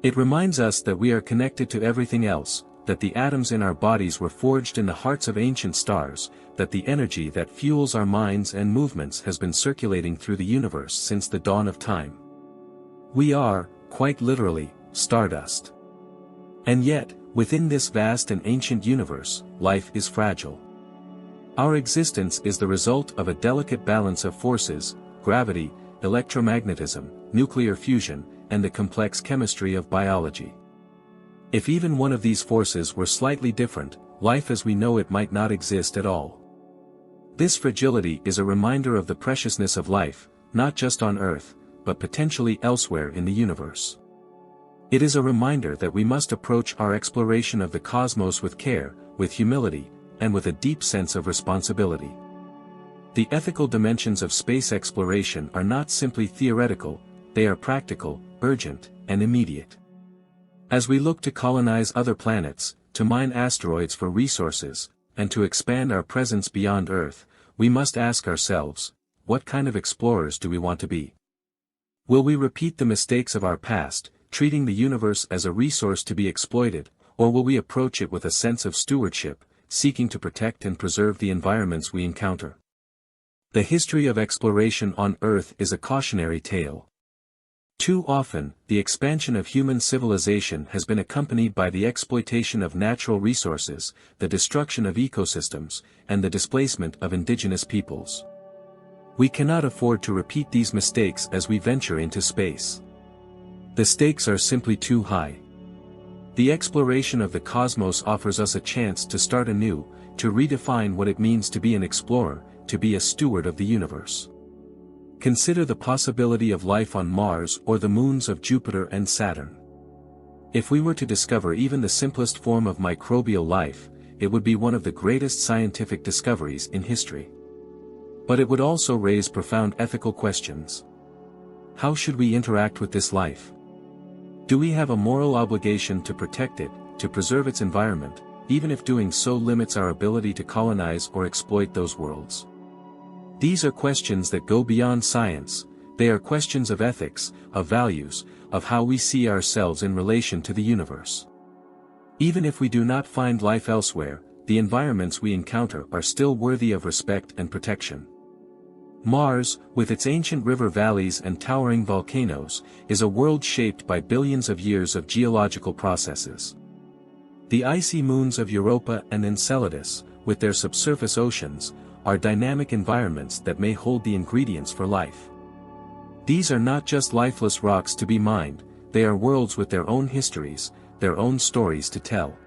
It reminds us that we are connected to everything else, that the atoms in our bodies were forged in the hearts of ancient stars, that the energy that fuels our minds and movements has been circulating through the universe since the dawn of time. We are, quite literally, stardust. And yet, within this vast and ancient universe, life is fragile. Our existence is the result of a delicate balance of forces, gravity, electromagnetism, nuclear fusion, and the complex chemistry of biology. If even one of these forces were slightly different, life as we know it might not exist at all. This fragility is a reminder of the preciousness of life, not just on Earth, but potentially elsewhere in the universe. It is a reminder that we must approach our exploration of the cosmos with care, with humility, and with a deep sense of responsibility. The ethical dimensions of space exploration are not simply theoretical, they are practical, urgent, and immediate. As we look to colonize other planets, to mine asteroids for resources, and to expand our presence beyond Earth, we must ask ourselves, what kind of explorers do we want to be? Will we repeat the mistakes of our past, treating the universe as a resource to be exploited, or will we approach it with a sense of stewardship, seeking to protect and preserve the environments we encounter? The history of exploration on Earth is a cautionary tale. Too often, the expansion of human civilization has been accompanied by the exploitation of natural resources, the destruction of ecosystems, and the displacement of indigenous peoples. We cannot afford to repeat these mistakes as we venture into space. The stakes are simply too high. The exploration of the cosmos offers us a chance to start anew, to redefine what it means to be an explorer, to be a steward of the universe. Consider the possibility of life on Mars or the moons of Jupiter and Saturn. If we were to discover even the simplest form of microbial life, it would be one of the greatest scientific discoveries in history. But it would also raise profound ethical questions. How should we interact with this life? Do we have a moral obligation to protect it, to preserve its environment, even if doing so limits our ability to colonize or exploit those worlds? These are questions that go beyond science. They are questions of ethics, of values, of how we see ourselves in relation to the universe. Even if we do not find life elsewhere, the environments we encounter are still worthy of respect and protection. Mars, with its ancient river valleys and towering volcanoes, is a world shaped by billions of years of geological processes. The icy moons of Europa and Enceladus, with their subsurface oceans, are dynamic environments that may hold the ingredients for life. These are not just lifeless rocks to be mined, they are worlds with their own histories, their own stories to tell.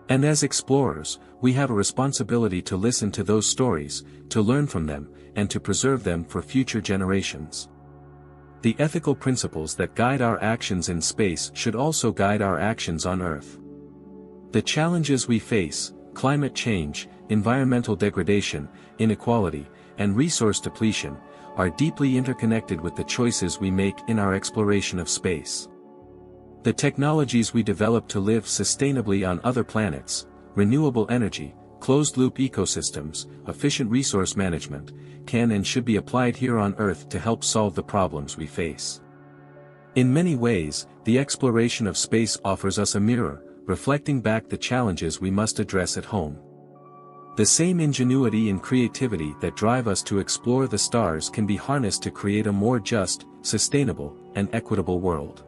And as explorers, we have a responsibility to listen to those stories, to learn from them, and to preserve them for future generations. The ethical principles that guide our actions in space should also guide our actions on Earth. The challenges we face, climate change, environmental degradation, inequality, and resource depletion, are deeply interconnected with the choices we make in our exploration of space. The technologies we develop to live sustainably on other planets, renewable energy, closed-loop ecosystems, efficient resource management, can and should be applied here on Earth to help solve the problems we face. In many ways, the exploration of space offers us a mirror, reflecting back the challenges we must address at home. The same ingenuity and creativity that drive us to explore the stars can be harnessed to create a more just, sustainable, and equitable world.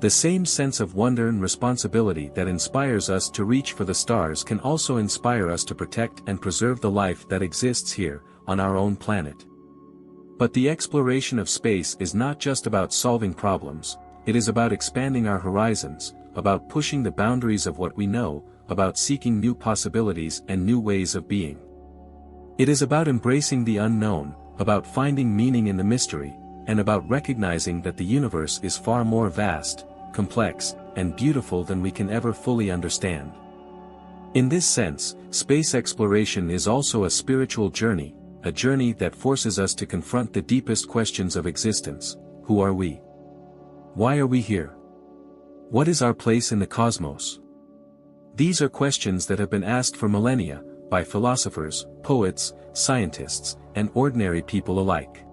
The same sense of wonder and responsibility that inspires us to reach for the stars can also inspire us to protect and preserve the life that exists here, on our own planet. But the exploration of space is not just about solving problems, it is about expanding our horizons, about pushing the boundaries of what we know, about seeking new possibilities and new ways of being. It is about embracing the unknown, about finding meaning in the mystery, and about recognizing that the universe is far more vast, complex, and beautiful than we can ever fully understand. In this sense, space exploration is also a spiritual journey, a journey that forces us to confront the deepest questions of existence. Who are we? Why are we here? What is our place in the cosmos? These are questions that have been asked for millennia, by philosophers, poets, scientists, and ordinary people alike.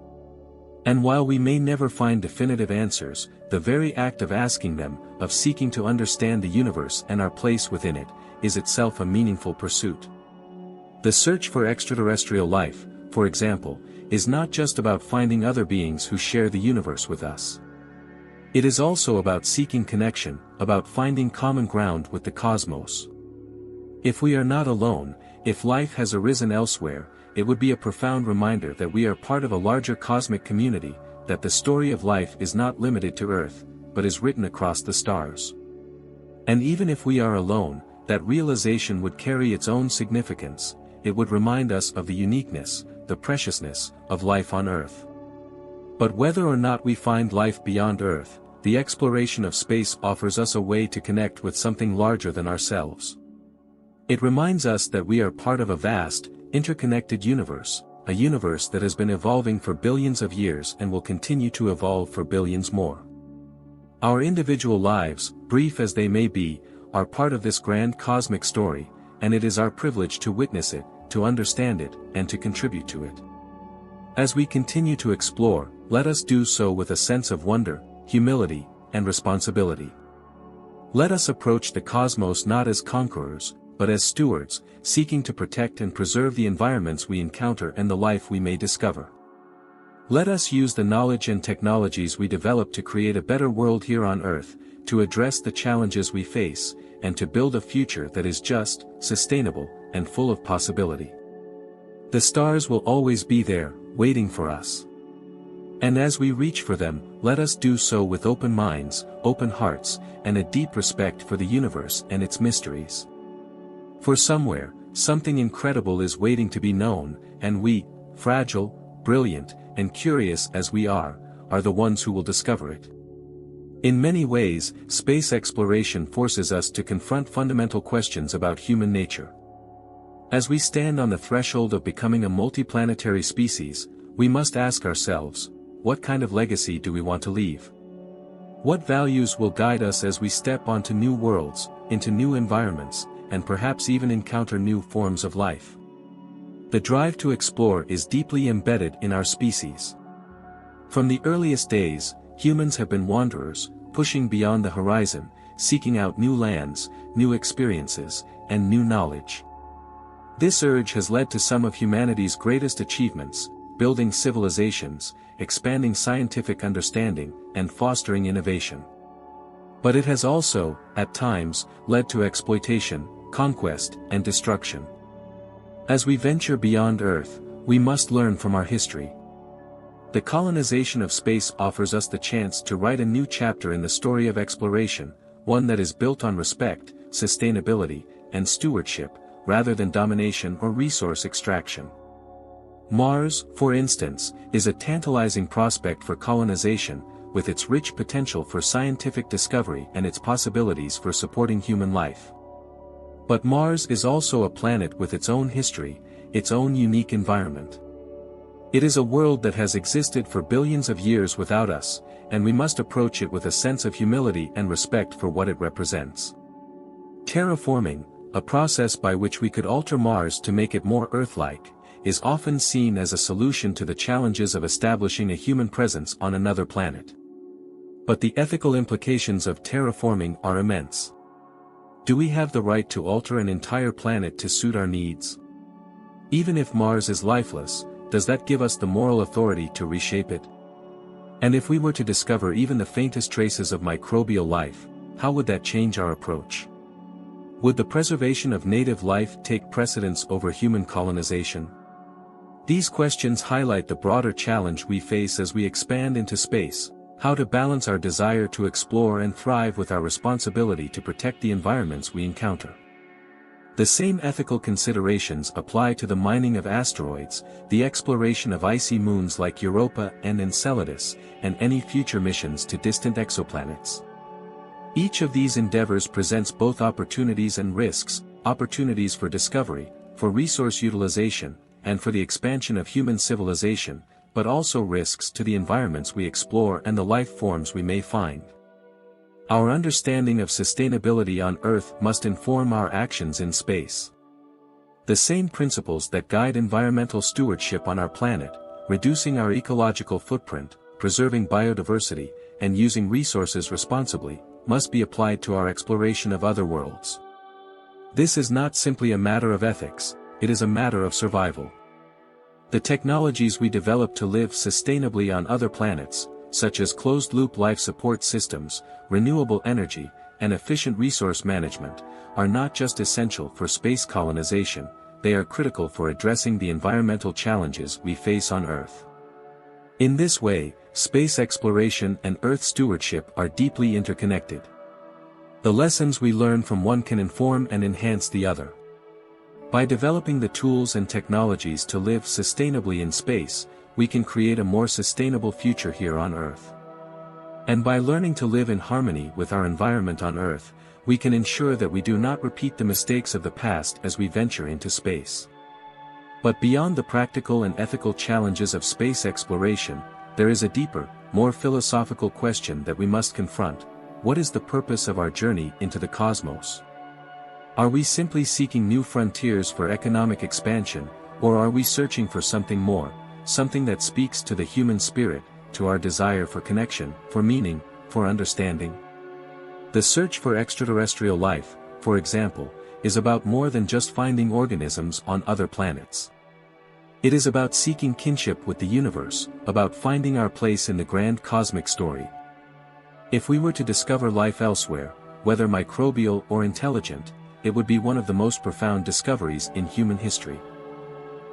And while we may never find definitive answers, the very act of asking them, of seeking to understand the universe and our place within it, is itself a meaningful pursuit. The search for extraterrestrial life, for example, is not just about finding other beings who share the universe with us. It is also about seeking connection, about finding common ground with the cosmos. If we are not alone, if life has arisen elsewhere, it would be a profound reminder that we are part of a larger cosmic community, that the story of life is not limited to Earth, but is written across the stars. And even if we are alone, that realization would carry its own significance. It would remind us of the uniqueness, the preciousness, of life on Earth. But whether or not we find life beyond Earth, the exploration of space offers us a way to connect with something larger than ourselves. It reminds us that we are part of a vast, interconnected universe, a universe that has been evolving for billions of years and will continue to evolve for billions more. Our individual lives, brief as they may be, are part of this grand cosmic story, and it is our privilege to witness it, to understand it, and to contribute to it. As we continue to explore, let us do so with a sense of wonder, humility, and responsibility. Let us approach the cosmos not as conquerors, but as stewards, seeking to protect and preserve the environments we encounter and the life we may discover. Let us use the knowledge and technologies we develop to create a better world here on Earth, to address the challenges we face, and to build a future that is just, sustainable, and full of possibility. The stars will always be there, waiting for us. And as we reach for them, let us do so with open minds, open hearts, and a deep respect for the universe and its mysteries. For somewhere, something incredible is waiting to be known, and we, fragile, brilliant, and curious as we are the ones who will discover it. In many ways, space exploration forces us to confront fundamental questions about human nature. As we stand on the threshold of becoming a multiplanetary species, we must ask ourselves, what kind of legacy do we want to leave? What values will guide us as we step onto new worlds, into new environments, and perhaps even encounter new forms of life? The drive to explore is deeply embedded in our species. From the earliest days, humans have been wanderers, pushing beyond the horizon, seeking out new lands, new experiences, and new knowledge. This urge has led to some of humanity's greatest achievements, building civilizations, expanding scientific understanding, and fostering innovation. But it has also, at times, led to exploitation, conquest, and destruction. As we venture beyond Earth, we must learn from our history. The colonization of space offers us the chance to write a new chapter in the story of exploration, one that is built on respect, sustainability, and stewardship, rather than domination or resource extraction. Mars, for instance, is a tantalizing prospect for colonization, with its rich potential for scientific discovery and its possibilities for supporting human life. But Mars is also a planet with its own history, its own unique environment. It is a world that has existed for billions of years without us, and we must approach it with a sense of humility and respect for what it represents. Terraforming, a process by which we could alter Mars to make it more Earth-like, is often seen as a solution to the challenges of establishing a human presence on another planet. But the ethical implications of terraforming are immense. Do we have the right to alter an entire planet to suit our needs? Even if Mars is lifeless, does that give us the moral authority to reshape it? And if we were to discover even the faintest traces of microbial life, how would that change our approach? Would the preservation of native life take precedence over human colonization? These questions highlight the broader challenge we face as we expand into space, how to balance our desire to explore and thrive with our responsibility to protect the environments we encounter. The same ethical considerations apply to the mining of asteroids, the exploration of icy moons like Europa and Enceladus, and any future missions to distant exoplanets. Each of these endeavors presents both opportunities and risks, opportunities for discovery, for resource utilization, and for the expansion of human civilization, but also risks to the environments we explore and the life forms we may find. Our understanding of sustainability on Earth must inform our actions in space. The same principles that guide environmental stewardship on our planet, reducing our ecological footprint, preserving biodiversity, and using resources responsibly, must be applied to our exploration of other worlds. This is not simply a matter of ethics, it is a matter of survival. The technologies we develop to live sustainably on other planets, such as closed-loop life support systems, renewable energy, and efficient resource management, are not just essential for space colonization, they are critical for addressing the environmental challenges we face on Earth. In this way, space exploration and Earth stewardship are deeply interconnected. The lessons we learn from one can inform and enhance the other. By developing the tools and technologies to live sustainably in space, we can create a more sustainable future here on Earth. And by learning to live in harmony with our environment on Earth, we can ensure that we do not repeat the mistakes of the past as we venture into space. But beyond the practical and ethical challenges of space exploration, there is a deeper, more philosophical question that we must confront: what is the purpose of our journey into the cosmos? Are we simply seeking new frontiers for economic expansion, or are we searching for something more, something that speaks to the human spirit, to our desire for connection, for meaning, for understanding? The search for extraterrestrial life, for example, is about more than just finding organisms on other planets. It is about seeking kinship with the universe, about finding our place in the grand cosmic story. If we were to discover life elsewhere, whether microbial or intelligent, it would be one of the most profound discoveries in human history.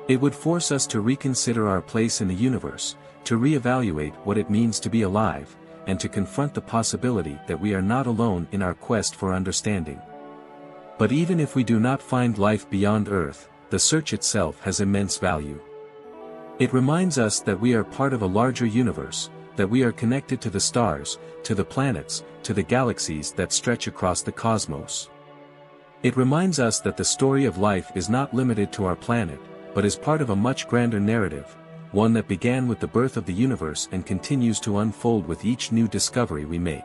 It would force us to reconsider our place in the universe, to reevaluate what it means to be alive, and to confront the possibility that we are not alone in our quest for understanding. But even if we do not find life beyond Earth, the search itself has immense value. It reminds us that we are part of a larger universe, that we are connected to the stars, to the planets, to the galaxies that stretch across the cosmos. It reminds us that the story of life is not limited to our planet, but is part of a much grander narrative, one that began with the birth of the universe and continues to unfold with each new discovery we make.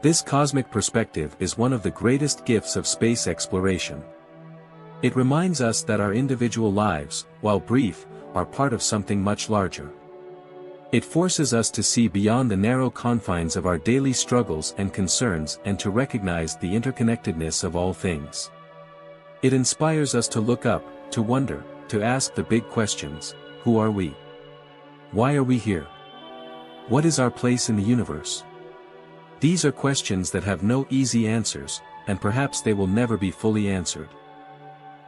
This cosmic perspective is one of the greatest gifts of space exploration. It reminds us that our individual lives, while brief, are part of something much larger. It forces us to see beyond the narrow confines of our daily struggles and concerns and to recognize the interconnectedness of all things. It inspires us to look up, to wonder, to ask the big questions: who are we? Why are we here? What is our place in the universe? These are questions that have no easy answers, and perhaps they will never be fully answered.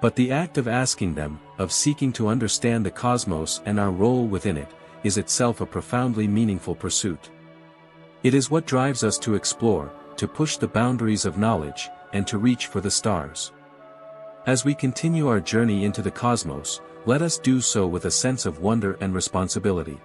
But the act of asking them, of seeking to understand the cosmos and our role within it, is itself a profoundly meaningful pursuit. It is what drives us to explore, to push the boundaries of knowledge, and to reach for the stars. As we continue our journey into the cosmos, let us do so with a sense of wonder and responsibility.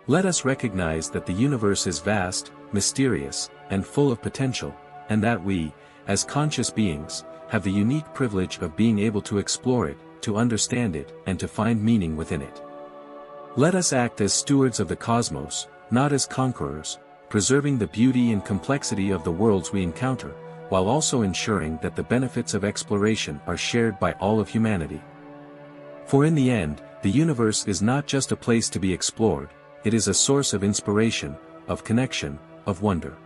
Let us recognize that the universe is vast, mysterious, and full of potential, and that we, as conscious beings, have the unique privilege of being able to explore it, to understand it, and to find meaning within it. Let us act as stewards of the cosmos, not as conquerors, preserving the beauty and complexity of the worlds we encounter, while also ensuring that the benefits of exploration are shared by all of humanity. For in the end, the universe is not just a place to be explored, it is a source of inspiration, of connection, of wonder.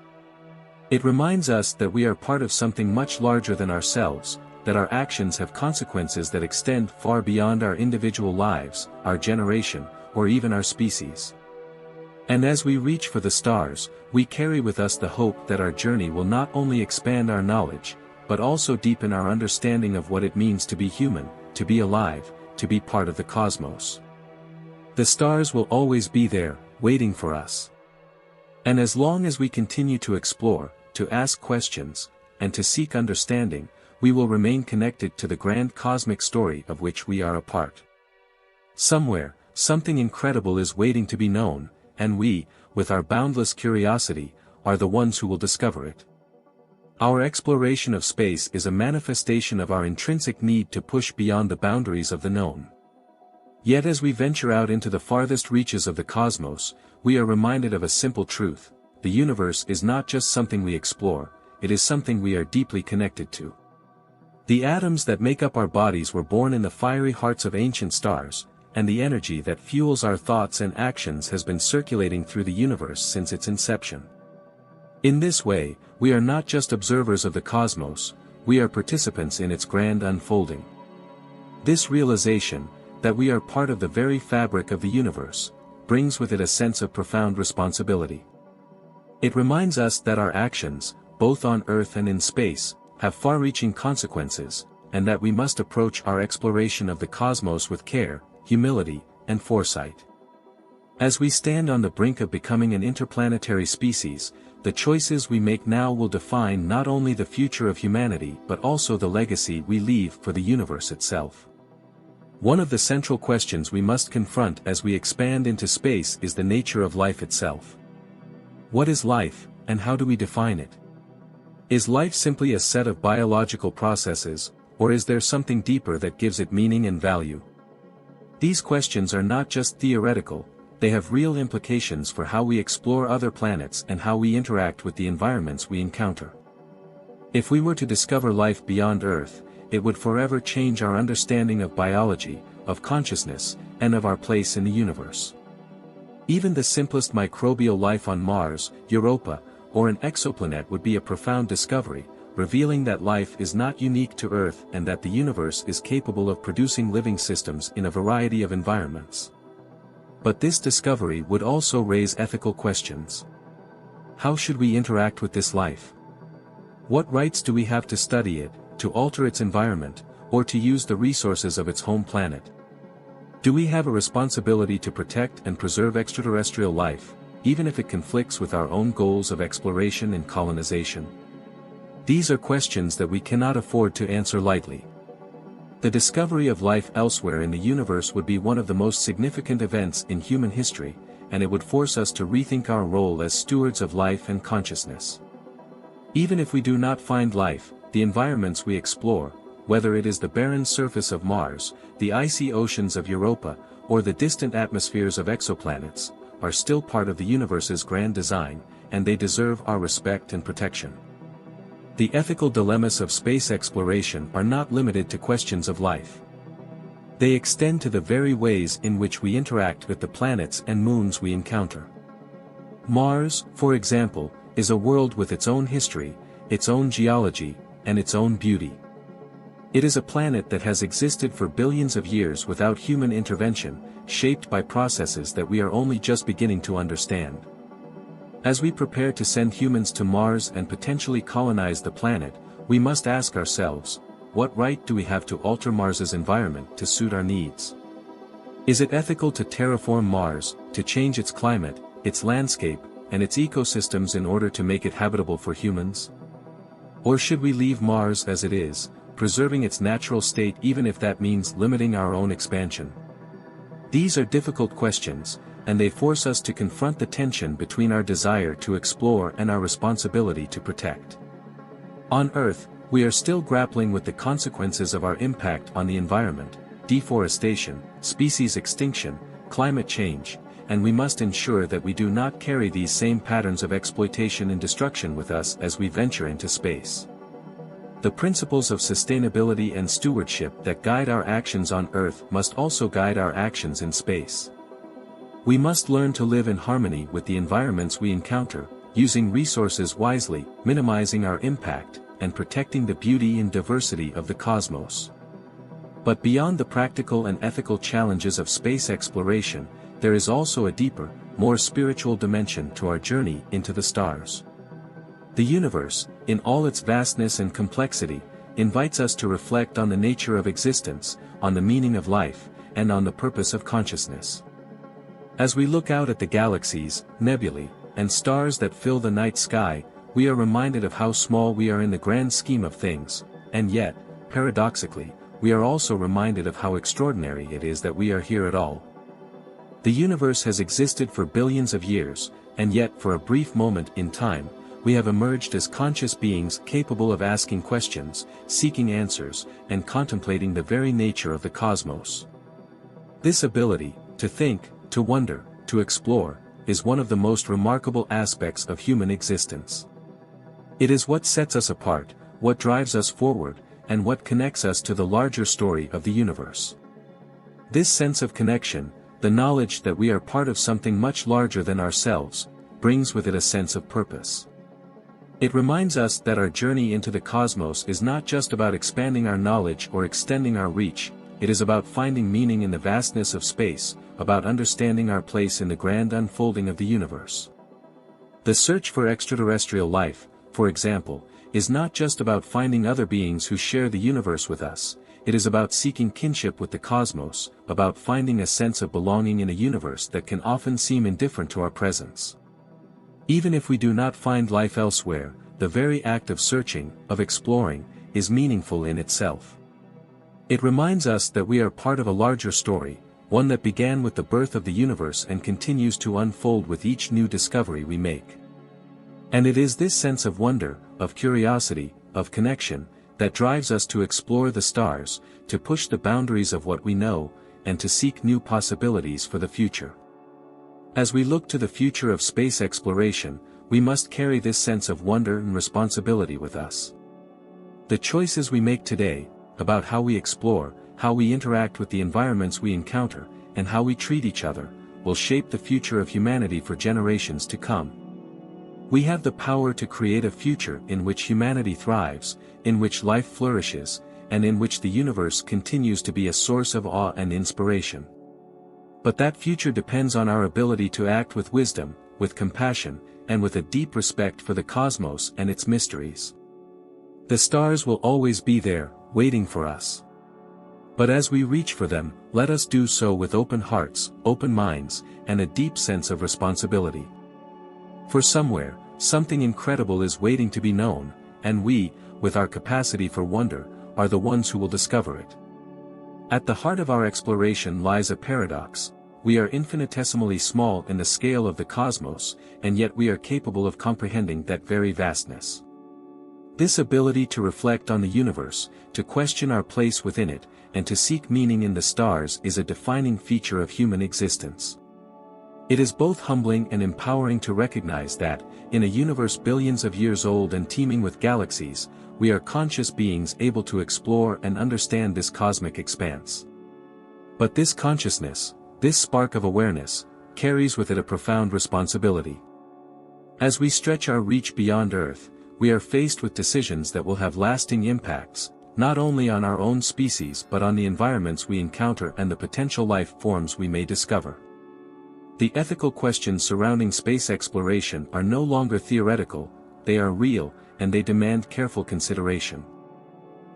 It reminds us that we are part of something much larger than ourselves, that our actions have consequences that extend far beyond our individual lives, our generation, or even our species. And as we reach for the stars, we carry with us the hope that our journey will not only expand our knowledge, but also deepen our understanding of what it means to be human, to be alive, to be part of the cosmos. The stars will always be there, waiting for us. And as long as we continue to explore, to ask questions, and to seek understanding, we will remain connected to the grand cosmic story of which we are a part. Somewhere, something incredible is waiting to be known, and we, with our boundless curiosity, are the ones who will discover it. Our exploration of space is a manifestation of our intrinsic need to push beyond the boundaries of the known. Yet as we venture out into the farthest reaches of the cosmos, we are reminded of a simple truth: the universe is not just something we explore, it is something we are deeply connected to. The atoms that make up our bodies were born in the fiery hearts of ancient stars, and the energy that fuels our thoughts and actions has been circulating through the universe since its inception. In this way, we are not just observers of the cosmos, we are participants in its grand unfolding. This realization, that we are part of the very fabric of the universe, brings with it a sense of profound responsibility. It reminds us that our actions, both on Earth and in space, have far-reaching consequences, and that we must approach our exploration of the cosmos with care, humility, and foresight. As we stand on the brink of becoming an interplanetary species, the choices we make now will define not only the future of humanity but also the legacy we leave for the universe itself. One of the central questions we must confront as we expand into space is the nature of life itself. What is life, and how do we define it? Is life simply a set of biological processes, or is there something deeper that gives it meaning and value? These questions are not just theoretical, they have real implications for how we explore other planets and how we interact with the environments we encounter. If we were to discover life beyond Earth, it would forever change our understanding of biology, of consciousness, and of our place in the universe. Even the simplest microbial life on Mars, Europa, or an exoplanet would be a profound discovery, revealing that life is not unique to Earth and that the universe is capable of producing living systems in a variety of environments. But this discovery would also raise ethical questions. How should we interact with this life? What rights do we have to study it, to alter its environment, or to use the resources of its home planet? Do we have a responsibility to protect and preserve extraterrestrial life, even if it conflicts with our own goals of exploration and colonization? These are questions that we cannot afford to answer lightly. The discovery of life elsewhere in the universe would be one of the most significant events in human history, and it would force us to rethink our role as stewards of life and consciousness. Even if we do not find life, the environments we explore, whether it is the barren surface of Mars, the icy oceans of Europa, or the distant atmospheres of exoplanets, are still part of the universe's grand design, and they deserve our respect and protection. The ethical dilemmas of space exploration are not limited to questions of life. They extend to the very ways in which we interact with the planets and moons we encounter. Mars, for example, is a world with its own history, its own geology, and its own beauty. It is a planet that has existed for billions of years without human intervention, shaped by processes that we are only just beginning to understand. As we prepare to send humans to Mars and potentially colonize the planet, we must ask ourselves, what right do we have to alter Mars's environment to suit our needs? Is it ethical to terraform Mars, to change its climate, its landscape, and its ecosystems in order to make it habitable for humans? Or should we leave Mars as it is, preserving its natural state even if that means limiting our own expansion? These are difficult questions, and they force us to confront the tension between our desire to explore and our responsibility to protect. On Earth, we are still grappling with the consequences of our impact on the environment, deforestation, species extinction, climate change, and we must ensure that we do not carry these same patterns of exploitation and destruction with us as we venture into space. The principles of sustainability and stewardship that guide our actions on Earth must also guide our actions in space. We must learn to live in harmony with the environments we encounter, using resources wisely, minimizing our impact, and protecting the beauty and diversity of the cosmos. But beyond the practical and ethical challenges of space exploration, there is also a deeper, more spiritual dimension to our journey into the stars. The universe, in all its vastness and complexity, invites us to reflect on the nature of existence, on the meaning of life, and on the purpose of consciousness. As we look out at the galaxies, nebulae, and stars that fill the night sky, we are reminded of how small we are in the grand scheme of things, and yet, paradoxically, we are also reminded of how extraordinary it is that we are here at all. The universe has existed for billions of years, and yet for a brief moment in time, we have emerged as conscious beings capable of asking questions, seeking answers, and contemplating the very nature of the cosmos. This ability, to think, to wonder, to explore, is one of the most remarkable aspects of human existence. It is what sets us apart, what drives us forward, and what connects us to the larger story of the universe. This sense of connection, the knowledge that we are part of something much larger than ourselves, brings with it a sense of purpose. It reminds us that our journey into the cosmos is not just about expanding our knowledge or extending our reach, it is about finding meaning in the vastness of space, about understanding our place in the grand unfolding of the universe. The search for extraterrestrial life, for example, is not just about finding other beings who share the universe with us, it is about seeking kinship with the cosmos, about finding a sense of belonging in a universe that can often seem indifferent to our presence. Even if we do not find life elsewhere, the very act of searching, of exploring, is meaningful in itself. It reminds us that we are part of a larger story, one that began with the birth of the universe and continues to unfold with each new discovery we make. And it is this sense of wonder, of curiosity, of connection, that drives us to explore the stars, to push the boundaries of what we know, and to seek new possibilities for the future. As we look to the future of space exploration, we must carry this sense of wonder and responsibility with us. The choices we make today, about how we explore, how we interact with the environments we encounter, and how we treat each other, will shape the future of humanity for generations to come. We have the power to create a future in which humanity thrives, in which life flourishes, and in which the universe continues to be a source of awe and inspiration. But that future depends on our ability to act with wisdom, with compassion, and with a deep respect for the cosmos and its mysteries. The stars will always be there, waiting for us. But as we reach for them, let us do so with open hearts, open minds, and a deep sense of responsibility. For somewhere, something incredible is waiting to be known, and we, with our capacity for wonder, are the ones who will discover it. At the heart of our exploration lies a paradox. We are infinitesimally small in the scale of the cosmos, and yet we are capable of comprehending that very vastness. This ability to reflect on the universe, to question our place within it, and to seek meaning in the stars is a defining feature of human existence. It is both humbling and empowering to recognize that, in a universe billions of years old and teeming with galaxies, we are conscious beings able to explore and understand this cosmic expanse. But this consciousness, this spark of awareness, carries with it a profound responsibility. As we stretch our reach beyond Earth, we are faced with decisions that will have lasting impacts, not only on our own species but on the environments we encounter and the potential life forms we may discover. The ethical questions surrounding space exploration are no longer theoretical, they are real, and they demand careful consideration.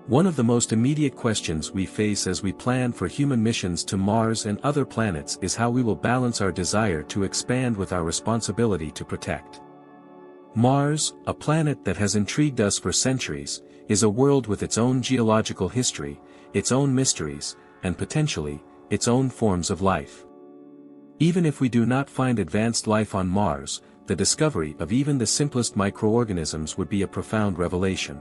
One of the most immediate questions we face as we plan for human missions to Mars and other planets is how we will balance our desire to expand with our responsibility to protect. Mars, a planet that has intrigued us for centuries, is a world with its own geological history, its own mysteries, and potentially, its own forms of life. Even if we do not find advanced life on Mars, the discovery of even the simplest microorganisms would be a profound revelation.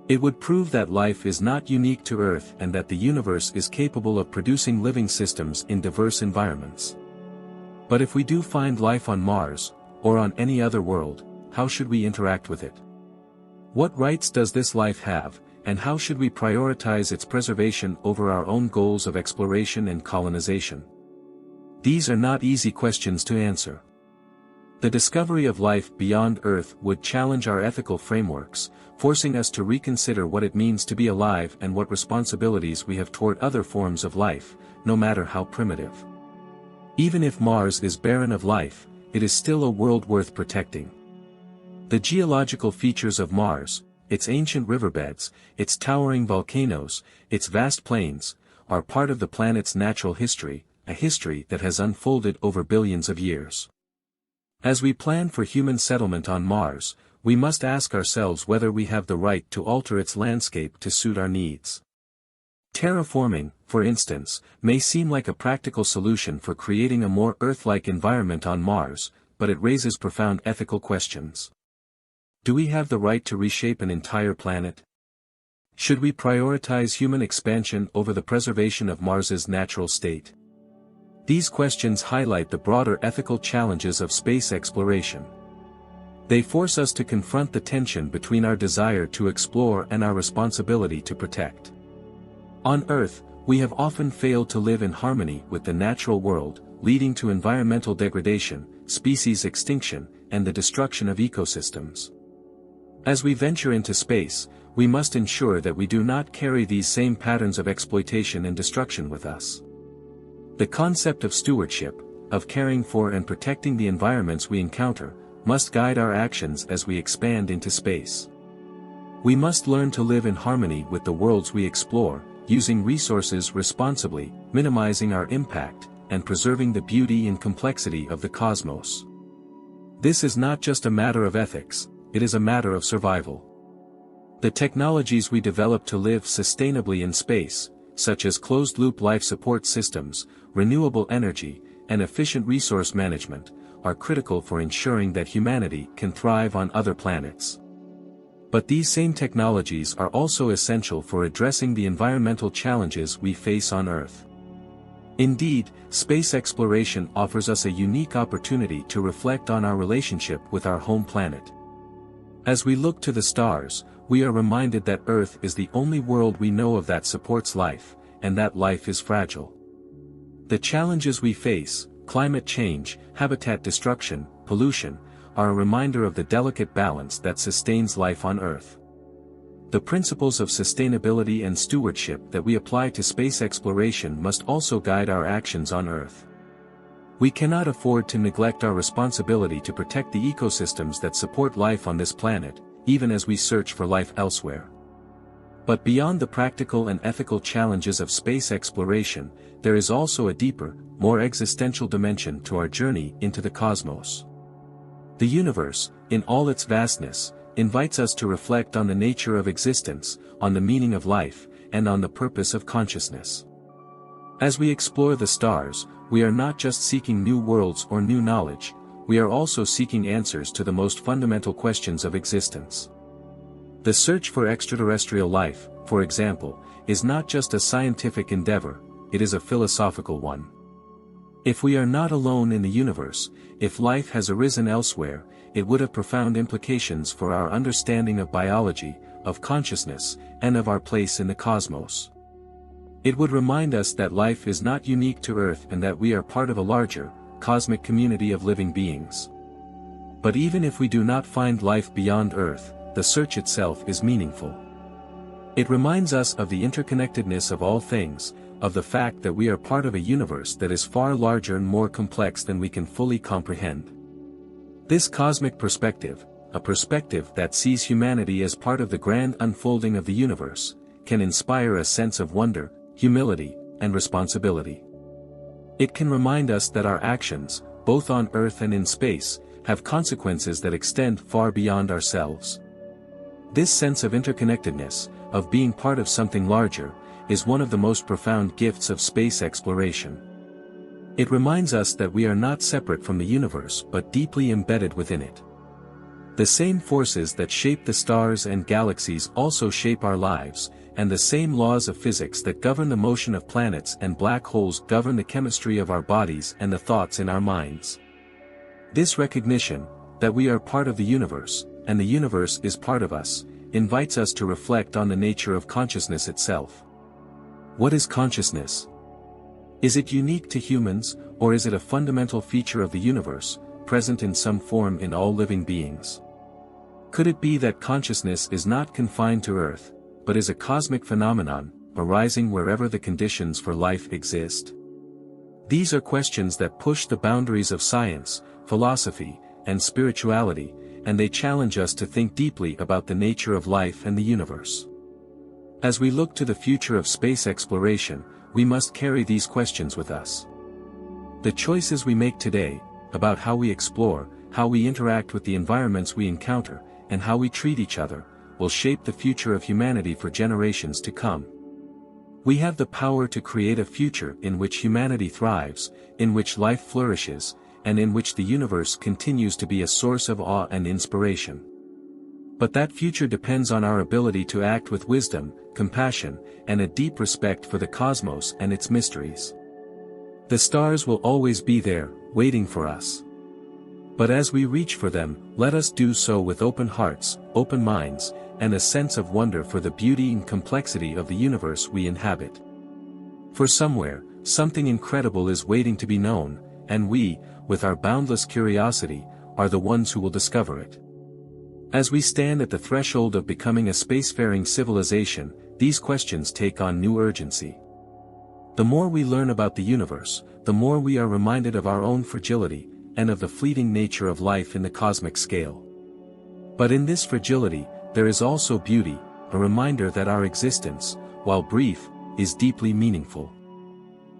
It would prove that life is not unique to Earth and that the universe is capable of producing living systems in diverse environments. But if we do find life on Mars, or on any other world, how should we interact with it? What rights does this life have, and how should we prioritize its preservation over our own goals of exploration and colonization? These are not easy questions to answer. The discovery of life beyond Earth would challenge our ethical frameworks, forcing us to reconsider what it means to be alive and what responsibilities we have toward other forms of life, no matter how primitive. Even if Mars is barren of life, it is still a world worth protecting. The geological features of Mars, its ancient riverbeds, its towering volcanoes, its vast plains, are part of the planet's natural history, a history that has unfolded over billions of years. As we plan for human settlement on Mars, we must ask ourselves whether we have the right to alter its landscape to suit our needs. Terraforming, for instance, may seem like a practical solution for creating a more Earth-like environment on Mars, but it raises profound ethical questions. Do we have the right to reshape an entire planet? Should we prioritize human expansion over the preservation of Mars's natural state? These questions highlight the broader ethical challenges of space exploration. They force us to confront the tension between our desire to explore and our responsibility to protect. On Earth, we have often failed to live in harmony with the natural world, leading to environmental degradation, species extinction, and the destruction of ecosystems. As we venture into space, we must ensure that we do not carry these same patterns of exploitation and destruction with us. The concept of stewardship, of caring for and protecting the environments we encounter, must guide our actions as we expand into space. We must learn to live in harmony with the worlds we explore, using resources responsibly, minimizing our impact, and preserving the beauty and complexity of the cosmos. This is not just a matter of ethics, it is a matter of survival. The technologies we develop to live sustainably in space, such as closed-loop life support systems, renewable energy, and efficient resource management, are critical for ensuring that humanity can thrive on other planets. But these same technologies are also essential for addressing the environmental challenges we face on Earth. Indeed, space exploration offers us a unique opportunity to reflect on our relationship with our home planet. As we look to the stars, we are reminded that Earth is the only world we know of that supports life, and that life is fragile. The challenges we face, climate change, habitat destruction, pollution, are a reminder of the delicate balance that sustains life on Earth. The principles of sustainability and stewardship that we apply to space exploration must also guide our actions on Earth. We cannot afford to neglect our responsibility to protect the ecosystems that support life on this planet, even as we search for life elsewhere. But beyond the practical and ethical challenges of space exploration, there is also a deeper, more existential dimension to our journey into the cosmos. The universe, in all its vastness, invites us to reflect on the nature of existence, on the meaning of life, and on the purpose of consciousness. As we explore the stars, we are not just seeking new worlds or new knowledge, we are also seeking answers to the most fundamental questions of existence. The search for extraterrestrial life, for example, is not just a scientific endeavor, it is a philosophical one. If we are not alone in the universe, if life has arisen elsewhere, it would have profound implications for our understanding of biology, of consciousness, and of our place in the cosmos. It would remind us that life is not unique to Earth and that we are part of a larger, cosmic community of living beings. But even if we do not find life beyond Earth, the search itself is meaningful. It reminds us of the interconnectedness of all things, of the fact that we are part of a universe that is far larger and more complex than we can fully comprehend. This cosmic perspective, a perspective that sees humanity as part of the grand unfolding of the universe, can inspire a sense of wonder, humility, and responsibility. It can remind us that our actions, both on Earth and in space, have consequences that extend far beyond ourselves. This sense of interconnectedness, of being part of something larger, is one of the most profound gifts of space exploration. It reminds us that we are not separate from the universe but deeply embedded within it. The same forces that shape the stars and galaxies also shape our lives, and the same laws of physics that govern the motion of planets and black holes govern the chemistry of our bodies and the thoughts in our minds. This recognition, that we are part of the universe, and the universe is part of us, invites us to reflect on the nature of consciousness itself. What is consciousness? Is it unique to humans, or is it a fundamental feature of the universe, present in some form in all living beings? Could it be that consciousness is not confined to Earth, but is a cosmic phenomenon, arising wherever the conditions for life exist? These are questions that push the boundaries of science, philosophy, and spirituality, and they challenge us to think deeply about the nature of life and the universe. As we look to the future of space exploration, we must carry these questions with us. The choices we make today, about how we explore, how we interact with the environments we encounter, and how we treat each other, will shape the future of humanity for generations to come. We have the power to create a future in which humanity thrives, in which life flourishes, and in which the universe continues to be a source of awe and inspiration. But that future depends on our ability to act with wisdom, compassion, and a deep respect for the cosmos and its mysteries. The stars will always be there, waiting for us. But as we reach for them, let us do so with open hearts, open minds, and a sense of wonder for the beauty and complexity of the universe we inhabit. For somewhere, something incredible is waiting to be known, and we, with our boundless curiosity, are the ones who will discover it. As we stand at the threshold of becoming a spacefaring civilization, these questions take on new urgency. The more we learn about the universe, the more we are reminded of our own fragility, and of the fleeting nature of life in the cosmic scale. But in this fragility, there is also beauty, a reminder that our existence, while brief, is deeply meaningful.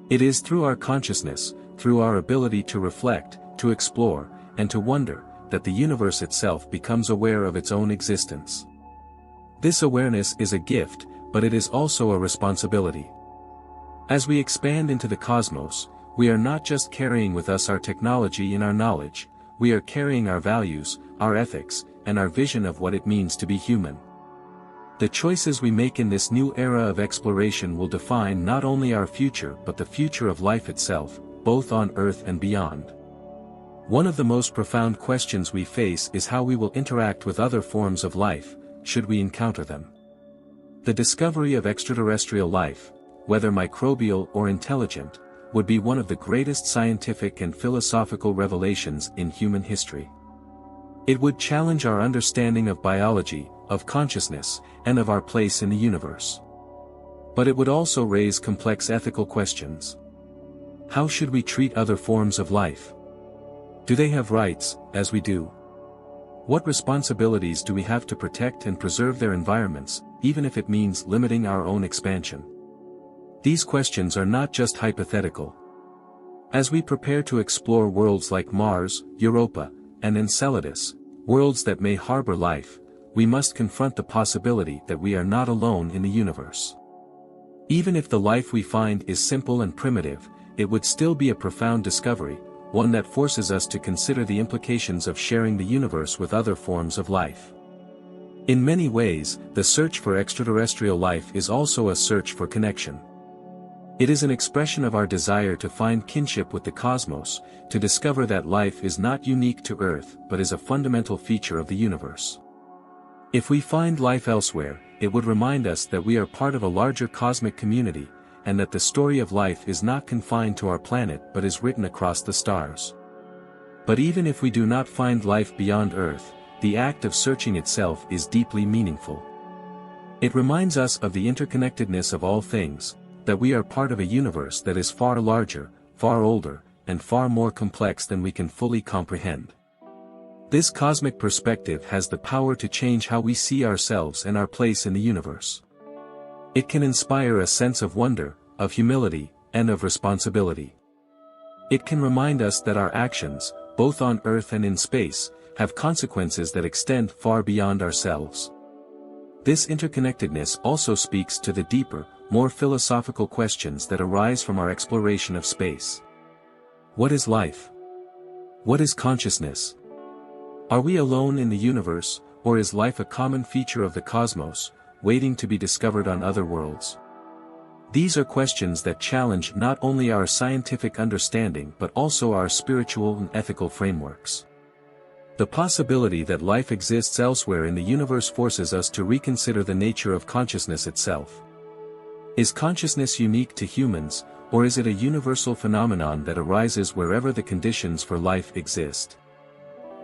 It is through our consciousness, through our ability to reflect, to explore, and to wonder, that the universe itself becomes aware of its own existence. This awareness is a gift, but it is also a responsibility. As we expand into the cosmos, we are not just carrying with us our technology and our knowledge, we are carrying our values, our ethics, and our vision of what it means to be human. The choices we make in this new era of exploration will define not only our future but the future of life itself, both on Earth and beyond. One of the most profound questions we face is how we will interact with other forms of life, should we encounter them. The discovery of extraterrestrial life, whether microbial or intelligent, would be one of the greatest scientific and philosophical revelations in human history. It would challenge our understanding of biology, of consciousness, and of our place in the universe. But it would also raise complex ethical questions. How should we treat other forms of life? Do they have rights, as we do? What responsibilities do we have to protect and preserve their environments, even if it means limiting our own expansion? These questions are not just hypothetical. As we prepare to explore worlds like Mars, Europa, and Enceladus, worlds that may harbor life, we must confront the possibility that we are not alone in the universe. Even if the life we find is simple and primitive, it would still be a profound discovery, one that forces us to consider the implications of sharing the universe with other forms of life. In many ways, the search for extraterrestrial life is also a search for connection. It is an expression of our desire to find kinship with the cosmos, to discover that life is not unique to Earth but is a fundamental feature of the universe. If we find life elsewhere, it would remind us that we are part of a larger cosmic community, and that the story of life is not confined to our planet but is written across the stars. But even if we do not find life beyond Earth, the act of searching itself is deeply meaningful. It reminds us of the interconnectedness of all things, that we are part of a universe that is far larger, far older, and far more complex than we can fully comprehend. This cosmic perspective has the power to change how we see ourselves and our place in the universe. It can inspire a sense of wonder, of humility, and of responsibility. It can remind us that our actions, both on Earth and in space, have consequences that extend far beyond ourselves. This interconnectedness also speaks to the deeper, more philosophical questions that arise from our exploration of space. What is life? What is consciousness? Are we alone in the universe, or is life a common feature of the cosmos, waiting to be discovered on other worlds? These are questions that challenge not only our scientific understanding but also our spiritual and ethical frameworks. The possibility that life exists elsewhere in the universe forces us to reconsider the nature of consciousness itself. Is consciousness unique to humans, or is it a universal phenomenon that arises wherever the conditions for life exist?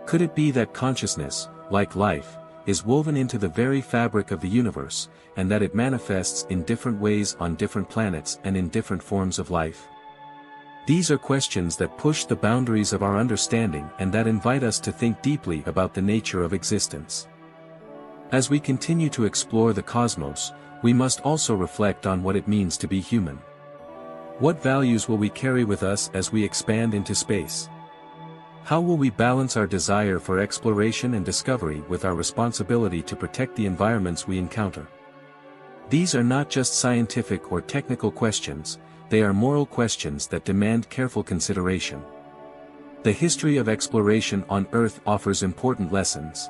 Could it be that consciousness, like life, is woven into the very fabric of the universe, and that it manifests in different ways on different planets and in different forms of life? These are questions that push the boundaries of our understanding and that invite us to think deeply about the nature of existence. As we continue to explore the cosmos, we must also reflect on what it means to be human. What values will we carry with us as we expand into space? How will we balance our desire for exploration and discovery with our responsibility to protect the environments we encounter? These are not just scientific or technical questions, they are moral questions that demand careful consideration. The history of exploration on Earth offers important lessons.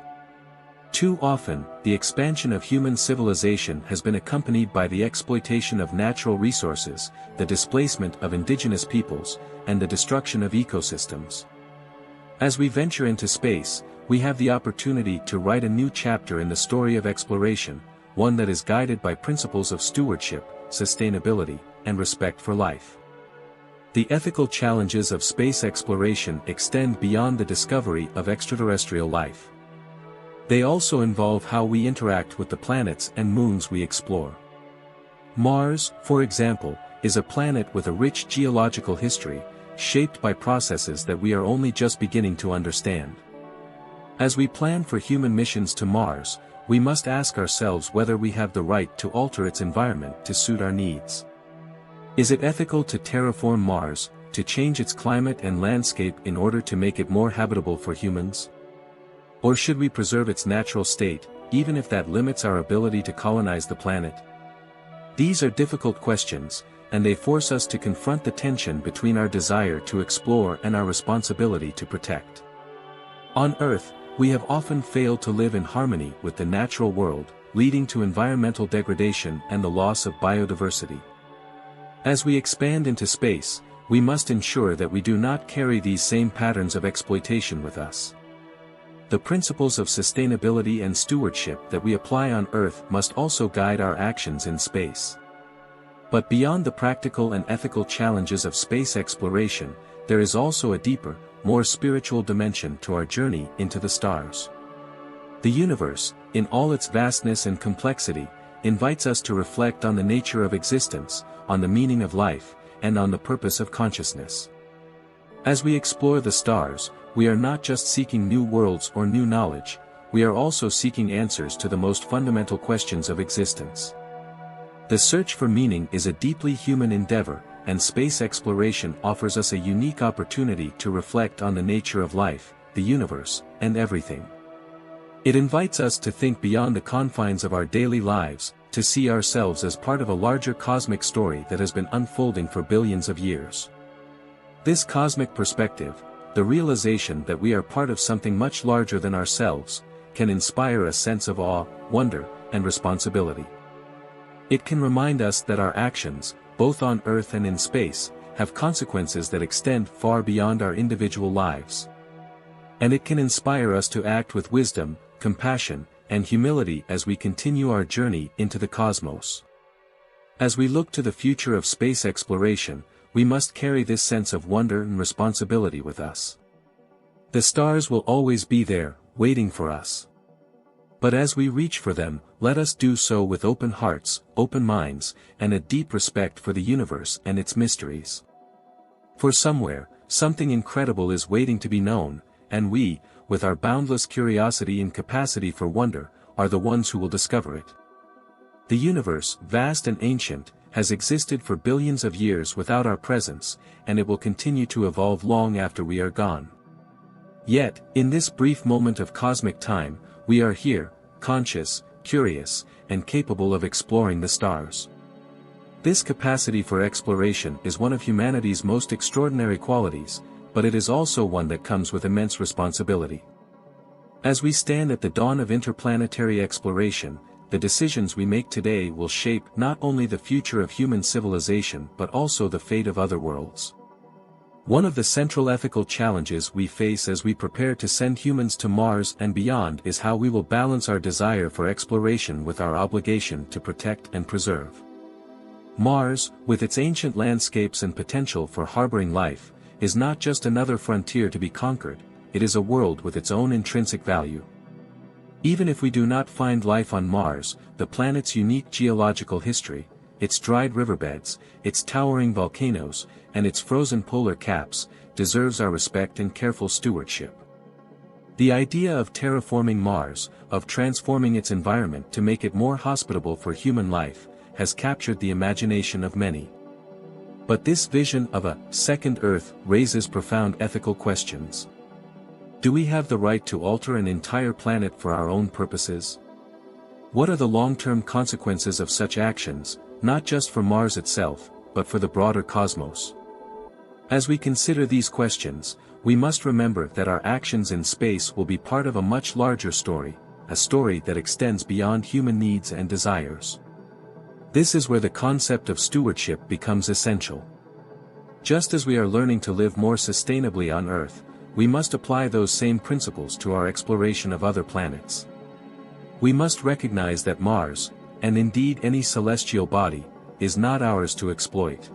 Too often, the expansion of human civilization has been accompanied by the exploitation of natural resources, the displacement of indigenous peoples, and the destruction of ecosystems. As we venture into space, we have the opportunity to write a new chapter in the story of exploration, one that is guided by principles of stewardship, sustainability, and respect for life. The ethical challenges of space exploration extend beyond the discovery of extraterrestrial life. They also involve how we interact with the planets and moons we explore. Mars, for example, is a planet with a rich geological history, shaped by processes that we are only just beginning to understand. As we plan for human missions to Mars, we must ask ourselves whether we have the right to alter its environment to suit our needs. Is it ethical to terraform Mars, to change its climate and landscape in order to make it more habitable for humans? Or should we preserve its natural state, even if that limits our ability to colonize the planet? These are difficult questions, and they force us to confront the tension between our desire to explore and our responsibility to protect. On Earth, we have often failed to live in harmony with the natural world, leading to environmental degradation and the loss of biodiversity. As we expand into space, we must ensure that we do not carry these same patterns of exploitation with us. The principles of sustainability and stewardship that we apply on Earth must also guide our actions in space. But beyond the practical and ethical challenges of space exploration, there is also a deeper, more spiritual dimension to our journey into the stars. The universe, in all its vastness and complexity, invites us to reflect on the nature of existence, on the meaning of life, and on the purpose of consciousness. As we explore the stars, we are not just seeking new worlds or new knowledge, we are also seeking answers to the most fundamental questions of existence. The search for meaning is a deeply human endeavor, and space exploration offers us a unique opportunity to reflect on the nature of life, the universe, and everything. It invites us to think beyond the confines of our daily lives, to see ourselves as part of a larger cosmic story that has been unfolding for billions of years. This cosmic perspective, the realization that we are part of something much larger than ourselves, can inspire a sense of awe, wonder, and responsibility. It can remind us that our actions, both on Earth and in space, have consequences that extend far beyond our individual lives. And it can inspire us to act with wisdom, compassion, and humility as we continue our journey into the cosmos. As we look to the future of space exploration, we must carry this sense of wonder and responsibility with us. The stars will always be there, waiting for us. But as we reach for them, let us do so with open hearts, open minds, and a deep respect for the universe and its mysteries. For somewhere, something incredible is waiting to be known, and we, with our boundless curiosity and capacity for wonder, are the ones who will discover it. The universe, vast and ancient, has existed for billions of years without our presence, and it will continue to evolve long after we are gone. Yet, in this brief moment of cosmic time, we are here, conscious, curious, and capable of exploring the stars. This capacity for exploration is one of humanity's most extraordinary qualities, but it is also one that comes with immense responsibility. As we stand at the dawn of interplanetary exploration, the decisions we make today will shape not only the future of human civilization but also the fate of other worlds. One of the central ethical challenges we face as we prepare to send humans to Mars and beyond is how we will balance our desire for exploration with our obligation to protect and preserve. Mars, with its ancient landscapes and potential for harboring life, is not just another frontier to be conquered, it is a world with its own intrinsic value. Even if we do not find life on Mars, the planet's unique geological history, its dried riverbeds, its towering volcanoes, and its frozen polar caps, deserves our respect and careful stewardship. The idea of terraforming Mars, of transforming its environment to make it more hospitable for human life, has captured the imagination of many. But this vision of a second Earth raises profound ethical questions. Do we have the right to alter an entire planet for our own purposes? What are the long-term consequences of such actions, not just for Mars itself, but for the broader cosmos? As we consider these questions, we must remember that our actions in space will be part of a much larger story, a story that extends beyond human needs and desires. This is where the concept of stewardship becomes essential. Just as we are learning to live more sustainably on Earth, we must apply those same principles to our exploration of other planets. We must recognize that Mars, and indeed any celestial body, is not ours to exploit.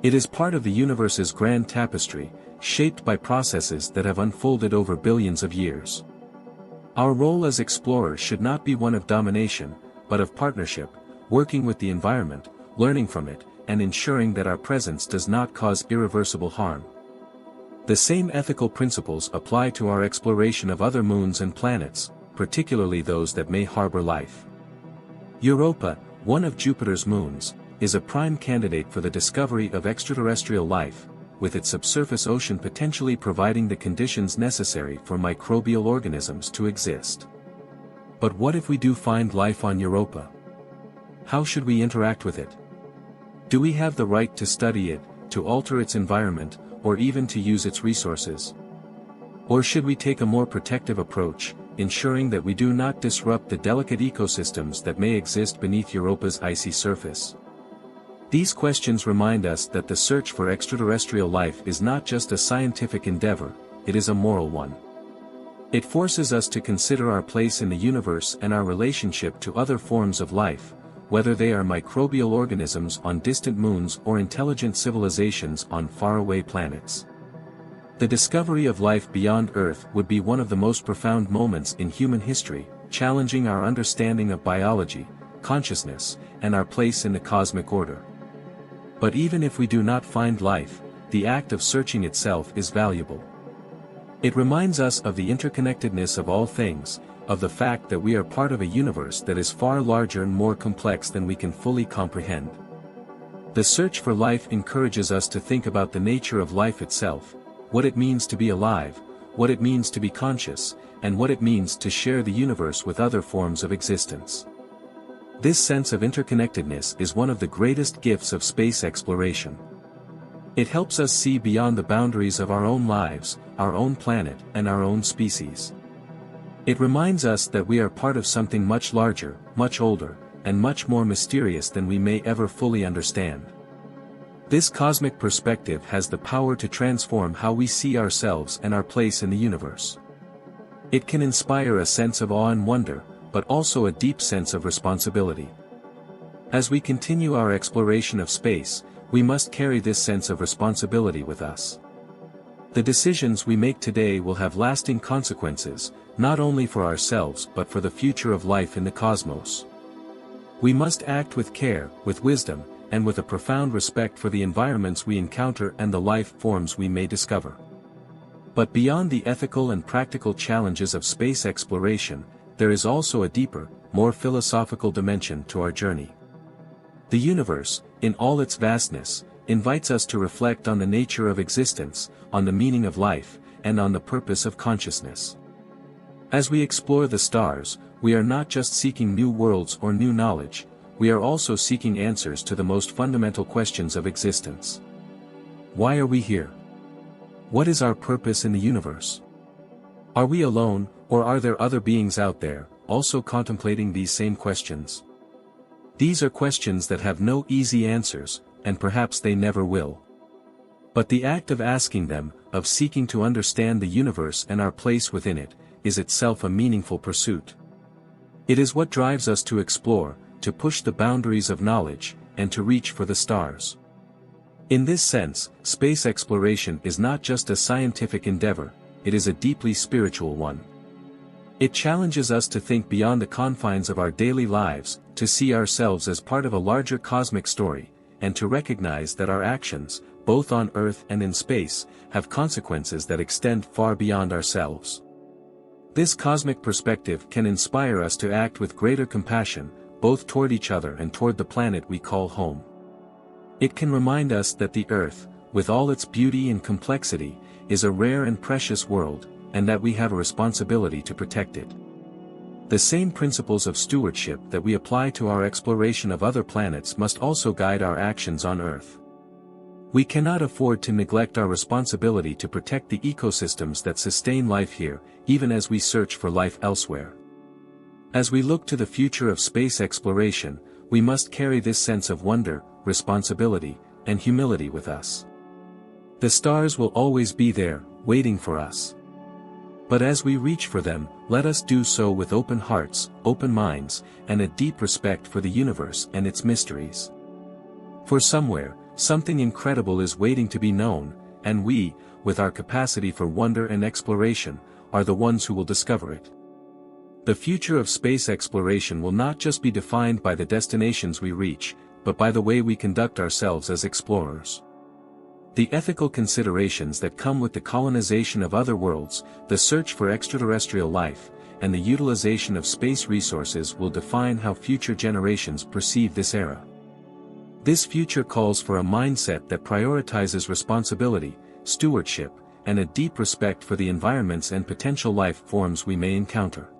It is part of the universe's grand tapestry, shaped by processes that have unfolded over billions of years. Our role as explorers should not be one of domination, but of partnership, working with the environment, learning from it, and ensuring that our presence does not cause irreversible harm. The same ethical principles apply to our exploration of other moons and planets, particularly those that may harbor life. Europa, one of Jupiter's moons, is a prime candidate for the discovery of extraterrestrial life, with its subsurface ocean potentially providing the conditions necessary for microbial organisms to exist. But what if we do find life on Europa? How should we interact with it? Do we have the right to study it, to alter its environment, or even to use its resources? Or should we take a more protective approach, ensuring that we do not disrupt the delicate ecosystems that may exist beneath Europa's icy surface? These questions remind us that the search for extraterrestrial life is not just a scientific endeavor, it is a moral one. It forces us to consider our place in the universe and our relationship to other forms of life, whether they are microbial organisms on distant moons or intelligent civilizations on faraway planets. The discovery of life beyond Earth would be one of the most profound moments in human history, challenging our understanding of biology, consciousness, and our place in the cosmic order. But even if we do not find life, the act of searching itself is valuable. It reminds us of the interconnectedness of all things, of the fact that we are part of a universe that is far larger and more complex than we can fully comprehend. The search for life encourages us to think about the nature of life itself, what it means to be alive, what it means to be conscious, and what it means to share the universe with other forms of existence. This sense of interconnectedness is one of the greatest gifts of space exploration. It helps us see beyond the boundaries of our own lives, our own planet, and our own species. It reminds us that we are part of something much larger, much older, and much more mysterious than we may ever fully understand. This cosmic perspective has the power to transform how we see ourselves and our place in the universe. It can inspire a sense of awe and wonder, but also a deep sense of responsibility. As we continue our exploration of space, we must carry this sense of responsibility with us. The decisions we make today will have lasting consequences, not only for ourselves but for the future of life in the cosmos. We must act with care, with wisdom, and with a profound respect for the environments we encounter and the life forms we may discover. But beyond the ethical and practical challenges of space exploration, there is also a deeper, more philosophical dimension to our journey. The universe, in all its vastness, invites us to reflect on the nature of existence, on the meaning of life, and on the purpose of consciousness. As we explore the stars, we are not just seeking new worlds or new knowledge, we are also seeking answers to the most fundamental questions of existence. Why are we here? What is our purpose in the universe? Are we alone, or are there other beings out there, also contemplating these same questions? These are questions that have no easy answers, and perhaps they never will. But the act of asking them, of seeking to understand the universe and our place within it, is itself a meaningful pursuit. It is what drives us to explore, to push the boundaries of knowledge, and to reach for the stars. In this sense, space exploration is not just a scientific endeavor, it is a deeply spiritual one. It challenges us to think beyond the confines of our daily lives, to see ourselves as part of a larger cosmic story, and to recognize that our actions, both on Earth and in space, have consequences that extend far beyond ourselves. This cosmic perspective can inspire us to act with greater compassion, both toward each other and toward the planet we call home. It can remind us that the Earth, with all its beauty and complexity, is a rare and precious world, and that we have a responsibility to protect it. The same principles of stewardship that we apply to our exploration of other planets must also guide our actions on Earth. We cannot afford to neglect our responsibility to protect the ecosystems that sustain life here, even as we search for life elsewhere. As we look to the future of space exploration, we must carry this sense of wonder, responsibility, and humility with us. The stars will always be there, waiting for us. But as we reach for them, let us do so with open hearts, open minds, and a deep respect for the universe and its mysteries. For somewhere, something incredible is waiting to be known, and we, with our capacity for wonder and exploration, are the ones who will discover it. The future of space exploration will not just be defined by the destinations we reach, but by the way we conduct ourselves as explorers. The ethical considerations that come with the colonization of other worlds, the search for extraterrestrial life, and the utilization of space resources will define how future generations perceive this era. This future calls for a mindset that prioritizes responsibility, stewardship, and a deep respect for the environments and potential life forms we may encounter.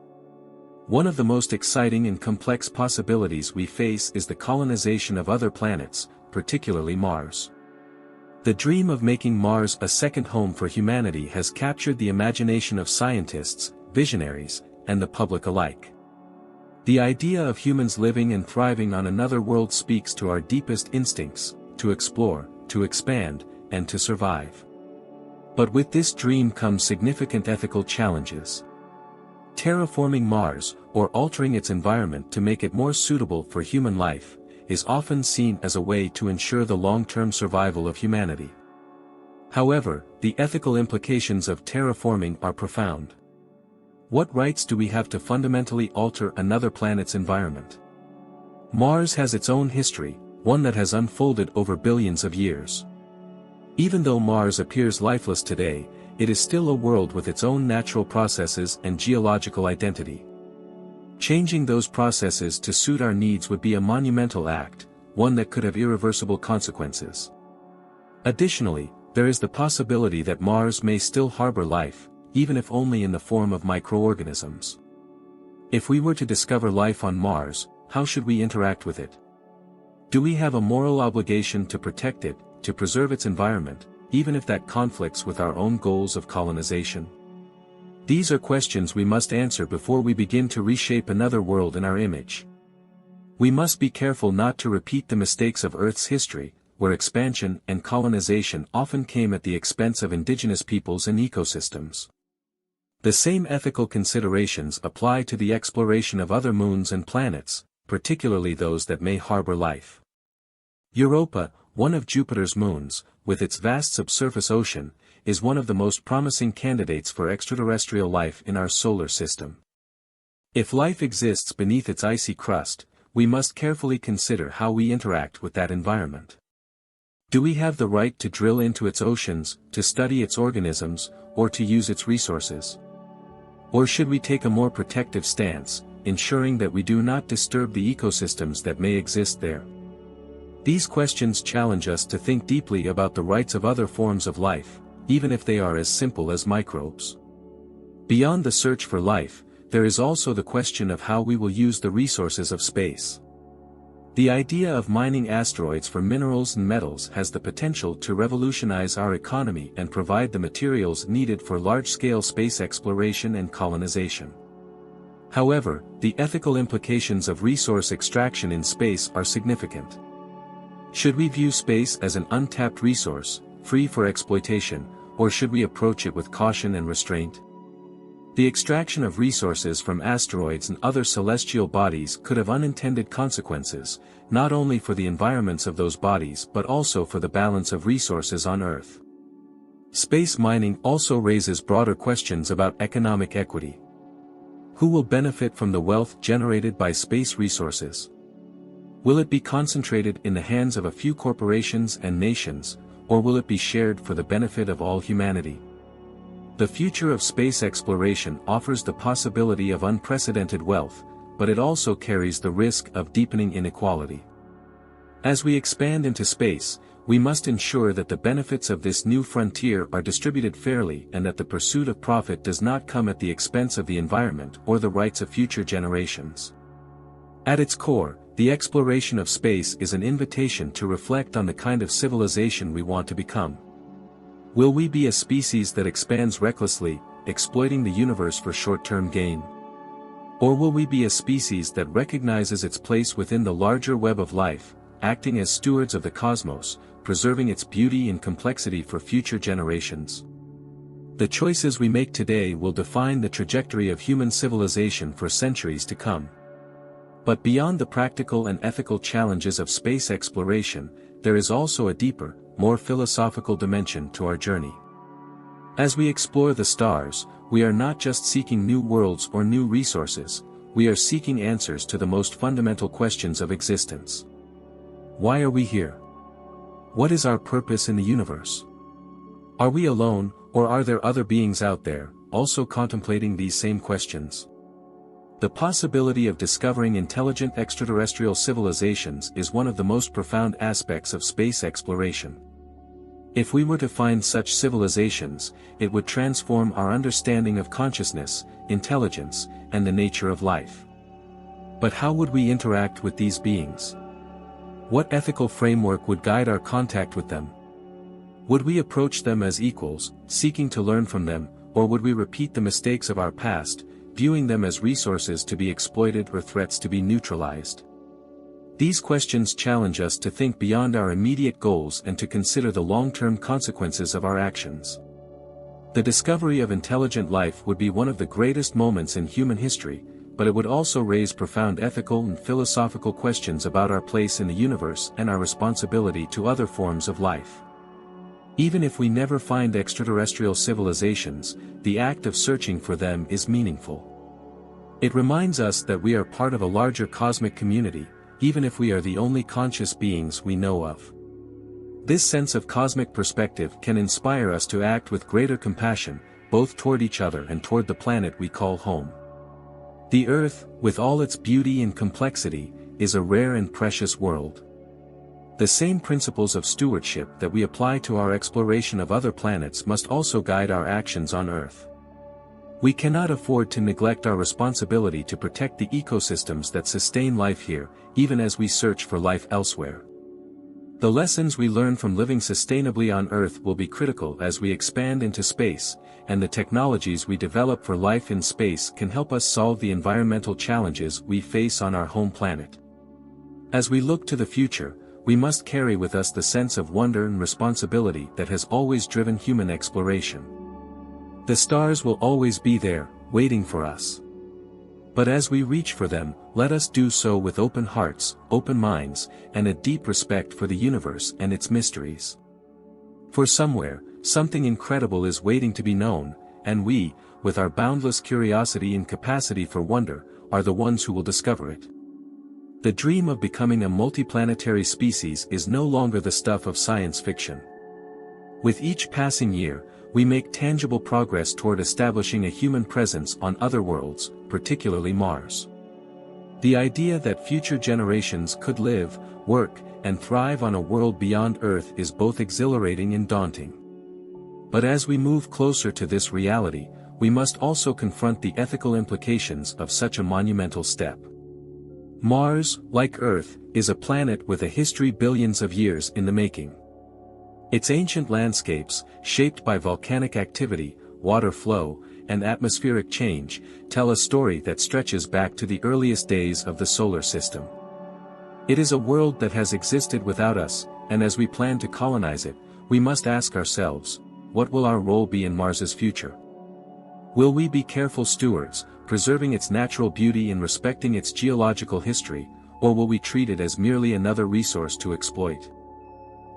One of the most exciting and complex possibilities we face is the colonization of other planets, particularly Mars. The dream of making Mars a second home for humanity has captured the imagination of scientists, visionaries, and the public alike. The idea of humans living and thriving on another world speaks to our deepest instincts, to explore, to expand, and to survive. But with this dream comes significant ethical challenges. Terraforming Mars, or altering its environment to make it more suitable for human life, is often seen as a way to ensure the long-term survival of humanity. However, the ethical implications of terraforming are profound. What rights do we have to fundamentally alter another planet's environment? Mars has its own history, one that has unfolded over billions of years. Even though Mars appears lifeless today, it is still a world with its own natural processes and geological identity. Changing those processes to suit our needs would be a monumental act, one that could have irreversible consequences. Additionally, there is the possibility that Mars may still harbor life, even if only in the form of microorganisms. If we were to discover life on Mars, how should we interact with it? Do we have a moral obligation to protect it, to preserve its environment, even if that conflicts with our own goals of colonization? These are questions we must answer before we begin to reshape another world in our image. We must be careful not to repeat the mistakes of Earth's history, where expansion and colonization often came at the expense of indigenous peoples and ecosystems. The same ethical considerations apply to the exploration of other moons and planets, particularly those that may harbor life. Europa, one of Jupiter's moons, with its vast subsurface ocean, is one of the most promising candidates for extraterrestrial life in our solar system. If life exists beneath its icy crust, we must carefully consider how we interact with that environment. Do we have the right to drill into its oceans, to study its organisms, or to use its resources? Or should we take a more protective stance, ensuring that we do not disturb the ecosystems that may exist there? These questions challenge us to think deeply about the rights of other forms of life, even if they are as simple as microbes. Beyond the search for life, there is also the question of how we will use the resources of space. The idea of mining asteroids for minerals and metals has the potential to revolutionize our economy and provide the materials needed for large-scale space exploration and colonization. However, the ethical implications of resource extraction in space are significant. Should we view space as an untapped resource, free for exploitation, or should we approach it with caution and restraint? The extraction of resources from asteroids and other celestial bodies could have unintended consequences, not only for the environments of those bodies but also for the balance of resources on Earth. Space mining also raises broader questions about economic equity. Who will benefit from the wealth generated by space resources? Will it be concentrated in the hands of a few corporations and nations, or will it be shared for the benefit of all humanity? The future of space exploration offers the possibility of unprecedented wealth, but it also carries the risk of deepening inequality. As we expand into space, we must ensure that the benefits of this new frontier are distributed fairly and that the pursuit of profit does not come at the expense of the environment or the rights of future generations. At its core, the exploration of space is an invitation to reflect on the kind of civilization we want to become. Will we be a species that expands recklessly, exploiting the universe for short-term gain? Or will we be a species that recognizes its place within the larger web of life, acting as stewards of the cosmos, preserving its beauty and complexity for future generations? The choices we make today will define the trajectory of human civilization for centuries to come. But beyond the practical and ethical challenges of space exploration, there is also a deeper, more philosophical dimension to our journey. As we explore the stars, we are not just seeking new worlds or new resources, we are seeking answers to the most fundamental questions of existence. Why are we here? What is our purpose in the universe? Are we alone, or are there other beings out there, also contemplating these same questions? The possibility of discovering intelligent extraterrestrial civilizations is one of the most profound aspects of space exploration. If we were to find such civilizations, it would transform our understanding of consciousness, intelligence, and the nature of life. But how would we interact with these beings? What ethical framework would guide our contact with them? Would we approach them as equals, seeking to learn from them, or would we repeat the mistakes of our past, viewing them as resources to be exploited or threats to be neutralized? These questions challenge us to think beyond our immediate goals and to consider the long-term consequences of our actions. The discovery of intelligent life would be one of the greatest moments in human history, but it would also raise profound ethical and philosophical questions about our place in the universe and our responsibility to other forms of life. Even if we never find extraterrestrial civilizations, the act of searching for them is meaningful. It reminds us that we are part of a larger cosmic community, even if we are the only conscious beings we know of. This sense of cosmic perspective can inspire us to act with greater compassion, both toward each other and toward the planet we call home. The Earth, with all its beauty and complexity, is a rare and precious world. The same principles of stewardship that we apply to our exploration of other planets must also guide our actions on Earth. We cannot afford to neglect our responsibility to protect the ecosystems that sustain life here, even as we search for life elsewhere. The lessons we learn from living sustainably on Earth will be critical as we expand into space, and the technologies we develop for life in space can help us solve the environmental challenges we face on our home planet. As we look to the future, we must carry with us the sense of wonder and responsibility that has always driven human exploration. The stars will always be there, waiting for us. But as we reach for them, let us do so with open hearts, open minds, and a deep respect for the universe and its mysteries. For somewhere, something incredible is waiting to be known, and we, with our boundless curiosity and capacity for wonder, are the ones who will discover it. The dream of becoming a multiplanetary species is no longer the stuff of science fiction. With each passing year, we make tangible progress toward establishing a human presence on other worlds, particularly Mars. The idea that future generations could live, work, and thrive on a world beyond Earth is both exhilarating and daunting. But as we move closer to this reality, we must also confront the ethical implications of such a monumental step. Mars, like Earth, is a planet with a history billions of years in the making. Its ancient landscapes, shaped by volcanic activity, water flow, and atmospheric change, tell a story that stretches back to the earliest days of the solar system. It is a world that has existed without us, and as we plan to colonize it, we must ask ourselves, what will our role be in Mars's future? Will we be careful stewards, preserving its natural beauty and respecting its geological history, or will we treat it as merely another resource to exploit?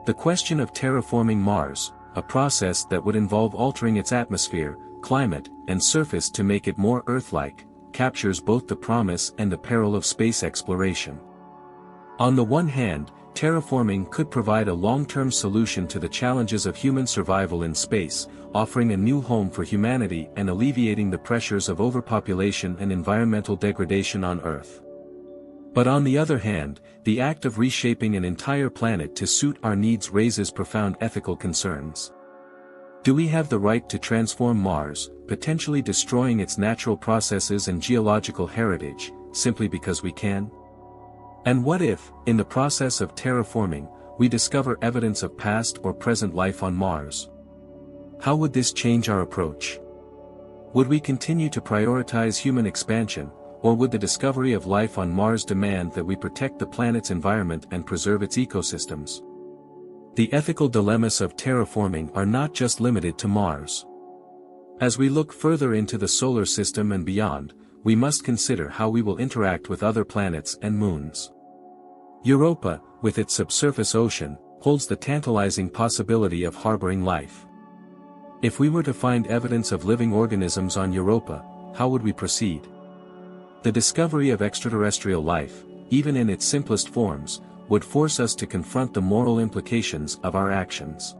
The question of terraforming Mars, a process that would involve altering its atmosphere, climate, and surface to make it more Earth-like, captures both the promise and the peril of space exploration. On the one hand, terraforming could provide a long-term solution to the challenges of human survival in space, offering a new home for humanity and alleviating the pressures of overpopulation and environmental degradation on Earth. But on the other hand, the act of reshaping an entire planet to suit our needs raises profound ethical concerns. Do we have the right to transform Mars, potentially destroying its natural processes and geological heritage, simply because we can? And what if, in the process of terraforming, we discover evidence of past or present life on Mars? How would this change our approach? Would we continue to prioritize human expansion, or would the discovery of life on Mars demand that we protect the planet's environment and preserve its ecosystems? The ethical dilemmas of terraforming are not just limited to Mars. As we look further into the solar system and beyond, we must consider how we will interact with other planets and moons. Europa, with its subsurface ocean, holds the tantalizing possibility of harboring life. If we were to find evidence of living organisms on Europa, how would we proceed? The discovery of extraterrestrial life, even in its simplest forms, would force us to confront the moral implications of our actions.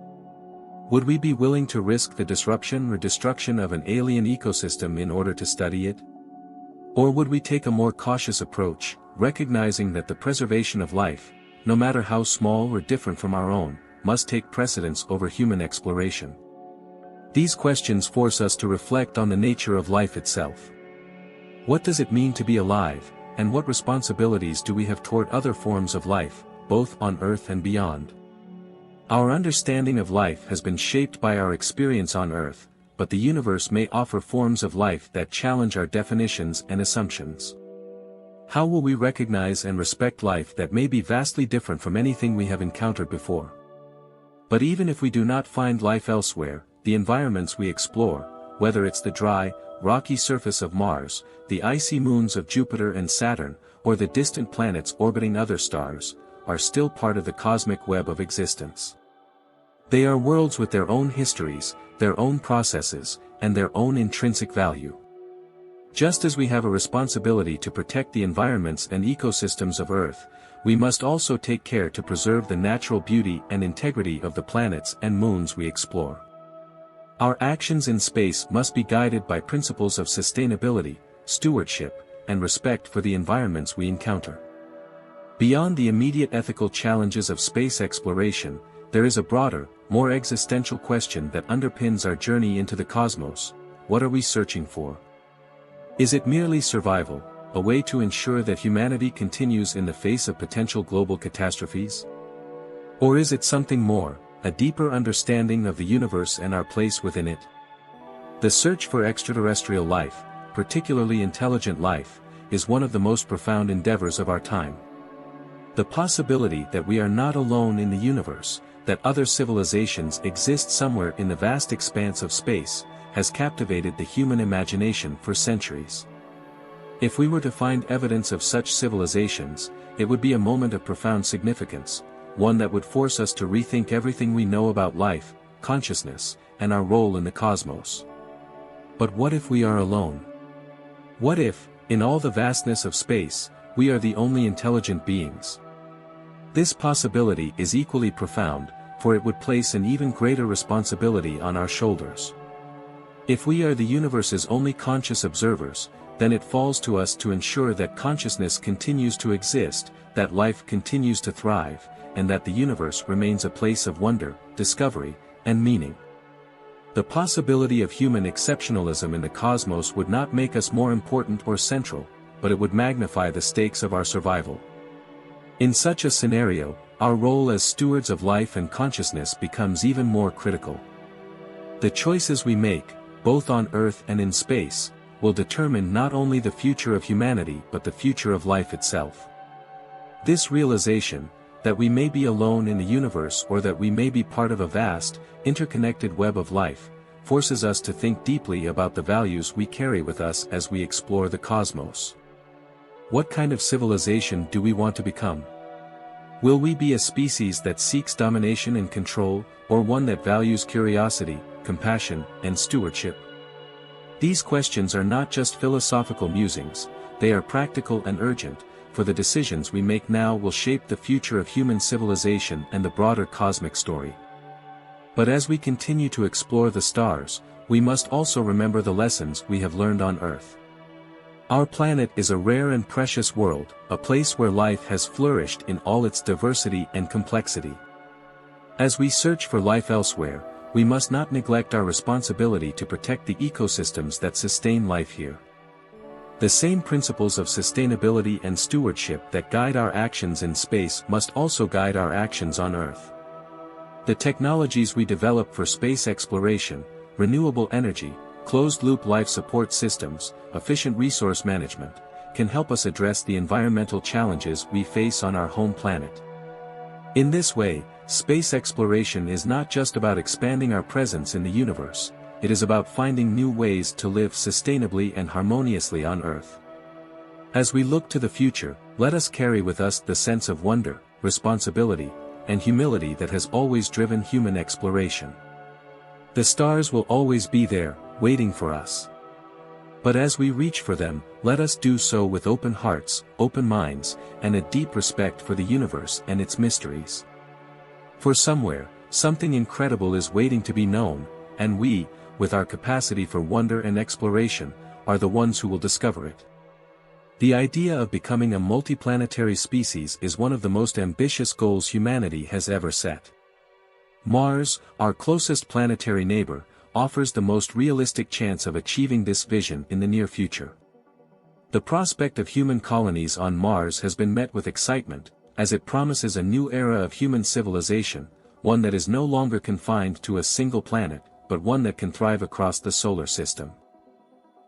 Would we be willing to risk the disruption or destruction of an alien ecosystem in order to study it? Or would we take a more cautious approach, recognizing that the preservation of life, no matter how small or different from our own, must take precedence over human exploration? These questions force us to reflect on the nature of life itself. What does it mean to be alive, and what responsibilities do we have toward other forms of life, both on Earth and beyond? Our understanding of life has been shaped by our experience on Earth, but the universe may offer forms of life that challenge our definitions and assumptions. How will we recognize and respect life that may be vastly different from anything we have encountered before? But even if we do not find life elsewhere, the environments we explore, whether it's the dry, rocky surface of Mars, the icy moons of Jupiter and Saturn, or the distant planets orbiting other stars, are still part of the cosmic web of existence. They are worlds with their own histories, their own processes, and their own intrinsic value. Just as we have a responsibility to protect the environments and ecosystems of Earth, we must also take care to preserve the natural beauty and integrity of the planets and moons we explore. Our actions in space must be guided by principles of sustainability, stewardship, and respect for the environments we encounter. Beyond the immediate ethical challenges of space exploration, there is a broader, more existential question that underpins our journey into the cosmos: what are we searching for? Is it merely survival, a way to ensure that humanity continues in the face of potential global catastrophes? Or is it something more, a deeper understanding of the universe and our place within it? The search for extraterrestrial life, particularly intelligent life, is one of the most profound endeavors of our time. The possibility that we are not alone in the universe, that other civilizations exist somewhere in the vast expanse of space, has captivated the human imagination for centuries. If we were to find evidence of such civilizations, it would be a moment of profound significance, one that would force us to rethink everything we know about life, consciousness, and our role in the cosmos. But what if we are alone? What if, in all the vastness of space, we are the only intelligent beings? This possibility is equally profound, for it would place an even greater responsibility on our shoulders. If we are the universe's only conscious observers, then it falls to us to ensure that consciousness continues to exist, that life continues to thrive, and that the universe remains a place of wonder, discovery, and meaning. The possibility of human exceptionalism in the cosmos would not make us more important or central, but it would magnify the stakes of our survival. In such a scenario, our role as stewards of life and consciousness becomes even more critical. The choices we make, both on Earth and in space, will determine not only the future of humanity but the future of life itself. This realization, that we may be alone in the universe or that we may be part of a vast, interconnected web of life, forces us to think deeply about the values we carry with us as we explore the cosmos. What kind of civilization do we want to become? Will we be a species that seeks domination and control, or one that values curiosity, compassion, and stewardship? These questions are not just philosophical musings, they are practical and urgent, for the decisions we make now will shape the future of human civilization and the broader cosmic story. But as we continue to explore the stars, we must also remember the lessons we have learned on Earth. Our planet is a rare and precious world, a place where life has flourished in all its diversity and complexity. As we search for life elsewhere, we must not neglect our responsibility to protect the ecosystems that sustain life here. The same principles of sustainability and stewardship that guide our actions in space must also guide our actions on Earth. The technologies we develop for space exploration, renewable energy, closed-loop life support systems, efficient resource management, can help us address the environmental challenges we face on our home planet. In this way, space exploration is not just about expanding our presence in the universe, it is about finding new ways to live sustainably and harmoniously on Earth. As we look to the future, let us carry with us the sense of wonder, responsibility, and humility that has always driven human exploration. The stars will always be there, waiting for us. But as we reach for them, let us do so with open hearts, open minds, and a deep respect for the universe and its mysteries. For somewhere, something incredible is waiting to be known, and we, with our capacity for wonder and exploration, are the ones who will discover it. The idea of becoming a multiplanetary species is one of the most ambitious goals humanity has ever set. Mars, our closest planetary neighbor, offers the most realistic chance of achieving this vision in the near future. The prospect of human colonies on Mars has been met with excitement, as it promises a new era of human civilization, one that is no longer confined to a single planet, but one that can thrive across the solar system.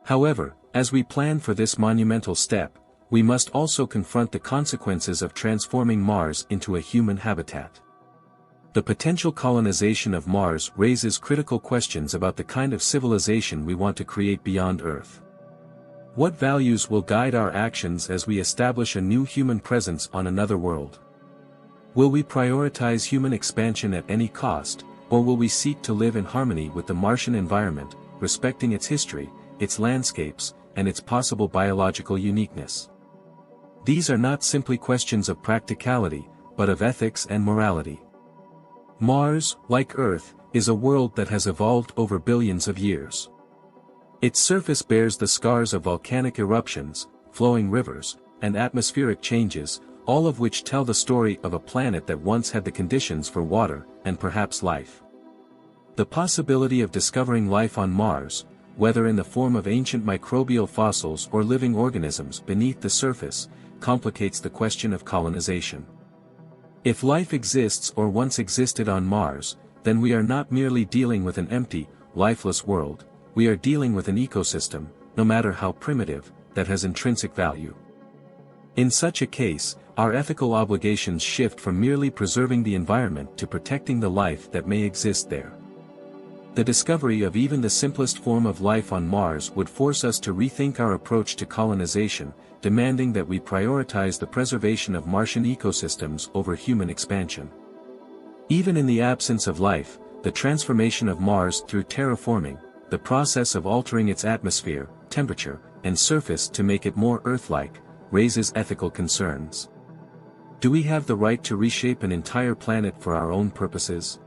However, as we plan for this monumental step, we must also confront the consequences of transforming Mars into a human habitat. The potential colonization of Mars raises critical questions about the kind of civilization we want to create beyond Earth. What values will guide our actions as we establish a new human presence on another world? Will we prioritize human expansion at any cost, Or will we seek to live in harmony with the Martian environment, respecting its history, its landscapes, and its possible biological uniqueness? These are not simply questions of practicality, but of ethics and morality. Mars, like Earth, is a world that has evolved over billions of years. Its surface bears the scars of volcanic eruptions, flowing rivers, and atmospheric changes, all of which tell the story of a planet that once had the conditions for water, and perhaps life. The possibility of discovering life on Mars, whether in the form of ancient microbial fossils or living organisms beneath the surface, complicates the question of colonization. If life exists or once existed on Mars, then we are not merely dealing with an empty, lifeless world, we are dealing with an ecosystem, no matter how primitive, that has intrinsic value. In such a case, our ethical obligations shift from merely preserving the environment to protecting the life that may exist there. The discovery of even the simplest form of life on Mars would force us to rethink our approach to colonization, demanding that we prioritize the preservation of Martian ecosystems over human expansion. Even in the absence of life, the transformation of Mars through terraforming, the process of altering its atmosphere, temperature, and surface to make it more Earth-like, raises ethical concerns. Do we have the right to reshape an entire planet for our own purposes?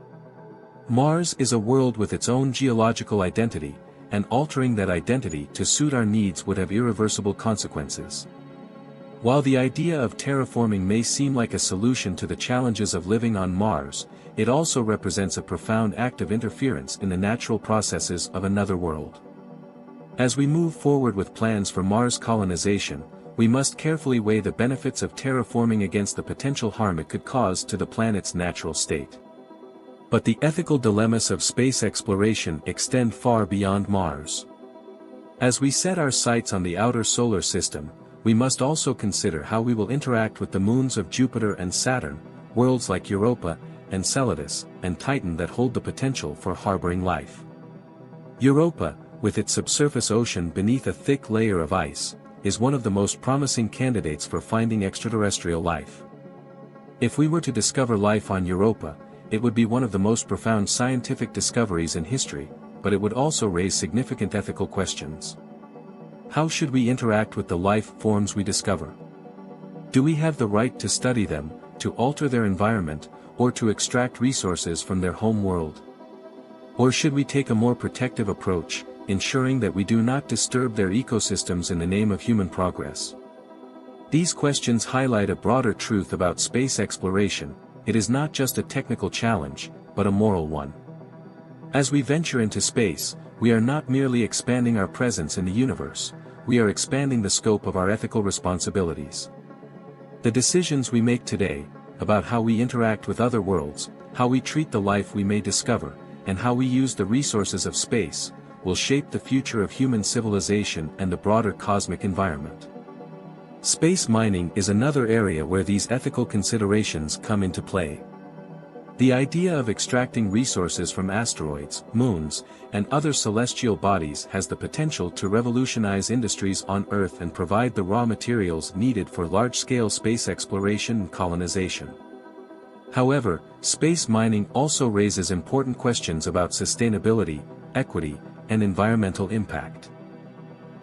Mars is a world with its own geological identity, and altering that identity to suit our needs would have irreversible consequences. While the idea of terraforming may seem like a solution to the challenges of living on Mars, it also represents a profound act of interference in the natural processes of another world. As we move forward with plans for Mars colonization, we must carefully weigh the benefits of terraforming against the potential harm it could cause to the planet's natural state. But the ethical dilemmas of space exploration extend far beyond Mars. As we set our sights on the outer solar system, we must also consider how we will interact with the moons of Jupiter and Saturn, worlds like Europa, Enceladus, and Titan that hold the potential for harboring life. Europa, with its subsurface ocean beneath a thick layer of ice, is one of the most promising candidates for finding extraterrestrial life. If we were to discover life on Europa, it would be one of the most profound scientific discoveries in history, but it would also raise significant ethical questions. How should we interact with the life forms we discover? Do we have the right to study them, to alter their environment, or to extract resources from their home world? Or should we take a more protective approach, ensuring that we do not disturb their ecosystems in the name of human progress? These questions highlight a broader truth about space exploration. It is not just a technical challenge, but a moral one. As we venture into space, we are not merely expanding our presence in the universe, we are expanding the scope of our ethical responsibilities. The decisions we make today, about how we interact with other worlds, how we treat the life we may discover, and how we use the resources of space, will shape the future of human civilization and the broader cosmic environment. Space mining is another area where these ethical considerations come into play. The idea of extracting resources from asteroids, moons, and other celestial bodies has the potential to revolutionize industries on Earth and provide the raw materials needed for large-scale space exploration and colonization. However, space mining also raises important questions about sustainability, equity, and environmental impact.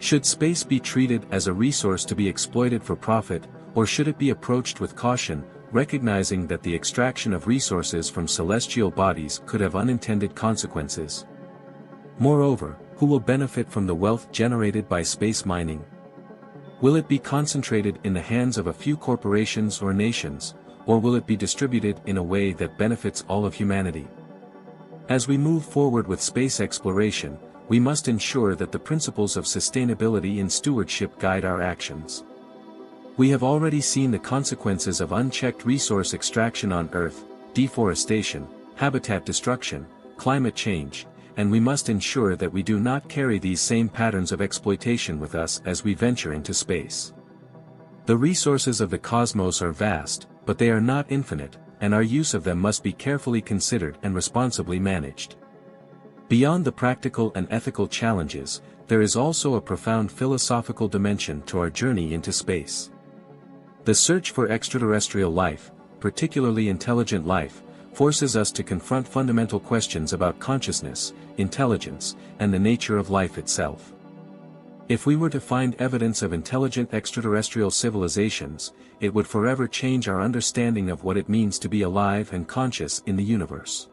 Should space be treated as a resource to be exploited for profit, or should it be approached with caution, recognizing that the extraction of resources from celestial bodies could have unintended consequences? Moreover, who will benefit from the wealth generated by space mining? Will it be concentrated in the hands of a few corporations or nations, or will it be distributed in a way that benefits all of humanity? As we move forward with space exploration, we must ensure that the principles of sustainability and stewardship guide our actions. We have already seen the consequences of unchecked resource extraction on Earth, deforestation, habitat destruction, climate change, and we must ensure that we do not carry these same patterns of exploitation with us as we venture into space. The resources of the cosmos are vast, but they are not infinite, and our use of them must be carefully considered and responsibly managed. Beyond the practical and ethical challenges, there is also a profound philosophical dimension to our journey into space. The search for extraterrestrial life, particularly intelligent life, forces us to confront fundamental questions about consciousness, intelligence, and the nature of life itself. If we were to find evidence of intelligent extraterrestrial civilizations, it would forever change our understanding of what it means to be alive and conscious in the universe.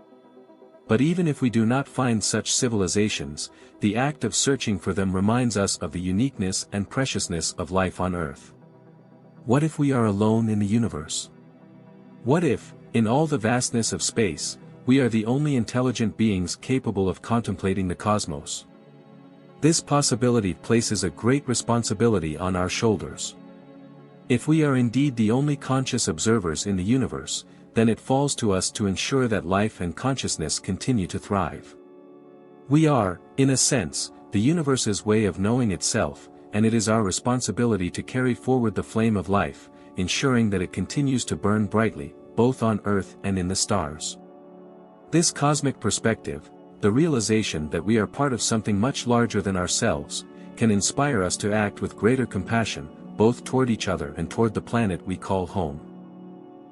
But even if we do not find such civilizations, the act of searching for them reminds us of the uniqueness and preciousness of life on Earth. What if we are alone in the universe? What if, in all the vastness of space, we are the only intelligent beings capable of contemplating the cosmos? This possibility places a great responsibility on our shoulders. If we are indeed the only conscious observers in the universe, then it falls to us to ensure that life and consciousness continue to thrive. We are, in a sense, the universe's way of knowing itself, and it is our responsibility to carry forward the flame of life, ensuring that it continues to burn brightly, both on Earth and in the stars. This cosmic perspective, the realization that we are part of something much larger than ourselves, can inspire us to act with greater compassion, both toward each other and toward the planet we call home.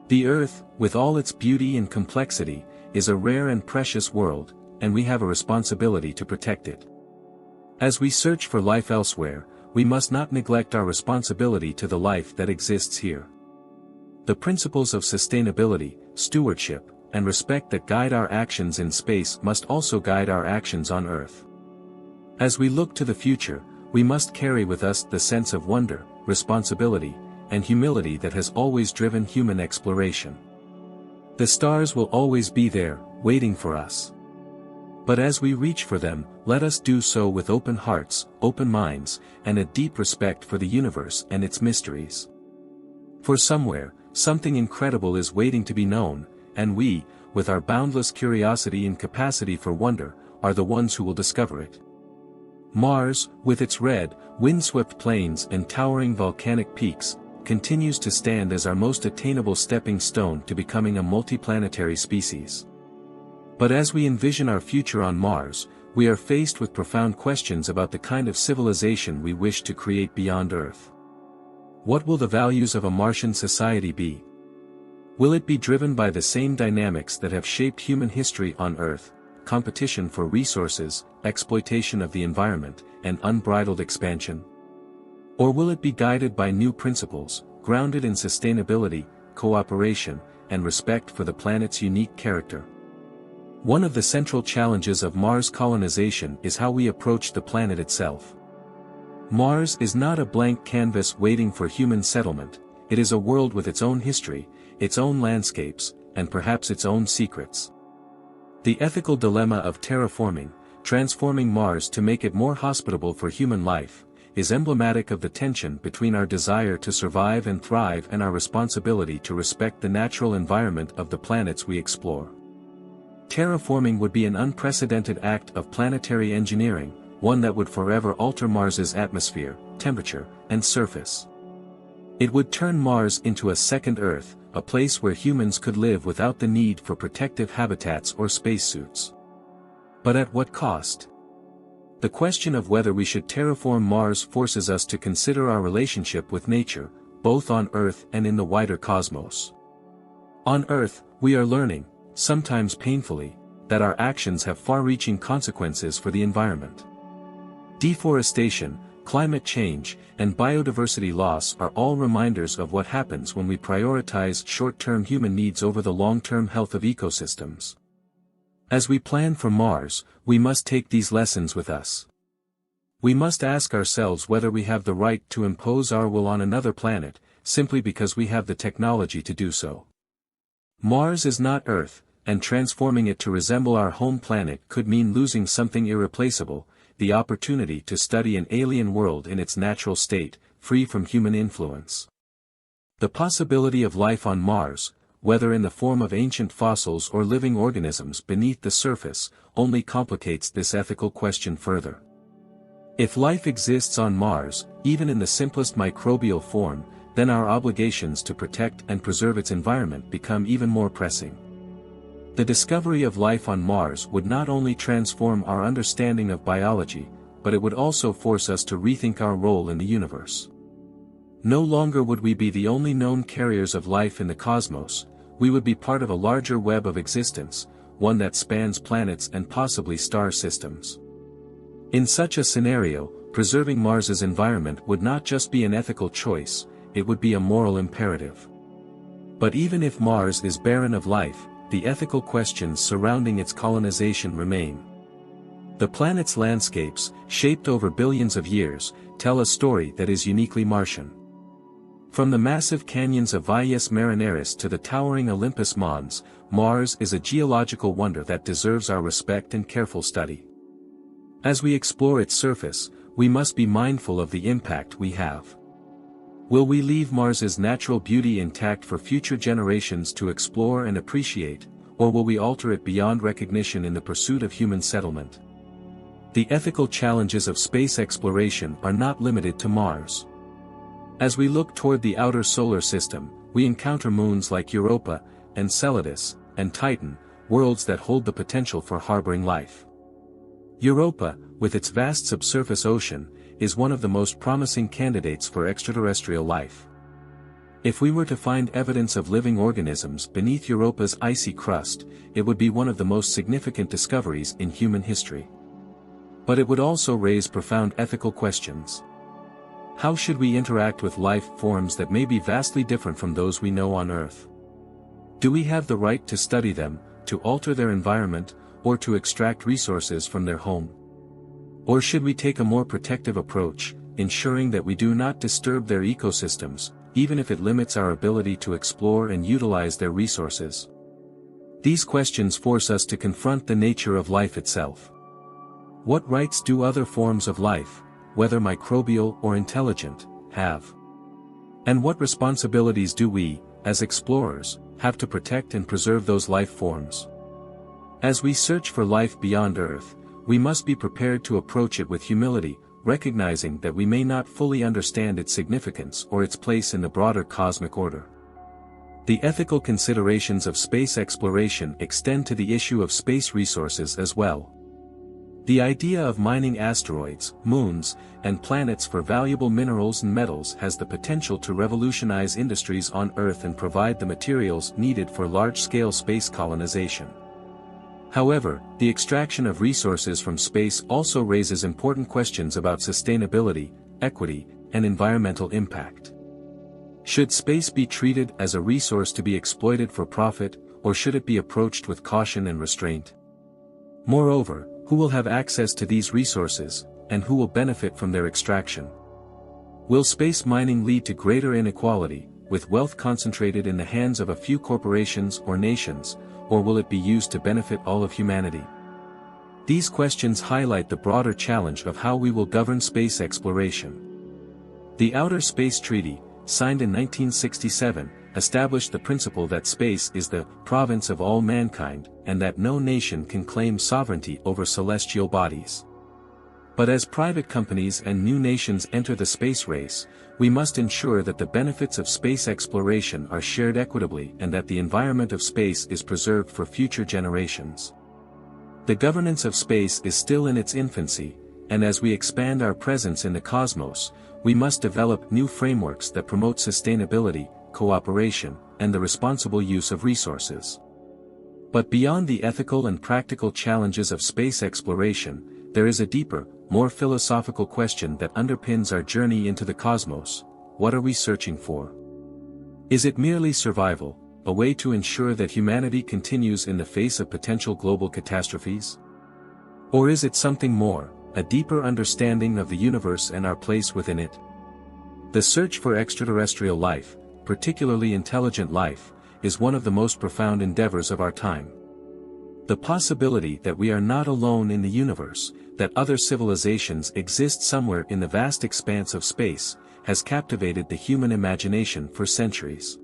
The Earth, with all its beauty and complexity, is a rare and precious world, and we have a responsibility to protect it. As we search for life elsewhere, we must not neglect our responsibility to the life that exists here. The principles of sustainability, stewardship, and respect that guide our actions in space must also guide our actions on Earth. As we look to the future, we must carry with us the sense of wonder, responsibility, and humility that has always driven human exploration. The stars will always be there, waiting for us. But as we reach for them, let us do so with open hearts, open minds, and a deep respect for the universe and its mysteries. For somewhere, something incredible is waiting to be known, and we, with our boundless curiosity and capacity for wonder, are the ones who will discover it. Mars, with its red, windswept plains and towering volcanic peaks, continues to stand as our most attainable stepping stone to becoming a multiplanetary species. But as we envision our future on Mars, we are faced with profound questions about the kind of civilization we wish to create beyond Earth. What will the values of a Martian society be? Will it be driven by the same dynamics that have shaped human history on Earth, competition for resources, exploitation of the environment, and unbridled expansion? Or will it be guided by new principles, grounded in sustainability, cooperation, and respect for the planet's unique character? One of the central challenges of Mars colonization is how we approach the planet itself. Mars is not a blank canvas waiting for human settlement, it is a world with its own history, its own landscapes, and perhaps its own secrets. The ethical dilemma of terraforming, transforming Mars to make it more hospitable for human life, is emblematic of the tension between our desire to survive and thrive and our responsibility to respect the natural environment of the planets we explore. Terraforming would be an unprecedented act of planetary engineering, one that would forever alter Mars's atmosphere, temperature, and surface. It would turn Mars into a second Earth, a place where humans could live without the need for protective habitats or spacesuits. But at what cost? The question of whether we should terraform Mars forces us to consider our relationship with nature, both on Earth and in the wider cosmos. On Earth, we are learning, sometimes painfully, that our actions have far-reaching consequences for the environment. Deforestation, climate change, and biodiversity loss are all reminders of what happens when we prioritize short-term human needs over the long-term health of ecosystems. As we plan for Mars, we must take these lessons with us. We must ask ourselves whether we have the right to impose our will on another planet, simply because we have the technology to do so. Mars is not Earth, and transforming it to resemble our home planet could mean losing something irreplaceable, the opportunity to study an alien world in its natural state, free from human influence. The possibility of life on Mars, whether in the form of ancient fossils or living organisms beneath the surface, only complicates this ethical question further. If life exists on Mars, even in the simplest microbial form, then our obligations to protect and preserve its environment become even more pressing. The discovery of life on Mars would not only transform our understanding of biology, but it would also force us to rethink our role in the universe. No longer would we be the only known carriers of life in the cosmos, we would be part of a larger web of existence, one that spans planets and possibly star systems. In such a scenario, preserving Mars's environment would not just be an ethical choice, it would be a moral imperative. But even if Mars is barren of life, the ethical questions surrounding its colonization remain. The planet's landscapes, shaped over billions of years, tell a story that is uniquely Martian. From the massive canyons of Valles Marineris to the towering Olympus Mons, Mars is a geological wonder that deserves our respect and careful study. As we explore its surface, we must be mindful of the impact we have. Will we leave Mars's natural beauty intact for future generations to explore and appreciate, or will we alter it beyond recognition in the pursuit of human settlement? The ethical challenges of space exploration are not limited to Mars. As we look toward the outer solar system, we encounter moons like Europa, Enceladus, and Titan, worlds that hold the potential for harboring life. Europa, with its vast subsurface ocean, is one of the most promising candidates for extraterrestrial life. If we were to find evidence of living organisms beneath Europa's icy crust, it would be one of the most significant discoveries in human history. But it would also raise profound ethical questions. How should we interact with life forms that may be vastly different from those we know on Earth? Do we have the right to study them, to alter their environment, or to extract resources from their home? Or should we take a more protective approach, ensuring that we do not disturb their ecosystems, even if it limits our ability to explore and utilize their resources? These questions force us to confront the nature of life itself. What rights do other forms of life, whether microbial or intelligent, have? And what responsibilities do we, as explorers, have to protect and preserve those life forms? As we search for life beyond Earth, we must be prepared to approach it with humility, recognizing that we may not fully understand its significance or its place in the broader cosmic order. The ethical considerations of space exploration extend to the issue of space resources as well. The idea of mining asteroids, moons, and planets for valuable minerals and metals has the potential to revolutionize industries on Earth and provide the materials needed for large-scale space colonization. However, the extraction of resources from space also raises important questions about sustainability, equity, and environmental impact. Should space be treated as a resource to be exploited for profit, or should it be approached with caution and restraint? Moreover, who will have access to these resources, and who will benefit from their extraction? Will space mining lead to greater inequality, with wealth concentrated in the hands of a few corporations or nations, or will it be used to benefit all of humanity? These questions highlight the broader challenge of how we will govern space exploration. The Outer Space Treaty, signed in 1967, established the principle that space is the province of all mankind, and that no nation can claim sovereignty over celestial bodies. But as private companies and new nations enter the space race, we must ensure that the benefits of space exploration are shared equitably and that the environment of space is preserved for future generations. The governance of space is still in its infancy, and as we expand our presence in the cosmos, we must develop new frameworks that promote sustainability, cooperation, and the responsible use of resources. But beyond the ethical and practical challenges of space exploration, there is a deeper, more philosophical question that underpins our journey into the cosmos: what are we searching for? Is it merely survival, a way to ensure that humanity continues in the face of potential global catastrophes? Or is it something more, a deeper understanding of the universe and our place within it? The search for extraterrestrial life, particularly intelligent life, is one of the most profound endeavors of our time. The possibility that we are not alone in the universe, that other civilizations exist somewhere in the vast expanse of space, has captivated the human imagination for centuries.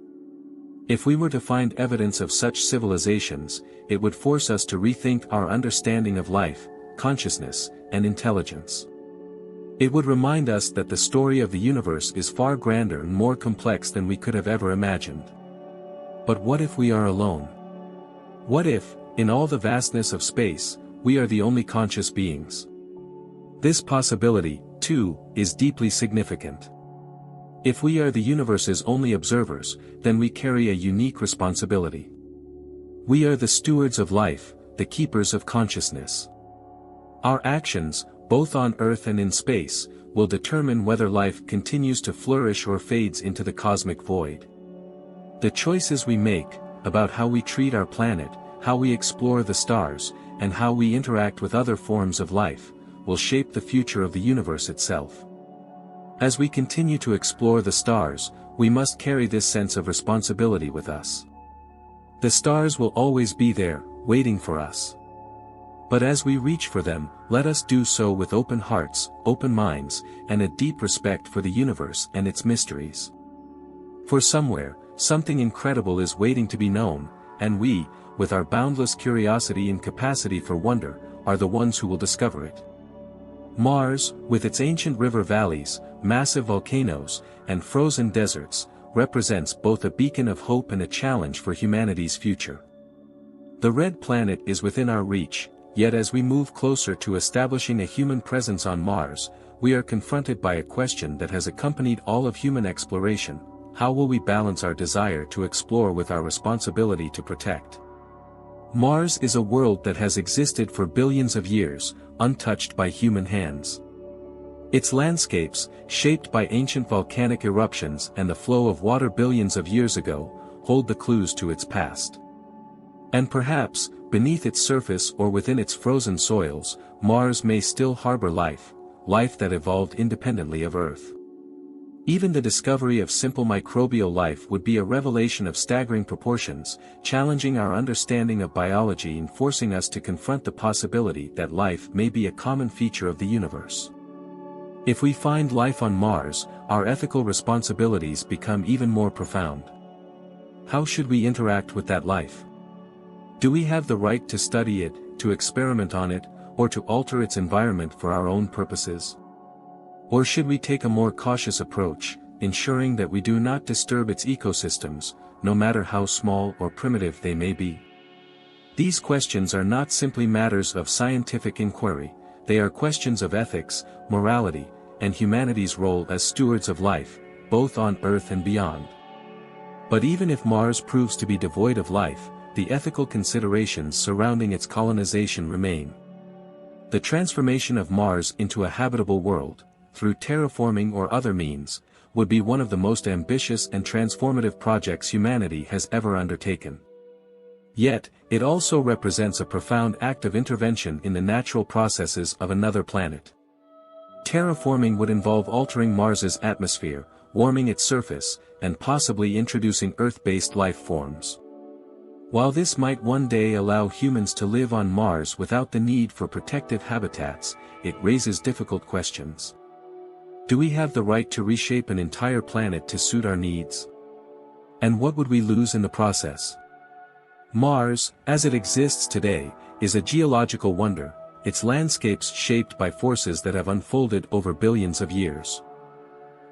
If we were to find evidence of such civilizations, it would force us to rethink our understanding of life, consciousness, and intelligence. It would remind us that the story of the universe is far grander and more complex than we could have ever imagined. But what if we are alone? What if, in all the vastness of space, we are the only conscious beings? This possibility, too, is deeply significant. If we are the universe's only observers, then we carry a unique responsibility. We are the stewards of life, the keepers of consciousness. Our actions, both on Earth and in space, will determine whether life continues to flourish or fades into the cosmic void. The choices we make, about how we treat our planet, how we explore the stars, and how we interact with other forms of life, will shape the future of the universe itself. As we continue to explore the stars, we must carry this sense of responsibility with us. The stars will always be there, waiting for us. But as we reach for them, let us do so with open hearts, open minds, and a deep respect for the universe and its mysteries. For somewhere, something incredible is waiting to be known, and we, with our boundless curiosity and capacity for wonder, are the ones who will discover it. Mars, with its ancient river valleys, massive volcanoes, and frozen deserts, represents both a beacon of hope and a challenge for humanity's future. The red planet is within our reach, yet as we move closer to establishing a human presence on Mars, we are confronted by a question that has accompanied all of human exploration: how will we balance our desire to explore with our responsibility to protect? Mars is a world that has existed for billions of years, untouched by human hands. Its landscapes, shaped by ancient volcanic eruptions and the flow of water billions of years ago, hold the clues to its past. And perhaps, beneath its surface or within its frozen soils, Mars may still harbor life, life that evolved independently of Earth. Even the discovery of simple microbial life would be a revelation of staggering proportions, challenging our understanding of biology and forcing us to confront the possibility that life may be a common feature of the universe. If we find life on Mars, our ethical responsibilities become even more profound. How should we interact with that life? Do we have the right to study it, to experiment on it, or to alter its environment for our own purposes? Or should we take a more cautious approach, ensuring that we do not disturb its ecosystems, no matter how small or primitive they may be? These questions are not simply matters of scientific inquiry, they are questions of ethics, morality, and humanity's role as stewards of life, both on Earth and beyond. But even if Mars proves to be devoid of life, the ethical considerations surrounding its colonization remain. The transformation of Mars into a habitable world, through terraforming or other means, would be one of the most ambitious and transformative projects humanity has ever undertaken. Yet, it also represents a profound act of intervention in the natural processes of another planet. Terraforming would involve altering Mars's atmosphere, warming its surface, and possibly introducing Earth-based life forms. While this might one day allow humans to live on Mars without the need for protective habitats, it raises difficult questions. Do we have the right to reshape an entire planet to suit our needs? And what would we lose in the process? Mars, as it exists today, is a geological wonder, its landscapes shaped by forces that have unfolded over billions of years.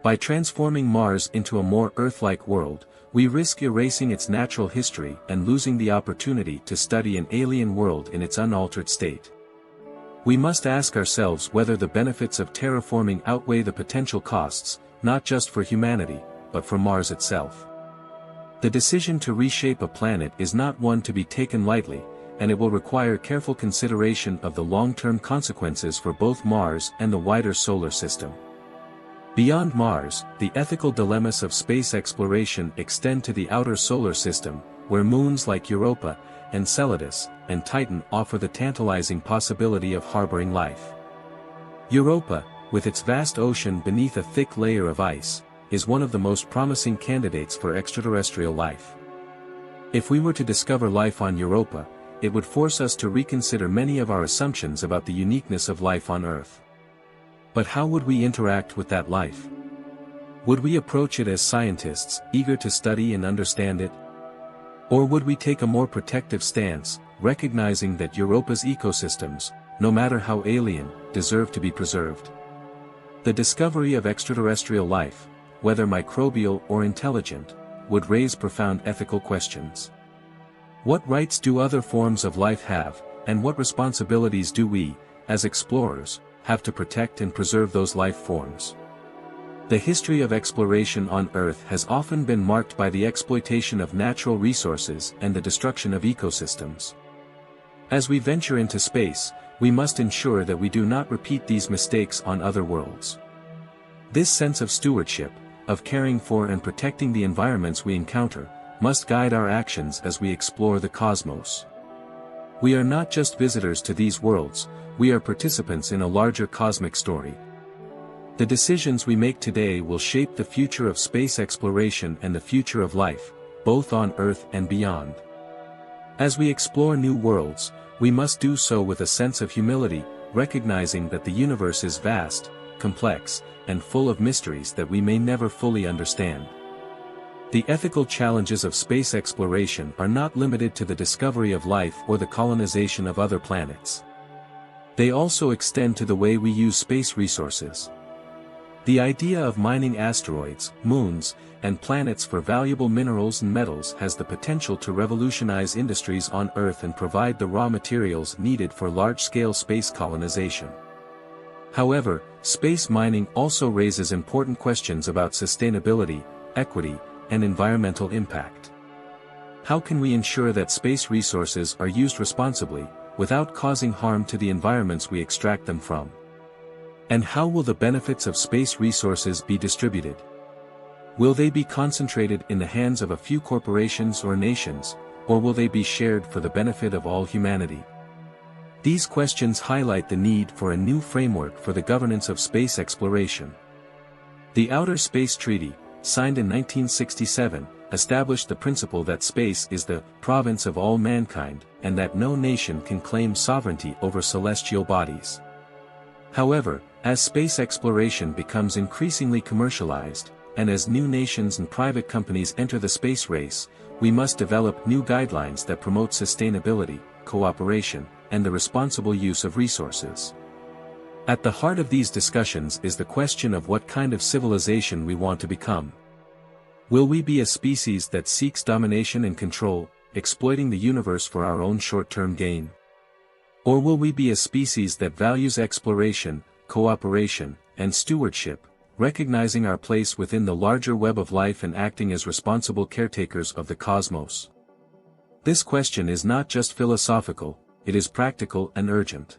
By transforming Mars into a more Earth-like world, we risk erasing its natural history and losing the opportunity to study an alien world in its unaltered state. We must ask ourselves whether the benefits of terraforming outweigh the potential costs, not just for humanity, but for Mars itself. The decision to reshape a planet is not one to be taken lightly, and it will require careful consideration of the long-term consequences for both Mars and the wider solar system. Beyond Mars, the ethical dilemmas of space exploration extend to the outer solar system, where moons like Europa, Enceladus, and Titan offer the tantalizing possibility of harboring life. Europa, with its vast ocean beneath a thick layer of ice, is one of the most promising candidates for extraterrestrial life. If we were to discover life on Europa, it would force us to reconsider many of our assumptions about the uniqueness of life on Earth. But how would we interact with that life? Would we approach it as scientists, eager to study and understand it? Or would we take a more protective stance, recognizing that Europa's ecosystems, no matter how alien, deserve to be preserved? The discovery of extraterrestrial life, whether microbial or intelligent, would raise profound ethical questions. What rights do other forms of life have, and what responsibilities do we, as explorers, have to protect and preserve those life forms? The history of exploration on Earth has often been marked by the exploitation of natural resources and the destruction of ecosystems. As we venture into space, we must ensure that we do not repeat these mistakes on other worlds. This sense of stewardship, of caring for and protecting the environments we encounter, must guide our actions as we explore the cosmos. We are not just visitors to these worlds, we are participants in a larger cosmic story. The decisions we make today will shape the future of space exploration and the future of life, both on Earth and beyond. As we explore new worlds, we must do so with a sense of humility, recognizing that the universe is vast, complex, and full of mysteries that we may never fully understand. The ethical challenges of space exploration are not limited to the discovery of life or the colonization of other planets. They also extend to the way we use space resources. The idea of mining asteroids, moons, and planets for valuable minerals and metals has the potential to revolutionize industries on Earth and provide the raw materials needed for large-scale space colonization. However, space mining also raises important questions about sustainability, equity, and environmental impact. How can we ensure that space resources are used responsibly, without causing harm to the environments we extract them from? And how will the benefits of space resources be distributed? Will they be concentrated in the hands of a few corporations or nations, or will they be shared for the benefit of all humanity? These questions highlight the need for a new framework for the governance of space exploration. The Outer Space Treaty, signed in 1967, established the principle that space is the province of all mankind, and that no nation can claim sovereignty over celestial bodies. However, as space exploration becomes increasingly commercialized, and as new nations and private companies enter the space race, we must develop new guidelines that promote sustainability, cooperation, and the responsible use of resources. At the heart of these discussions is the question of what kind of civilization we want to become. Will we be a species that seeks domination and control, exploiting the universe for our own short-term gain? Or will we be a species that values exploration, cooperation, and stewardship, recognizing our place within the larger web of life and acting as responsible caretakers of the cosmos? This question is not just philosophical, it is practical and urgent.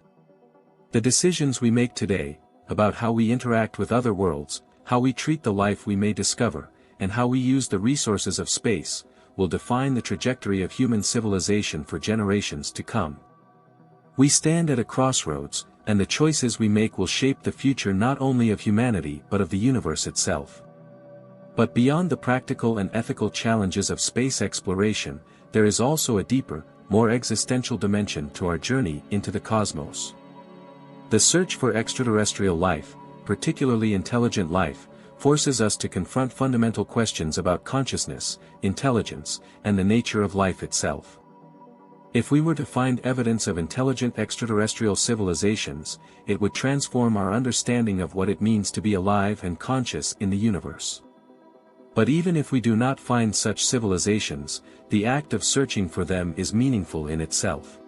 The decisions we make today, about how we interact with other worlds, how we treat the life we may discover, and how we use the resources of space, will define the trajectory of human civilization for generations to come. We stand at a crossroads, and the choices we make will shape the future not only of humanity but of the universe itself. But beyond the practical and ethical challenges of space exploration, there is also a deeper, more existential dimension to our journey into the cosmos. The search for extraterrestrial life, particularly intelligent life, forces us to confront fundamental questions about consciousness, intelligence, and the nature of life itself. If we were to find evidence of intelligent extraterrestrial civilizations, it would transform our understanding of what it means to be alive and conscious in the universe. But even if we do not find such civilizations, the act of searching for them is meaningful in itself.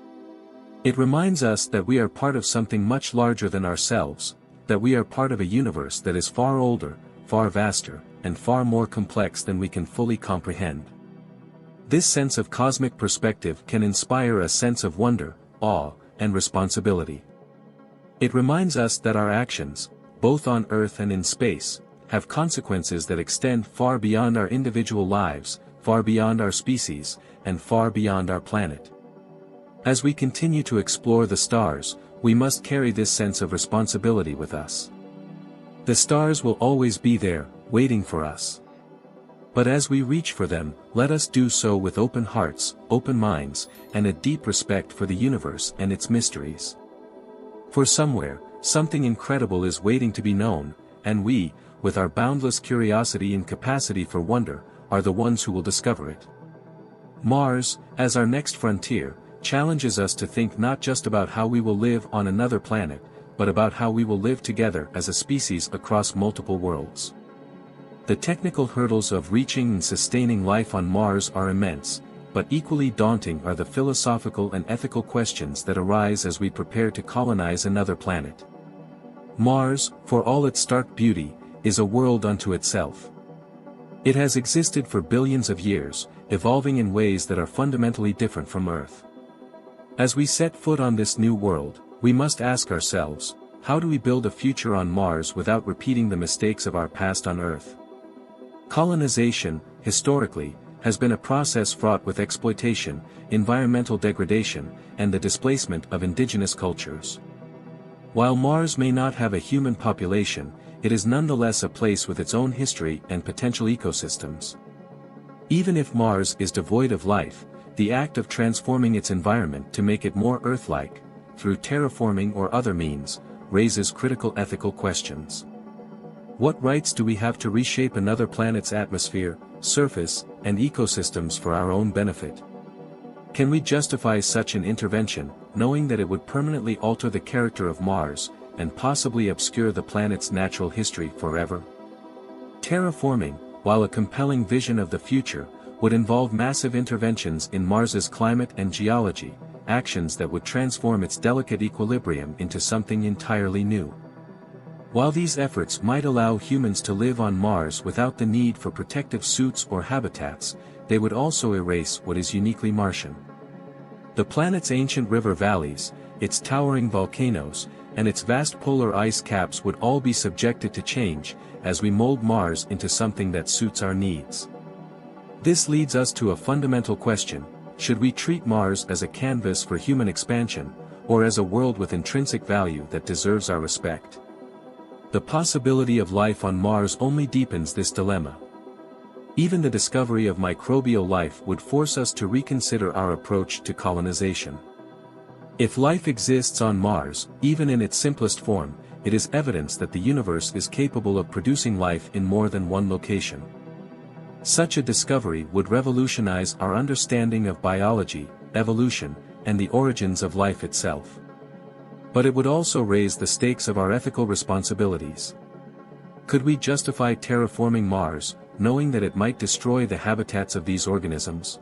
It reminds us that we are part of something much larger than ourselves, that we are part of a universe that is far older, far vaster, and far more complex than we can fully comprehend. This sense of cosmic perspective can inspire a sense of wonder, awe, and responsibility. It reminds us that our actions, both on Earth and in space, have consequences that extend far beyond our individual lives, far beyond our species, and far beyond our planet. As we continue to explore the stars, we must carry this sense of responsibility with us. The stars will always be there, waiting for us. But as we reach for them, let us do so with open hearts, open minds, and a deep respect for the universe and its mysteries. For somewhere, something incredible is waiting to be known, and we, with our boundless curiosity and capacity for wonder, are the ones who will discover it. Mars, as our next frontier, challenges us to think not just about how we will live on another planet, but about how we will live together as a species across multiple worlds. The technical hurdles of reaching and sustaining life on Mars are immense, but equally daunting are the philosophical and ethical questions that arise as we prepare to colonize another planet. Mars, for all its stark beauty, is a world unto itself. It has existed for billions of years, evolving in ways that are fundamentally different from Earth. As we set foot on this new world, we must ask ourselves, how do we build a future on Mars without repeating the mistakes of our past on Earth? Colonization, historically, has been a process fraught with exploitation, environmental degradation, and the displacement of indigenous cultures. While Mars may not have a human population, it is nonetheless a place with its own history and potential ecosystems. Even if Mars is devoid of life, the act of transforming its environment to make it more Earth-like, through terraforming or other means, raises critical ethical questions. What rights do we have to reshape another planet's atmosphere, surface, and ecosystems for our own benefit? Can we justify such an intervention, knowing that it would permanently alter the character of Mars, and possibly obscure the planet's natural history forever? Terraforming, while a compelling vision of the future, would involve massive interventions in Mars's climate and geology, actions that would transform its delicate equilibrium into something entirely new. While these efforts might allow humans to live on Mars without the need for protective suits or habitats, they would also erase what is uniquely Martian. The planet's ancient river valleys, its towering volcanoes, and its vast polar ice caps would all be subjected to change, as we mold Mars into something that suits our needs. This leads us to a fundamental question: should we treat Mars as a canvas for human expansion, or as a world with intrinsic value that deserves our respect? The possibility of life on Mars only deepens this dilemma. Even the discovery of microbial life would force us to reconsider our approach to colonization. If life exists on Mars, even in its simplest form, it is evidence that the universe is capable of producing life in more than one location. Such a discovery would revolutionize our understanding of biology, evolution, and the origins of life itself. But it would also raise the stakes of our ethical responsibilities. Could we justify terraforming Mars, knowing that it might destroy the habitats of these organisms?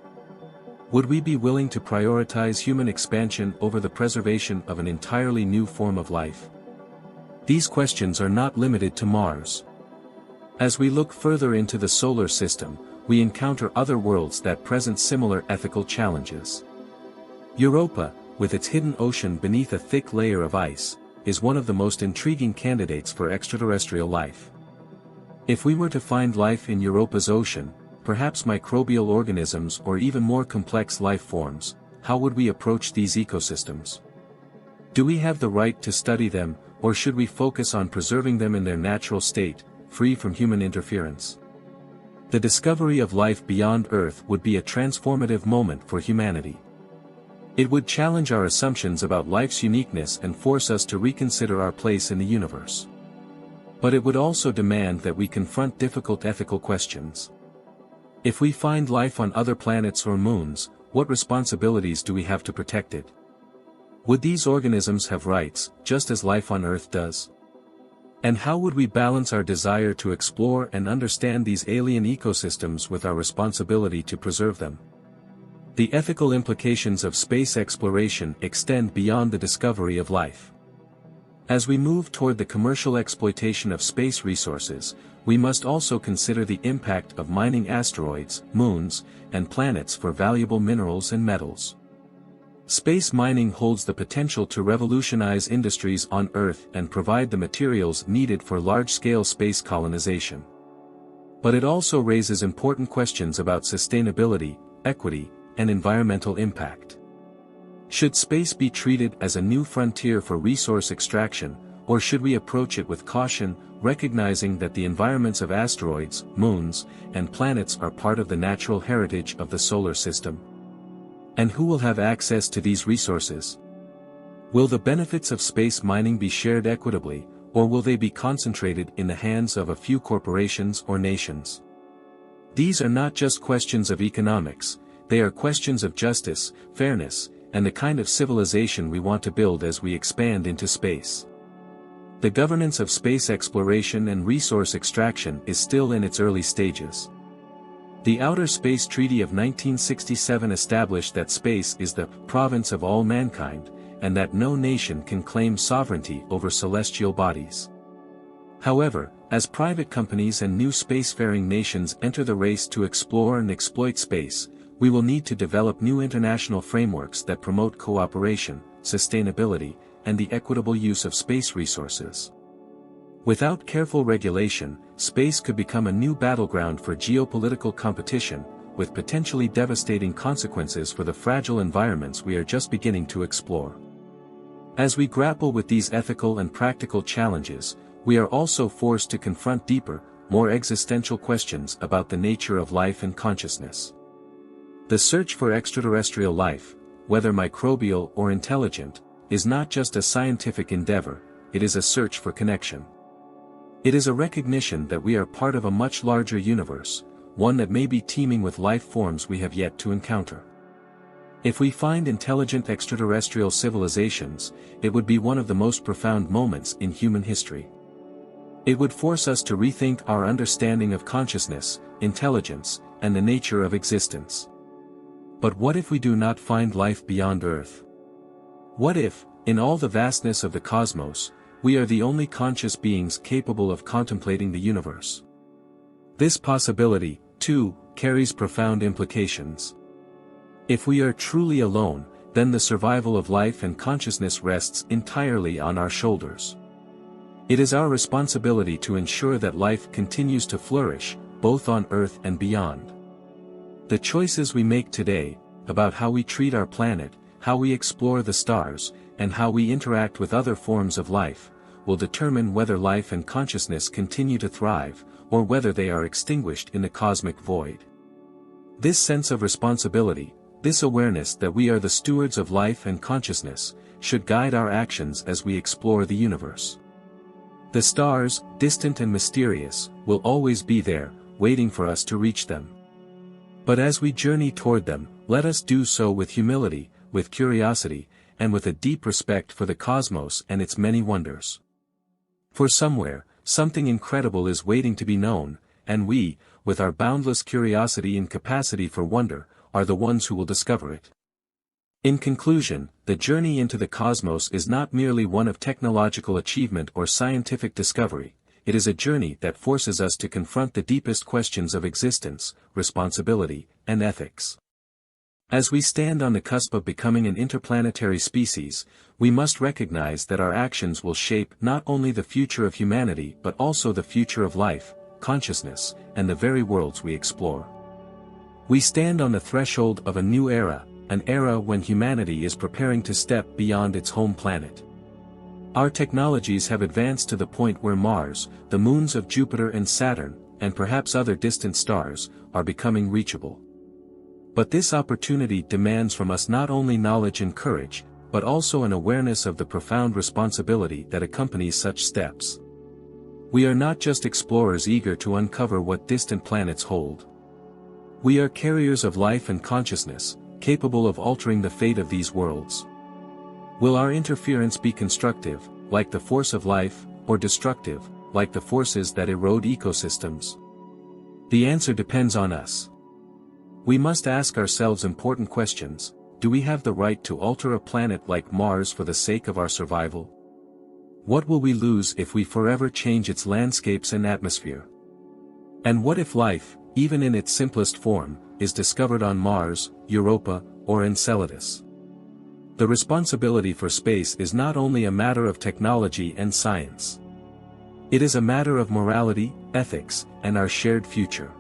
Would we be willing to prioritize human expansion over the preservation of an entirely new form of life? These questions are not limited to Mars. As we look further into the solar system, we encounter other worlds that present similar ethical challenges. Europa, with its hidden ocean beneath a thick layer of ice, is one of the most intriguing candidates for extraterrestrial life. If we were to find life in Europa's ocean, perhaps microbial organisms or even more complex life forms, how would we approach these ecosystems? Do we have the right to study them, or should we focus on preserving them in their natural state, free from human interference? The discovery of life beyond Earth would be a transformative moment for humanity. It would challenge our assumptions about life's uniqueness and force us to reconsider our place in the universe. But it would also demand that we confront difficult ethical questions. If we find life on other planets or moons, what responsibilities do we have to protect it? Would these organisms have rights, just as life on Earth does? And how would we balance our desire to explore and understand these alien ecosystems with our responsibility to preserve them? The ethical implications of space exploration extend beyond the discovery of life. As we move toward the commercial exploitation of space resources, we must also consider the impact of mining asteroids, moons, and planets for valuable minerals and metals. Space mining holds the potential to revolutionize industries on Earth and provide the materials needed for large-scale space colonization. But it also raises important questions about sustainability, equity, and environmental impact. Should space be treated as a new frontier for resource extraction, or should we approach it with caution, recognizing that the environments of asteroids, moons, and planets are part of the natural heritage of the solar system? And who will have access to these resources? Will the benefits of space mining be shared equitably, or will they be concentrated in the hands of a few corporations or nations? These are not just questions of economics, they are questions of justice, fairness, and the kind of civilization we want to build as we expand into space. The governance of space exploration and resource extraction is still in its early stages. The Outer Space Treaty of 1967 established that space is the province of all mankind, and that no nation can claim sovereignty over celestial bodies. However, as private companies and new spacefaring nations enter the race to explore and exploit space, we will need to develop new international frameworks that promote cooperation, sustainability, and the equitable use of space resources. Without careful regulation, space could become a new battleground for geopolitical competition, with potentially devastating consequences for the fragile environments we are just beginning to explore. As we grapple with these ethical and practical challenges, we are also forced to confront deeper, more existential questions about the nature of life and consciousness. The search for extraterrestrial life, whether microbial or intelligent, is not just a scientific endeavor, it is a search for connection. It is a recognition that we are part of a much larger universe, one that may be teeming with life forms we have yet to encounter. If we find intelligent extraterrestrial civilizations, it would be one of the most profound moments in human history. It would force us to rethink our understanding of consciousness, intelligence, and the nature of existence. But what if we do not find life beyond Earth? What if, in all the vastness of the cosmos, we are the only conscious beings capable of contemplating the universe? This possibility, too, carries profound implications. If we are truly alone, then the survival of life and consciousness rests entirely on our shoulders. It is our responsibility to ensure that life continues to flourish, both on Earth and beyond. The choices we make today, about how we treat our planet, how we explore the stars, and how we interact with other forms of life, will determine whether life and consciousness continue to thrive, or whether they are extinguished in the cosmic void. This sense of responsibility, this awareness that we are the stewards of life and consciousness, should guide our actions as we explore the universe. The stars, distant and mysterious, will always be there, waiting for us to reach them. But as we journey toward them, let us do so with humility, with curiosity, and with a deep respect for the cosmos and its many wonders. For somewhere, something incredible is waiting to be known, and we, with our boundless curiosity and capacity for wonder, are the ones who will discover it. In conclusion, the journey into the cosmos is not merely one of technological achievement or scientific discovery, it is a journey that forces us to confront the deepest questions of existence, responsibility, and ethics. As we stand on the cusp of becoming an interplanetary species, we must recognize that our actions will shape not only the future of humanity but also the future of life, consciousness, and the very worlds we explore. We stand on the threshold of a new era, an era when humanity is preparing to step beyond its home planet. Our technologies have advanced to the point where Mars, the moons of Jupiter and Saturn, and perhaps other distant stars, are becoming reachable. But this opportunity demands from us not only knowledge and courage, but also an awareness of the profound responsibility that accompanies such steps. We are not just explorers eager to uncover what distant planets hold. We are carriers of life and consciousness, capable of altering the fate of these worlds. Will our interference be constructive, like the force of life, or destructive, like the forces that erode ecosystems? The answer depends on us. We must ask ourselves important questions. Do we have the right to alter a planet like Mars for the sake of our survival? What will we lose if we forever change its landscapes and atmosphere? And what if life, even in its simplest form, is discovered on Mars, Europa, or Enceladus? The responsibility for space is not only a matter of technology and science. It is a matter of morality, ethics, and our shared future.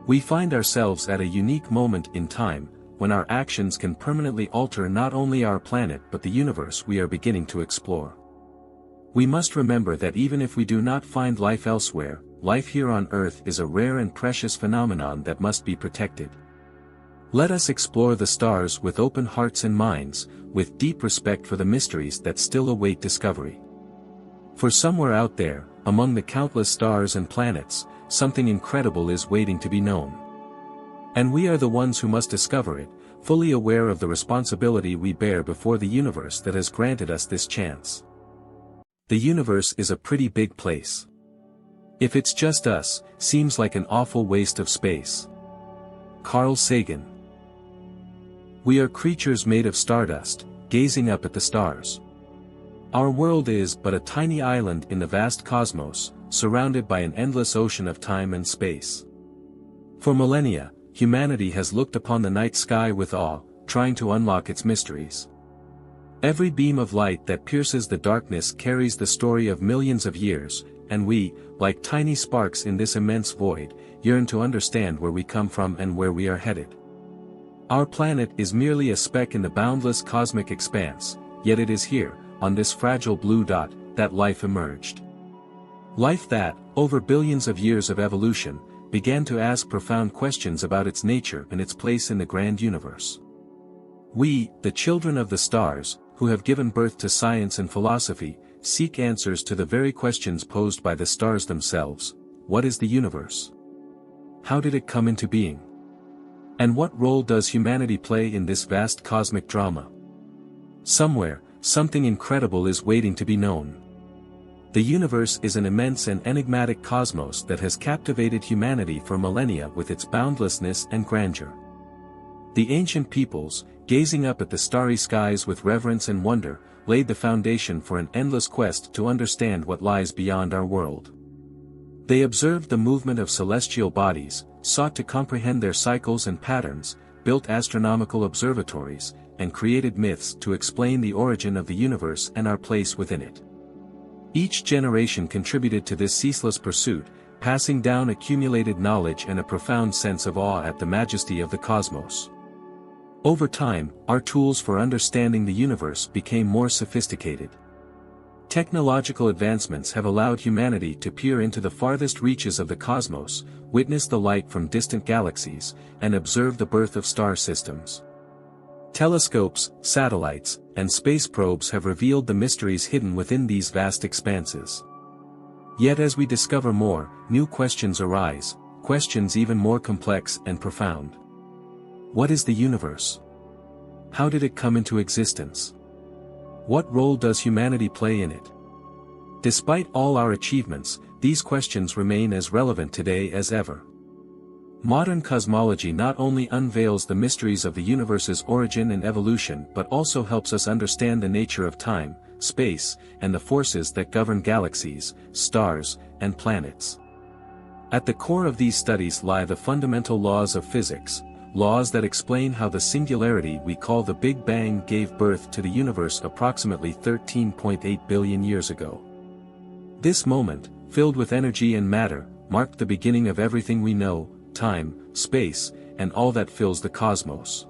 We find ourselves at a unique moment in time, when our actions can permanently alter not only our planet but the universe we are beginning to explore. We must remember that even if we do not find life elsewhere, life here on Earth is a rare and precious phenomenon that must be protected. Let us explore the stars with open hearts and minds, with deep respect for the mysteries that still await discovery. For somewhere out there, among the countless stars and planets, something incredible is waiting to be known. And we are the ones who must discover it, fully aware of the responsibility we bear before the universe that has granted us this chance. The universe is a pretty big place. If it's just us, seems like an awful waste of space. Carl Sagan. We are creatures made of stardust, gazing up at the stars. Our world is but a tiny island in the vast cosmos, surrounded by an endless ocean of time and space. For millennia, humanity has looked upon the night sky with awe, trying to unlock its mysteries. Every beam of light that pierces the darkness carries the story of millions of years, and we, like tiny sparks in this immense void, yearn to understand where we come from and where we are headed. Our planet is merely a speck in the boundless cosmic expanse, yet it is here, on this fragile blue dot, that life emerged. Life that, over billions of years of evolution, began to ask profound questions about its nature and its place in the grand universe. We, the children of the stars, who have given birth to science and philosophy, seek answers to the very questions posed by the stars themselves. What is the universe? How did it come into being? And what role does humanity play in this vast cosmic drama? Somewhere, something incredible is waiting to be known. The universe is an immense and enigmatic cosmos that has captivated humanity for millennia with its boundlessness and grandeur. The ancient peoples, gazing up at the starry skies with reverence and wonder, laid the foundation for an endless quest to understand what lies beyond our world. They observed the movement of celestial bodies, sought to comprehend their cycles and patterns, built astronomical observatories, and created myths to explain the origin of the universe and our place within it. Each generation contributed to this ceaseless pursuit, passing down accumulated knowledge and a profound sense of awe at the majesty of the cosmos. Over time, our tools for understanding the universe became more sophisticated. Technological advancements have allowed humanity to peer into the farthest reaches of the cosmos, witness the light from distant galaxies, and observe the birth of star systems. Telescopes, satellites, and space probes have revealed the mysteries hidden within these vast expanses. Yet as we discover more, new questions arise, questions even more complex and profound. What is the universe? How did it come into existence? What role does humanity play in it? Despite all our achievements, these questions remain as relevant today as ever. Modern cosmology not only unveils the mysteries of the universe's origin and evolution but also helps us understand the nature of time, space, and the forces that govern galaxies, stars, and planets. At the core of these studies lie the fundamental laws of physics, laws that explain how the singularity we call the Big Bang gave birth to the universe approximately 13.8 billion years ago. This moment, filled with energy and matter, marked the beginning of everything we know, time, space, and all that fills the cosmos.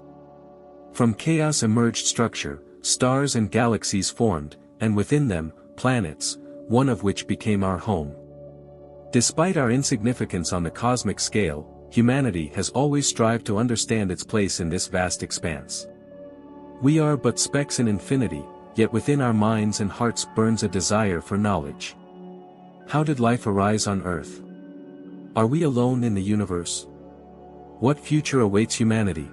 From chaos emerged structure, stars and galaxies formed, and within them, planets, one of which became our home. Despite our insignificance on the cosmic scale, humanity has always strived to understand its place in this vast expanse. We are but specks in infinity, yet within our minds and hearts burns a desire for knowledge. How did life arise on Earth? Are we alone in the universe? What future awaits humanity?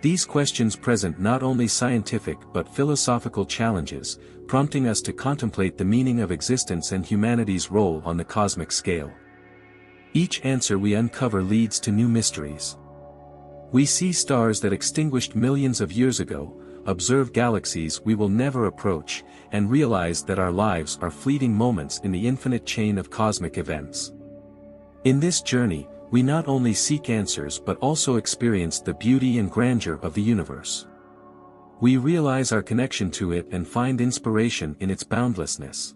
These questions present not only scientific but philosophical challenges, prompting us to contemplate the meaning of existence and humanity's role on the cosmic scale. Each answer we uncover leads to new mysteries. We see stars that extinguished millions of years ago, observe galaxies we will never approach, and realize that our lives are fleeting moments in the infinite chain of cosmic events. In this journey, we not only seek answers but also experience the beauty and grandeur of the universe. We realize our connection to it and find inspiration in its boundlessness.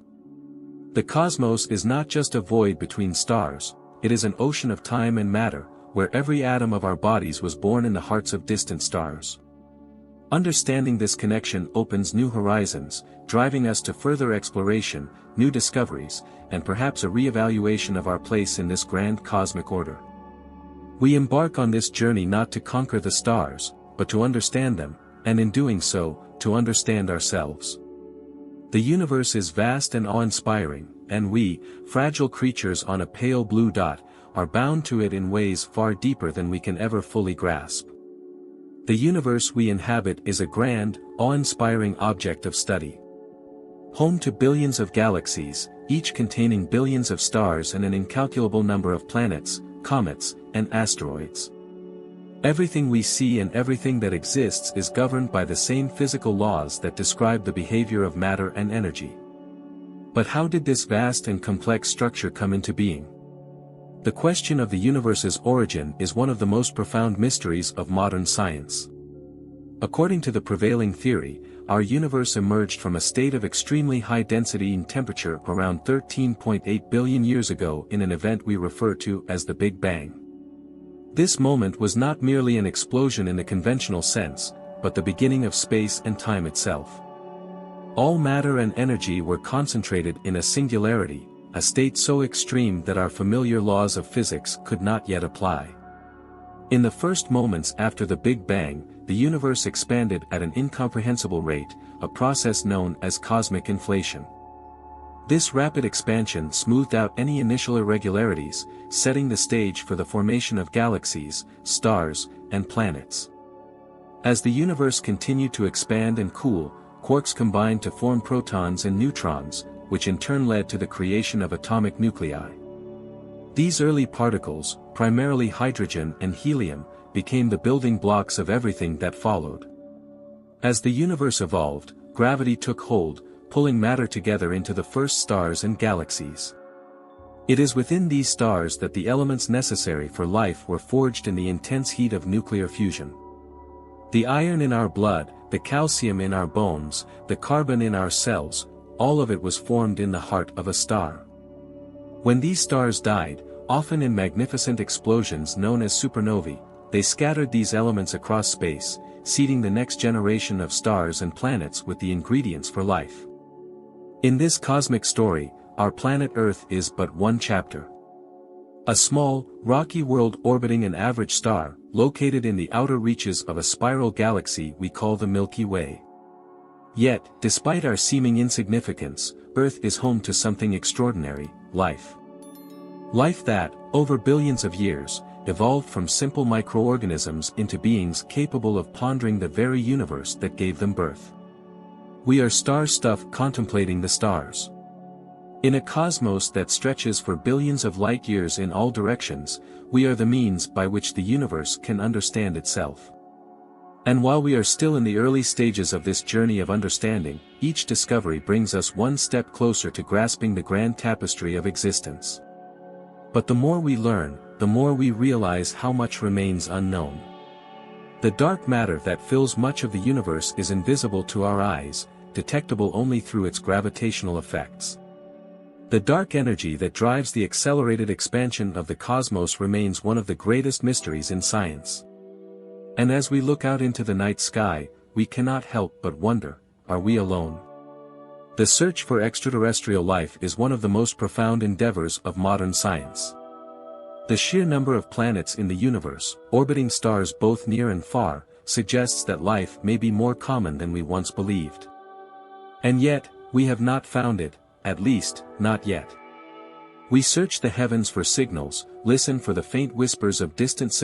The cosmos is not just a void between stars, it is an ocean of time and matter, where every atom of our bodies was born in the hearts of distant stars. Understanding this connection opens new horizons, driving us to further exploration, new discoveries, and perhaps a re-evaluation of our place in this grand cosmic order. We embark on this journey not to conquer the stars, but to understand them, and in doing so, to understand ourselves. The universe is vast and awe-inspiring, and we, fragile creatures on a pale blue dot, are bound to it in ways far deeper than we can ever fully grasp. The universe we inhabit is a grand, awe-inspiring object of study. Home to billions of galaxies, each containing billions of stars and an incalculable number of planets, comets, and asteroids. Everything we see and everything that exists is governed by the same physical laws that describe the behavior of matter and energy. But how did this vast and complex structure come into being? The question of the universe's origin is one of the most profound mysteries of modern science. According to the prevailing theory, our universe emerged from a state of extremely high density and temperature around 13.8 billion years ago in an event we refer to as the Big Bang. This moment was not merely an explosion in the conventional sense, but the beginning of space and time itself. All matter and energy were concentrated in a singularity, a state so extreme that our familiar laws of physics could not yet apply. In the first moments after the Big Bang, the universe expanded at an incomprehensible rate, a process known as cosmic inflation. This rapid expansion smoothed out any initial irregularities, setting the stage for the formation of galaxies, stars, and planets. As the universe continued to expand and cool, quarks combined to form protons and neutrons, which in turn led to the creation of atomic nuclei. These early particles, primarily hydrogen and helium, became the building blocks of everything that followed. As the universe evolved, gravity took hold, pulling matter together into the first stars and galaxies. It is within these stars that the elements necessary for life were forged in the intense heat of nuclear fusion. The iron in our blood, the calcium in our bones, the carbon in our cells, all of it was formed in the heart of a star. When these stars died, often in magnificent explosions known as supernovae, they scattered these elements across space, seeding the next generation of stars and planets with the ingredients for life. In this cosmic story, our planet Earth is but one chapter. A small, rocky world orbiting an average star, located in the outer reaches of a spiral galaxy we call the Milky Way. Yet, despite our seeming insignificance, Earth is home to something extraordinary: life. Life that, over billions of years, evolved from simple microorganisms into beings capable of pondering the very universe that gave them birth. We are star-stuff contemplating the stars. In a cosmos that stretches for billions of light years in all directions, we are the means by which the universe can understand itself. And while we are still in the early stages of this journey of understanding, each discovery brings us one step closer to grasping the grand tapestry of existence. But the more we learn, the more we realize how much remains unknown. The dark matter that fills much of the universe is invisible to our eyes, detectable only through its gravitational effects. The dark energy that drives the accelerated expansion of the cosmos remains one of the greatest mysteries in science. And as we look out into the night sky, we cannot help but wonder, are we alone? The search for extraterrestrial life is one of the most profound endeavors of modern science. The sheer number of planets in the universe, orbiting stars both near and far, suggests that life may be more common than we once believed. And yet, we have not found it, at least, not yet. We search the heavens for signals, listen for the faint whispers of distant